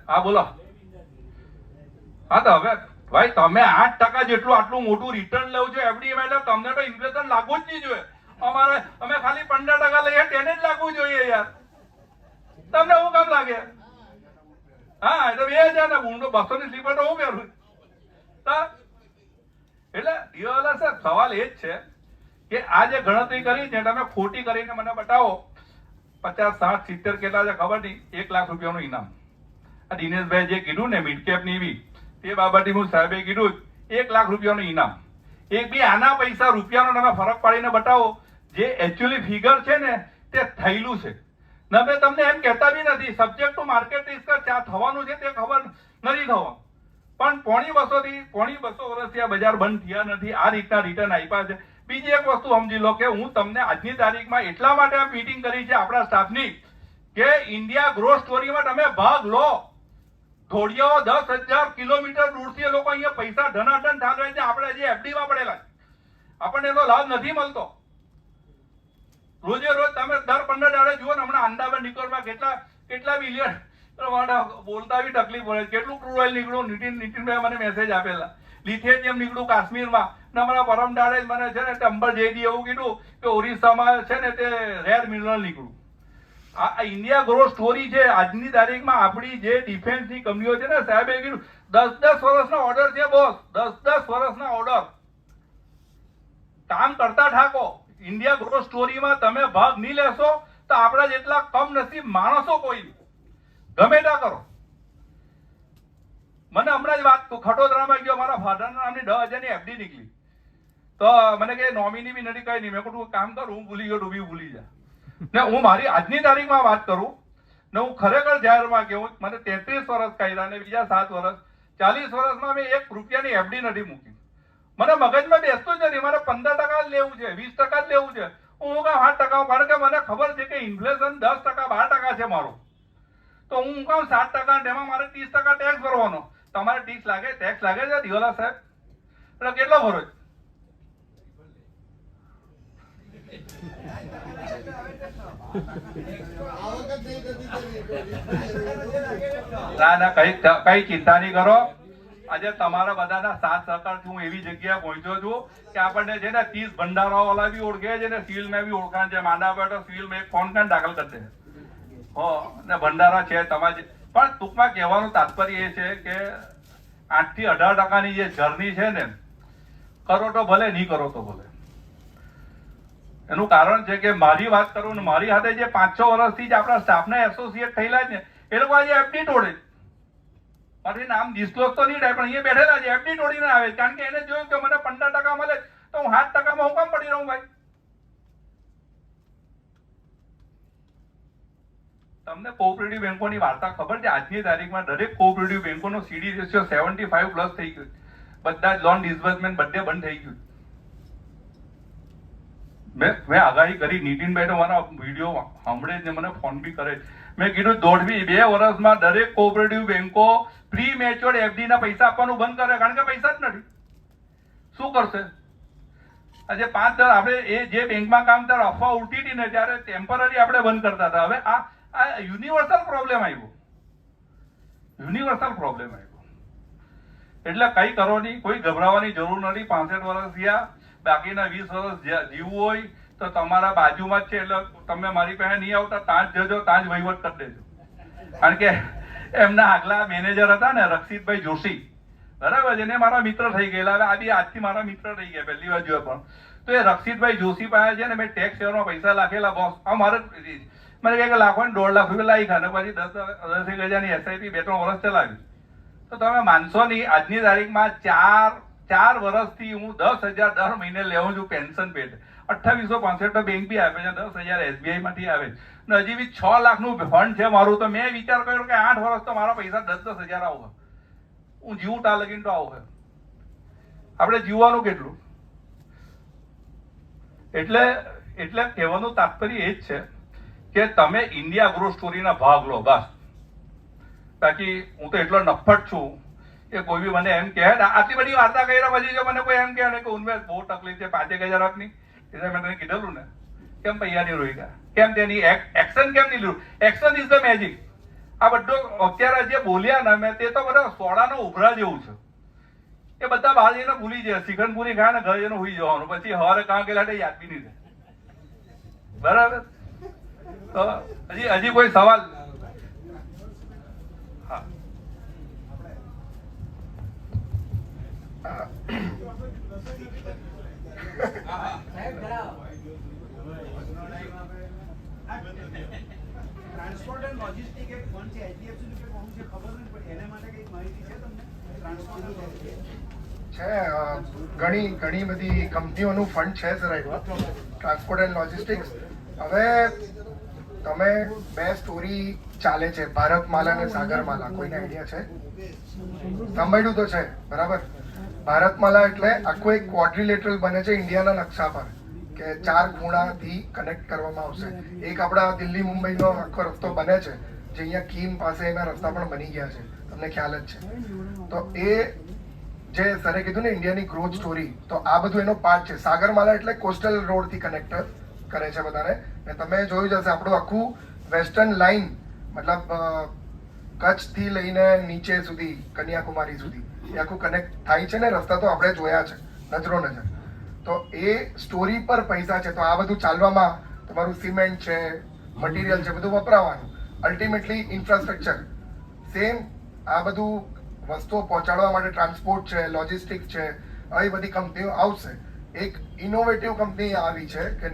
હા બોલો. હા તો હવે ભાઈ તમે 8% જેટલું આટલું મોટું રિટર્ન લેવું છે એફડીમાં, એટલે તમને તો ઇન્ફ્લેશન લાગવું જ નહીં જોઈએ. અમે ખાલી 15% લઈએ તેને જ લાગવું જોઈએ યાર. તમને શું કામ લાગે? હા, એટલે 2000 ના બૂંડો 200 ની સ્લીપર તો હું પહેરું. એટલે દિવાલા સાહેબ સવાલ એ જ છે કે આ જે ગણતરી કરી છે તમે ખોટી કરીને મને બતાવો. 50, 60, 70 કેટલા છે ખબર નહીં, 1 લાખ રૂપિયાનું ઇનામ. આ દિનેશભાઈ જે કીધું ને મિડ કેપની બી તે બાબતે હું સાહેબે કીધું 1 લાખ રૂપિયાનું ઇનામ. એક બી આના પૈસા રૂપિયાનો તમે ફરક પાડીને બતાવો જે એકચ્યુઅલી ફિગર છે ને તે થયેલું છે. ને અમે તમને એમ કહેતા બી નથી સબ્જેક્ટ ટુ માર્કેટ રિસ્ક ચા થવાનું છે તે ખબર નથી થવાનું, પણ પોણી 200 વર્ષથી આ બજાર બંધ થયા નથી. આ રીતના રિટર્ન આપ્યા છે. બીજી એક વસ્તુ સમજી લો કે હું તમને આજની તારીખમાં એટલા માટે આ મીટિંગ કરી છે આપણા સ્ટાફની કે ઇન્ડિયા ગ્રોથ સ્ટોરીમાં તમે ભાગ લો. ધોળિયાઓ 10,000 કિલોમીટર દૂરથી એ લોકો અહીંયા પૈસા ધનાધન ઠાલવે છે. આપણે હજી એફડીમાં પડેલા છે, આપણને એનો લાભ નથી મળતો. રોજે રોજ તમે દર 15 દાડે જુઓ ને હમણાં અંદામાન નિકોબારમાં કેટલા બિલિયન બોલતા બી તકલીફ પડે. કેટલું ક્રૂડ ઓઇલ નીકળ્યું નીતિનભાઈ મને મેસેજ આપેલા. લિથિયમ નીકળ્યું કાશ્મીરમાં ને હમણાં પરમ દાડે મને છે ને ટંબર જઈ એવું કીધું કે ઓરિસ્સામાં છે ને તે રેર મિનરલ નીકળ્યું. આ ઇન્ડિયા ગ્રોથ સ્ટોરી છે. આજની તારીખમાં આપણી જે ડિફેન્સની કંપનીઓ છે ને સાહેબે કીધું 10 વર્ષના ઓર્ડર છે બોસ, 10 વર્ષના ઓર્ડર. કામ કરતા ઠાકો. ઇન્ડિયા ગ્રોથ સ્ટોરીમાં તમે ભાગ નહીં લેશો તો આપણા જેટલા કમનસીબ માણસો કોઈ નહીં. ગમે ત્યાં કરો. મને હમણાં જ વાત ખટોદરામાં ગયો, મારા ફાધરના નામની 10,000ની એફડી નીકળી તો મને કે નોમિની બી નથી કઈ નહીં. મેં કહ્યું કામ કરું, હું ભૂલી ગયો તું ભૂલી જા. ને હું મારી આજની તારીખમાં વાત કરું ને હું ખરેખર જાહેરમાં કહું મને 33 વર્ષ કર્યા ને બીજા 7 વર્ષ 40 વર્ષમાં મેં 1 રૂપિયાની એફડી નથી મૂકી. મને મગજમાં બેસતું જ નથી. મારે 15% જ લેવું છે, 20% જ લેવું છે. હું કામ 8%, કારણ કે મને ખબર છે કે ઇન્ફ્લેશન 10% 12% છે મારો. તો હું કામ 7% તેમાં મારે 30% ટેક્સ ભરવાનો. તમારે ટેક્સ લાગે છે દિવાલા સાહેબ? એટલે કેટલો ભરો છે? ના કઈ ચિંતા નહીં કરો. આજે તમારા બધાના સાથ સહકારથી હું એવી જગ્યાએ પહોંચ્યો છું કે આપણને છે ને 30 ભંડારાઓ વાળા બી ઓળખે છે ને સિવિલમાં બી ઓળખાણ છે. માંડા બેઠો સિવિલમાં એક ફોન કરીને દાખલ કરશે ને ભંડારા છે તમારે. પણ ટૂંકમાં કહેવાનું તાત્પર્ય એ છે કે 8 થી 18% જે જર્ની છે ને કરો તો ભલે, નહીં કરો તો ભલે. એનું કારણ છે કે મારી વાત કરું ને મારી સાથે જે 5-6 વર્ષથી જ આપણા સ્ટાફના એસોસિએટ થયેલા છે એ લોકો આજે એફડી તોડે. મારી નામ ડિસ્ક્લોઝ તો નહીં થાય પણ અહીંયા બેઠેલા છે એફડી તોડીને આવે, કારણ કે એને જોયું કે મને 15% મળે તો હું 7%માં હું કામ પડી રહું ભાઈ? તમને કોઓપરેટિવ બેંકોની વાર્તા ખબર છે? આજની તારીખમાં દરેક કોઓપરેટિવ બેંકોનો સીડી રેશિયો 75+ થઈ ગયો. બધા જ લોન ડિસબર્સમેન્ટ બધે બંધ થઈ ગયું. મેં આગાહી કરી. નીતિનભાઈ તો મારા વિડીયો સાંભળે જ ને મને ફોન બી કરે. મેં કીધું 2 વર્ષમાં દરેક કોઓપરેટિવ બેંકો પ્રી મેચ્યોર્ડ એફડી ના પૈસા આપવાનું બંધ કરે, કારણ કે પૈસા જ નથી. શું કરશે? આજે 5 દર આપણે એ જે બેંકમાં કામ ત્યારે અફવા ઉડતી હતી ને ત્યારે ટેમ્પરરી આપણે બંધ કરતા હતા. હવે આ યુનિવર્સલ પ્રોબ્લેમ આવ્યો. એટલે કઈ કરો નહીં, કોઈ ગભરાવાની જરૂર નથી. 65 વર્ષ થયા, બાકીના 20 વર્ષ જીવવું હોય તો તમારા બાજુમાં જ છે. એટલે તમે મારી પાસે નહીં આવતા ત્યાં જ જજો, ત્યાં જ વહીવટ કરી દેજો. કારણ કે એમના આગલા મેનેજર હતા ને રક્ષિતભાઈ જોશી, બરાબર, એને મારા મિત્ર થઈ ગયેલા. હવે આ બી આજથી મારા મિત્ર થઈ ગયા, પહેલી વાર જોયા. પણ તો એ રક્ષિતભાઈ જોશી પાસે છે ને મેં ટેક્સ શેરમાં પૈસા લાખેલા બોસ. આ મારે મને કહે કે લાખો ને 1.5 લાખ રૂપિયા લાવી ખાને પછી 10,000ની એસઆઈપી 2-3 વર્ષ ચલાવી. તો તમે માનશો નહીં, આજની તારીખમાં 4 વર્ષથી હું 10,000 દર મહિને લેવું છું પેન્શન પેટે. 2865 તો બેંક બી આપે છે, 10,000 એસબીઆઈ માંથી આવે ને હજી બી 6 લાખનું ફંડ છે મારું. તો મેં વિચાર કર્યો કે 8 વર્ષ તો મારા પૈસા 10,000 આવું. હું જીવું તા લગીને તો આવું. આપણે જીવવાનું કેટલું? એટલે કહેવાનું તાત્પર્ય એ જ છે કે તમે ઇન્ડિયા ગ્રોથ સ્ટોરીના ભાગ લો બસ. બાકી હું તો એટલો નફ્ફટ છું કે કોઈ બી મને એમ કહે આટલી બધી વાર્તા કર્યા પછી જો મને કોઈ એમ કહે ને કે ઉન્મેશ બહુ તકલીફ છે 5,000 આપની, એટલે મેં તને કીધેલું ને કેમ પૈસા નહીં રોઈ ગયા, કેમ તેની એક્શન કેમ નહીં લીધું? Action is the magic. આ બધો અત્યારે જે બોલ્યા ને મેં તે તો બધા સોડાનો ઉભરા જેવું છે. એ બધા બહાર જઈને ભૂલી જાય, શ્રીખંડ પૂરી ખાય ને ઘરે જઈને હોઈ જવાનું, પછી હવારે કાં ગયેલા યાદ બી નહીં રહે. બરાબર? તો હજી કોઈ સવાલ? હા, ટ્રાન્સપોર્ટ એન્ડ લોજિસ્ટિક એક ફંડ છે HDFC નું કે કોનું છે ઘણી ઘણી બધી કંપનીઓનું ફંડ છે સર ટ્રાન્સપોર્ટ એન્ડ લોજિસ્ટિક્સ. હવે તમે બે સ્ટોરી ચાલે છે, ભારતમાલા અને સાગરમાલા, કોઈને આઈડિયા છે? સાંભળ્યું તો છે બરાબર. ભારતમાલા એટલે આખું એક ક્વોડ્રિલેટરલ બને છે ઇન્ડિયાના નકશા પર, કે 4 ખૂણાથી કનેક્ટ કરવામાં આવશે. એક આપણા દિલ્હી મુંબઈનો આખો રસ્તો બને છે, જે અહીંયા કીમ પાસે એના રસ્તા પણ બની ગયા છે, તમને ખ્યાલ જ છે. તો એ જે સરે કીધું ને ઇન્ડિયાની ગ્રોથ સ્ટોરી, તો આ બધું એનો પાર્ટ છે. સાગરમાલા એટલે કોસ્ટલ રોડથી કનેક્ટ કરે છે બધાને. ને તમે જોયું જ હશે આપણું આખું વેસ્ટર્ન લાઇન, મતલબ કચ્છથી લઈને નીચે સુધી કન્યાકુમારી સુધી એ આખું કનેક્ટ થાય છે ને રસ્તા, તો આપણે જોયા છે નજરો નજર. તો એ સ્ટોરી પર પૈસા છે. તો આ બધું ચાલવામાં તમારું સિમેન્ટ છે, મટીરિયલ છે, બધું વપરાવાનું. Ultimately infrastructure same. આ બધું વસ્તુઓ પહોંચાડવા માટે ટ્રાન્સપોર્ટ છે, લોજિસ્ટિક છે, આવી બધી કંપનીઓ આવશે. એક ઇનોવેટિવ કંપની આવી છે કે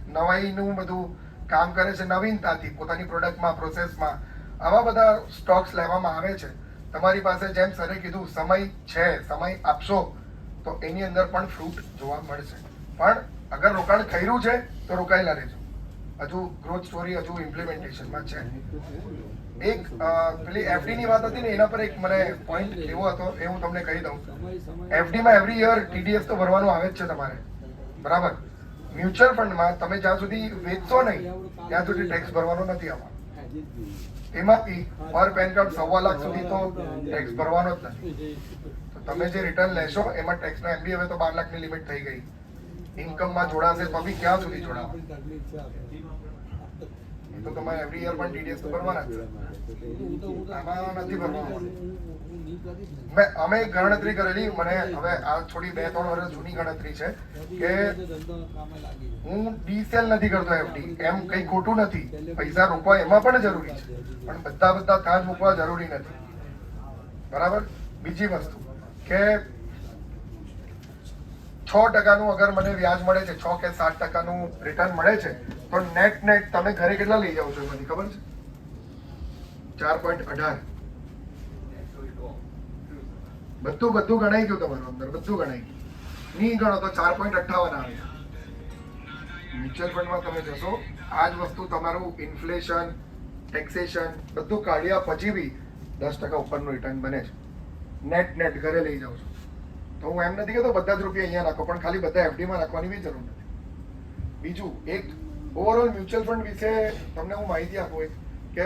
નવાઈનું બધું કામ કરે છે, નવીનતાથી પોતાની પ્રોડક્ટમાં, પ્રોસેસમાં. આવા બધા સ્ટોક્સ લેવામાં આવે છે. તમારી પાસે જેમ સરે કીધું સમય છે, સમય આપશો તો એની અંદર પણ ફ્રૂટ જોવા મળશે. પણ અગર રોકાણ કર્યું છે તો રોકાયેલા રહેજો. હજુ ગ્રોથ સ્ટોરી હજુ ઇમ્પ્લિમેન્ટેશનમાં છે. એક પેલી એફડી ની વાત હતી ને, એના પર એક મને પોઈન્ટ કેવો હતો એ હું તમને કહી દઉં. એફડી માં એવરી યર TDS તો ભરવાનું આવે જ છે તમારે, બરાબર. મ્યુચ્યુઅલ ફંડમાં તમે જ્યાં સુધી વેચશો નહીં ત્યાં સુધી ટેક્સ ભરવાનો નથી આવવાનો. એમાંથી પર પેન કાર્ડ 1.25 લાખ સુધી તો ટેક્સ ભરવાનો જ નથી. તો તમે જે રિટર્ન લેશો એમાં ટેક્સનો એમબી હવે તો 12 લાખની લિમિટ થઈ ગઈ. ઇન્કમમાં જોડાશે તો બી ક્યાં સુધી જોડાવા? તો તમારે એવરી યર પણ TDS તો ભરવાના જ છે. આમાં નથી ભરવાનું. અમે ગણતરી કરેલી, મને હવે આ થોડી 2-3 વર્ષ જૂની ગણતરી છે કે હું ડીસેલ નથી કરતો એફડી. એમ કઈ ખોટું નથી, પૈસા રોકવા એમાં પણ જરૂરી છે, પણ બધા કાચ મૂકવા જરૂરી નથી, બરાબર. બીજી વસ્તુ કે 6% અગર મને વ્યાજ મળે છે, 6 કે 7% રિટર્ન મળે છે, તો નેટ તમે ઘરે કેટલા લઈ જાઓ છો મને ખબર છે? 4.18. બધું ગણાઈ ગયું તમારું અંદર, બધું ગણાઈ ગયું. નહીં ગણો તો 4.58 આવે. મ્યુચ્યુઅલ ફંડમાં તમે જશો, આ જ વસ્તુ તમારું ઇન્ફ્લેશન, ટેક્સેશન બધું કાઢ્યા પછી બી 10% ઉપરનું રિટર્ન બને છે. નેટ ઘરે લઈ જાઓ છો. તો હું એમ નથી કહેતો બધા જ રૂપિયા અહીંયા નાખો, પણ ખાલી બધા એફડીમાં નાખવાની બી જરૂર નથી. બીજું એક ઓવરઓલ મ્યુચ્યુઅલ ફંડ વિશે તમને હું માહિતી આપું કે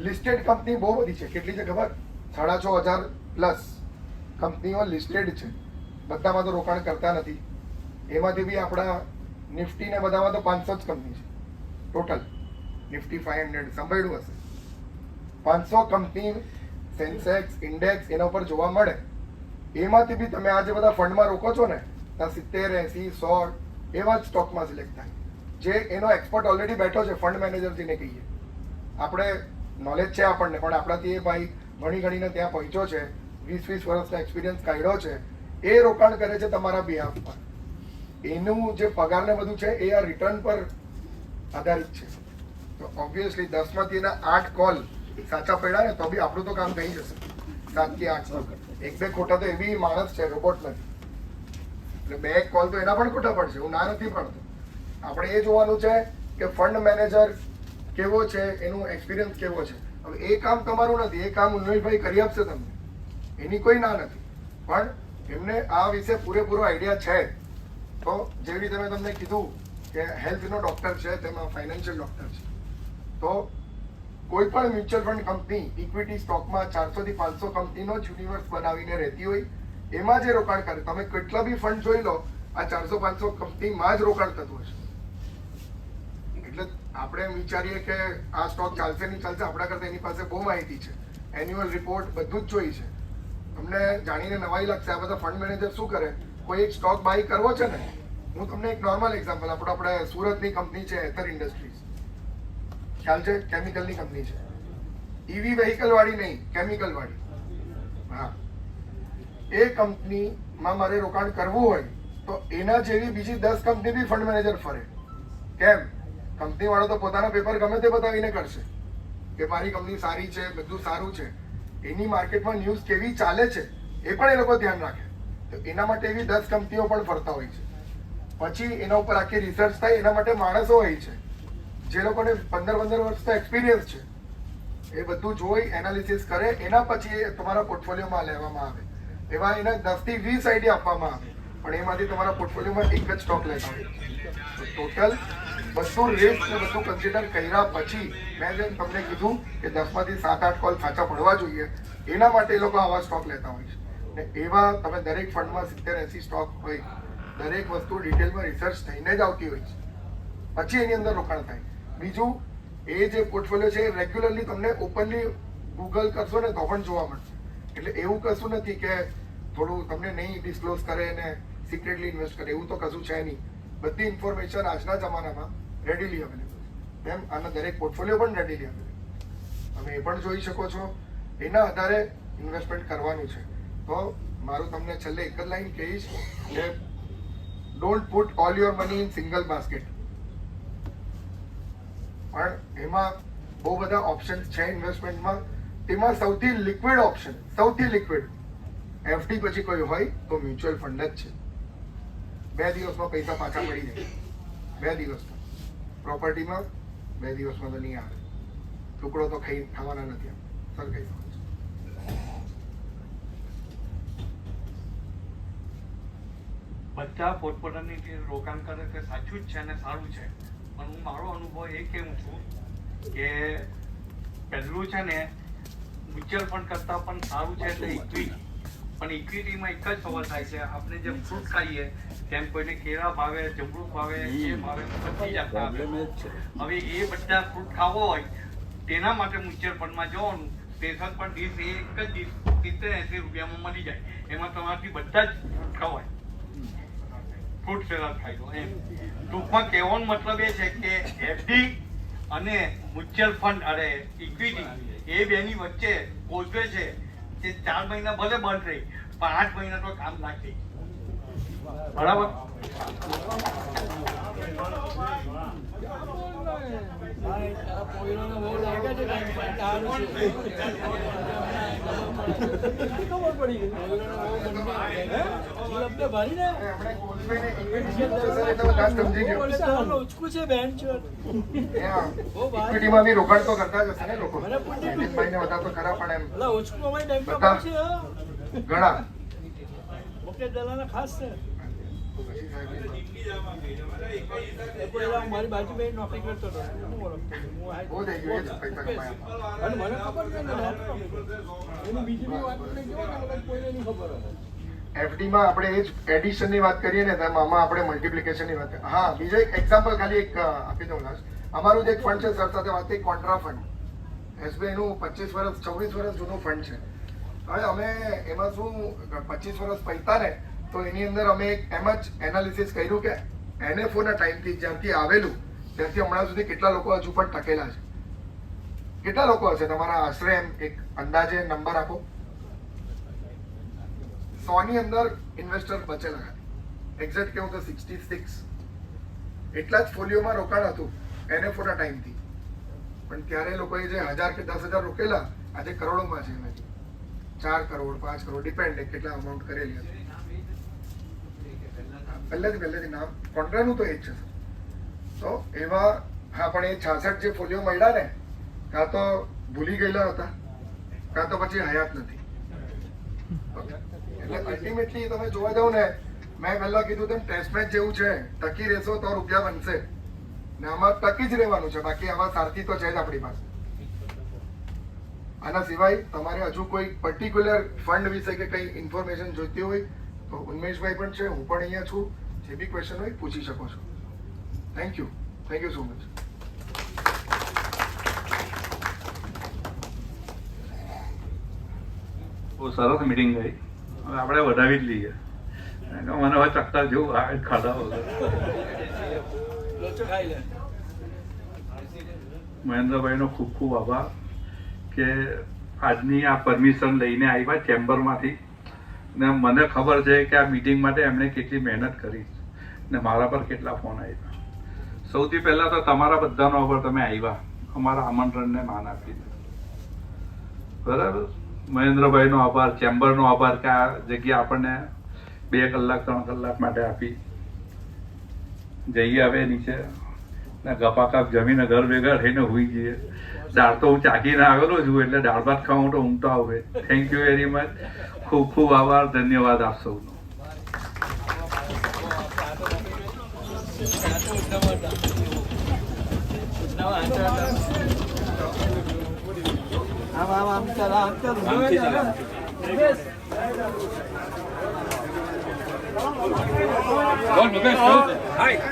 લિસ્ટેડ કંપની બહુ બધી છે. કેટલી છે ખબર? 6,500 પ્લસ કંપનીઓ લિસ્ટેડ છે. બધામાં તો રોકાણ કરતા નથી. એમાંથી બી આપણા નિફ્ટી ને બધામાં તો 500 જ કંપની છે ટોટલ. નિફ્ટી 500 સંભાળ્યું હશે. 500 કંપની સેન્સેક્સ ઇન્ડેક્સ એના ઉપર જોવા મળે. એમાંથી બી તમે આ જે બધા ફંડમાં રોકો છો ને, ત્યાં 70, 80, 100 એવા જ સ્ટોકમાં સિલેક્ટ થાય. જે એનો એક્સપર્ટ ઓલરેડી બેઠો છે, ફંડ મેનેજરજીને કહીએ. આપણે નોલેજ છે આપણને, પણ આપણાથી એ ભાઈ ભણી ગણીને ત્યાં પહોંચ્યો છે, 20 વર્ષનો એક્સપિરિયન્સ કાઢ્યો છે. એ રોકાણ કરે છે તમારા બિહાફ પર. એનું જે પગાર ને બધું છે એ આ રિટર્ન પર આધારિત છે. તો ઓબ્વિયસલી 10માંથી એના 8 કોલ સાચા પડ્યા ને તો બી આપણું તો કામ થઈ જશે. 7 થી 8 1-2 ખોટા તો એ બી માણસ છે, રોબોટ નથી. એટલે 2 કોલ તો એના પણ ખોટા પડશે, હું ના નથી પડતો. આપણે એ જોવાનું છે કે ફંડ મેનેજર કેવો છે, એનું એક્સપિરિયન્સ કેવો છે. હવે એ કામ તમારું નથી, એ કામ ઉન્મેશભાઈ કરી આપશે તમને, એની કોઈ ના નથી. પણ એમને આ વિશે પૂરેપૂરો આઈડિયા છે. તો જેવી રીતે મેં તમને કીધું કે હેલ્થનો ડોક્ટર છે, તેમાં ફાઇનાન્શિયલ ડોક્ટર છે. તો કોઈ પણ મ્યુચ્યુઅલ ફંડ કંપની ઇક્વિટી સ્ટોકમાં 400 થી 500 કંપનીનો જ યુનિવર્સ બનાવીને રહેતી હોય, એમાં જે રોકાણ કરે, તમે કેટલા બી ફંડ જોઈ લો, આ 400-500 કંપનીમાં જ રોકાણ થતું હશે. એટલે આપણે એમ વિચારીએ કે આ સ્ટોક ચાલશે નહીં ચાલશે, આપણા કરતા એની પાસે બહુ માહિતી છે, એન્યુઅલ રિપોર્ટ બધું જ જોઈ છે. તમને જાણીને નવાઈ લાગશે. આ બધા ફંડ મેનેજર શું કરે, કોઈ એક સ્ટોક બાય કરવો છે ને, હું તમને એક નોર્મલ એક્ઝામ્પલ, આપણે સુરતની કંપની છે એથર ઇન્ડસ્ટ્રીઝ, ખ્યાલ છે? કેમિકલની કંપની છે. ઈવી વ્હીકલ વાળી નહીં, કેમિકલ વાળી. હા, એ કંપનીમાં મારે રોકાણ કરવું હોય તો એના જેવી બીજી 10 કંપની બી ફંડ મેનેજર ફરે. કેમ? કંપની વાળો તો પોતાના પેપર ગમે તે બતાવીને કરશે કે મારી કંપની સારી છે, બધું સારું છે. એની માર્કેટમાં ન્યૂઝ કેવી ચાલે છે એ પણ એ લોકો ધ્યાન રાખે. તો એના માટે એવી 10 કંપનીઓ પણ ફરતા હોય છે. પછી એના ઉપર આખી રિસર્ચ થાય, એના માટે માણસો હોય છે જે લોકોને 15 વર્ષનો એક્સપિરિયન્સ છે. એ બધું જોઈ એનાલિસિસ કરે, એના પછી એ તમારા પોર્ટફોલિયોમાં લેવામાં આવે. એવા એને 10 થી 20 આઈડિયા આપવામાં આવે, પણ એમાંથી તમારા પોર્ટફોલિયોમાં એક જ સ્ટોક લેતા હોય. તો ટોટલ બધું રિસ્ક ને બધું કન્સિડર કર્યા પછી મેં જેમ તમને કીધું કે 10 માંથી 7-8 કોલ સાચા પડવા જોઈએ, એના માટે એ લોકો આવા સ્ટોક લેતા હોય છે. ને એવા તમે દરેક ફંડમાં 70-80 સ્ટોક હોય, દરેક વસ્તુ ડિટેલમાં રિસર્ચ થઈને જ આવતી હોય છે, પછી એની અંદર રોકાણ થાય. બીજું, એ જે પોર્ટફોલિયો છે એ રેગ્યુલરલી તમને ઓપનલી ગૂગલ કરશો ને તો પણ જોવા મળશે. એટલે એવું કશું નથી કે થોડું તમને નહીં ડિસ્ક્લોઝ કરે ને સિક્રેટલી ઇન્વેસ્ટ કરે, એવું તો કશું છે નહીં. બધી ઇન્ફોર્મેશન આજના જમાનામાં રેડીલી અવેલેબલ છે. એમ આના દરેક પોર્ટફોલિયો પણ રેડીલી અવેલેબલ. તમે એ પણ જોઈ શકો છો. એના આધારે ઇન્વેસ્ટમેન્ટ કરવાનું છે. તો મારું તમને છેલ્લે એક જ લાઈન કહીશ કે don't put all your money in single basket. પણ એમાં બહુ બધા ઓપ્શન્સ છે ઇન્વેસ્ટમેન્ટમાં. તેમાં સૌથી લિક્વિડ ઓપ્શન, સૌથી લિક્વિડ FD પછી કોઈ હોય તો મ્યુચ્યુઅલ ફંડ જ છે. 2 દિવસમાં પૈસા પાછા મળી જાય. 2 દિવસમાં. પ્રોપર્ટીમાં 2 દિવસમાં તો નહીં આવે. ટુકડો તો ખાવાના નથી. સર કઈ શકો છો? બધા પોતપોતાની રીતે રોકાણ કરે તે સાચું જ છે અને સારું છે, પણ હું મારો અનુભવ એ કેવું છું કે પહેલું છે ને મ્યુચ્યુઅલ ફંડ કરતાં પણ સારું છે એટલે ઇક્વિટી. પણ ઇક્વિટીમાં એક જ સવાલ થાય છે, આપણે જે ફ્રૂટ ખાઈએ તેમ કોઈને કેળા ભાવે, જમરૂખ ભાવે, એ ભાવે, બધી જાતના આવે. હવે એ બધા ફ્રૂટ ખાવો હોય તેના માટે મ્યુચ્યુઅલ ફંડમાં જવાનું. સ્પેશિયલ પણ ડીશ એ એક જ ડીશ 70-80 રૂપિયામાં મળી જાય. એમાં તમારાથી બધા જ ફ્રૂટ ખવાય. ફ્રૂટ સલાડ ખાઈ લો એમ. ટૂંકમાં કહેવાનો મતલબ એ છે કે FD અને મ્યુચ્યુઅલ ફંડ અરે ઇક્વિટી એ બેની વચ્ચે ગોઠવે છે કે 4 મહિના ભલે બંધ રહી પણ 8 મહિના તો કામ લાગે. બરાબર? ઇક્વિટીમાં બી રોકાણ તો કરતા જ હશે ને લોકો. નીતિનભાઈને બધા તો ખરા, પણ એમ બધા ઘણા ખાસ છે. મારી બાજુ બે નોકરી કરતો હતો. બહુ થઈ ગયું એ જ પૈસા કમાયા. અને મને ખબર છે ને એની બીજી બી વાત મને કેવો ને કોઈને નહીં ખબર હોય. FD માં આપણે એ જ એડિશન ની વાત કરીએ ને તેમાં આમાં આપણે મલ્ટિપ્લિકેશન ની વાત. હા, બીજો એક એક્ઝામ્પલ ખાલી એક આપી દઉં લાસ્ટ. અમારું જે એક ફંડ છે સર સાથે વાત થઈ, કોન્ટ્રા ફંડ. SBI નું 25 વર્ષ 26 વર્ષ જૂનું ફંડ છે. હવે અમે એમાં શું 25 વર્ષ પૈતા ને તો એની અંદર અમે એમ જ એનાલિસિસ કર્યું કે NFO ના ટાઈમથી જ્યાંથી આવેલું ત્યાંથી હમણાં સુધી કેટલા લોકો હજુ પણ ટકેલા છે. કેટલા લોકો હશે તમારા આશરે? એમ એક અંદાજે નંબર આપો. 100 ની અંદર ઇન્વેસ્ટર બચેલા હતા. એક્ઝેક્ટ કેવું તો 66. એટલા જ ફોલિયોમાં રોકાણ હતું NFO ના ટાઈમથી. પણ ત્યારે લોકોએ જે 1000 કે 10,000 રોકેલા આજે કરોડોમાં છે. એમાંથી 4 કરોડ 5 કરોડ ડિપેન્ડ કેટલા અમાઉન્ટ કરેલી હતી. પહેલેથી નામ કોન્ટ્રાનું તો એ જ છે. તો એવા હા, પણ એ 66 જે ફોલિયો મળ્યા ને કાં તો ભૂલી ગયેલા હતા કાં તો પછી હયાત નથી. એટલે અલ્ટિમેટલી તમે જોવા જાવ ને, મેં પહેલા કીધું તેમ ટેસ્ટ મેચ જેવું છે. ટકી રહેશો તો રૂપિયા બનશે ને આમાં ટકી જ રહેવાનું છે. બાકી આવા સારથી તો છે જ આપણી પાસે. આના સિવાય તમારે હજુ કોઈ પર્ટિક્યુલર ફંડ વિશે કે કઈ ઇન્ફોર્મેશન જોઈતી હોય તો ઉન્મેશભાઈ પણ છે, હું પણ અહીંયા છું. જે બી ક્વેશ્ચન હોય પૂછી શકો છો. Thank you so much. બહુ સરસ મીટિંગ ગઈ. હવે આપણે વધાવી જ લઈએ. મને હવે ચક્કર જેવું આવે ખાધા વગર. મહેન્દ્રભાઈનો ખૂબ ખૂબ આભાર કે આજની આ પરમિશન લઈને આવ્યા ચેમ્બરમાંથી. ને મને ખબર છે કે આ મીટિંગ માટે એમણે કેટલી મહેનત કરી ને મારા પર કેટલા ફોન આવ્યા. સૌથી પહેલા તો તમારા બધાનો આભાર, તમે આવ્યા અમારા આમંત્રણને માન આપીને. બરાબર. મહેન્દ્રભાઈનો આભાર, ચેમ્બરનો આભાર કે આ જગ્યા આપણને 2 કલાક 3 કલાક માટે આપી. જઈએ હવે નીચે ને ગપાકાપ જમીને ઘર ભેગા થઈને હોઈ જઈએ. દાળ તો હું ચાકીને આવેલો છું એટલે દાળ ભાત ખાવું તો ઊંઘ તો આવે. Thank you very much. ખૂબ ખૂબ આભાર, ધન્યવાદ આપ સૌનો. All the best.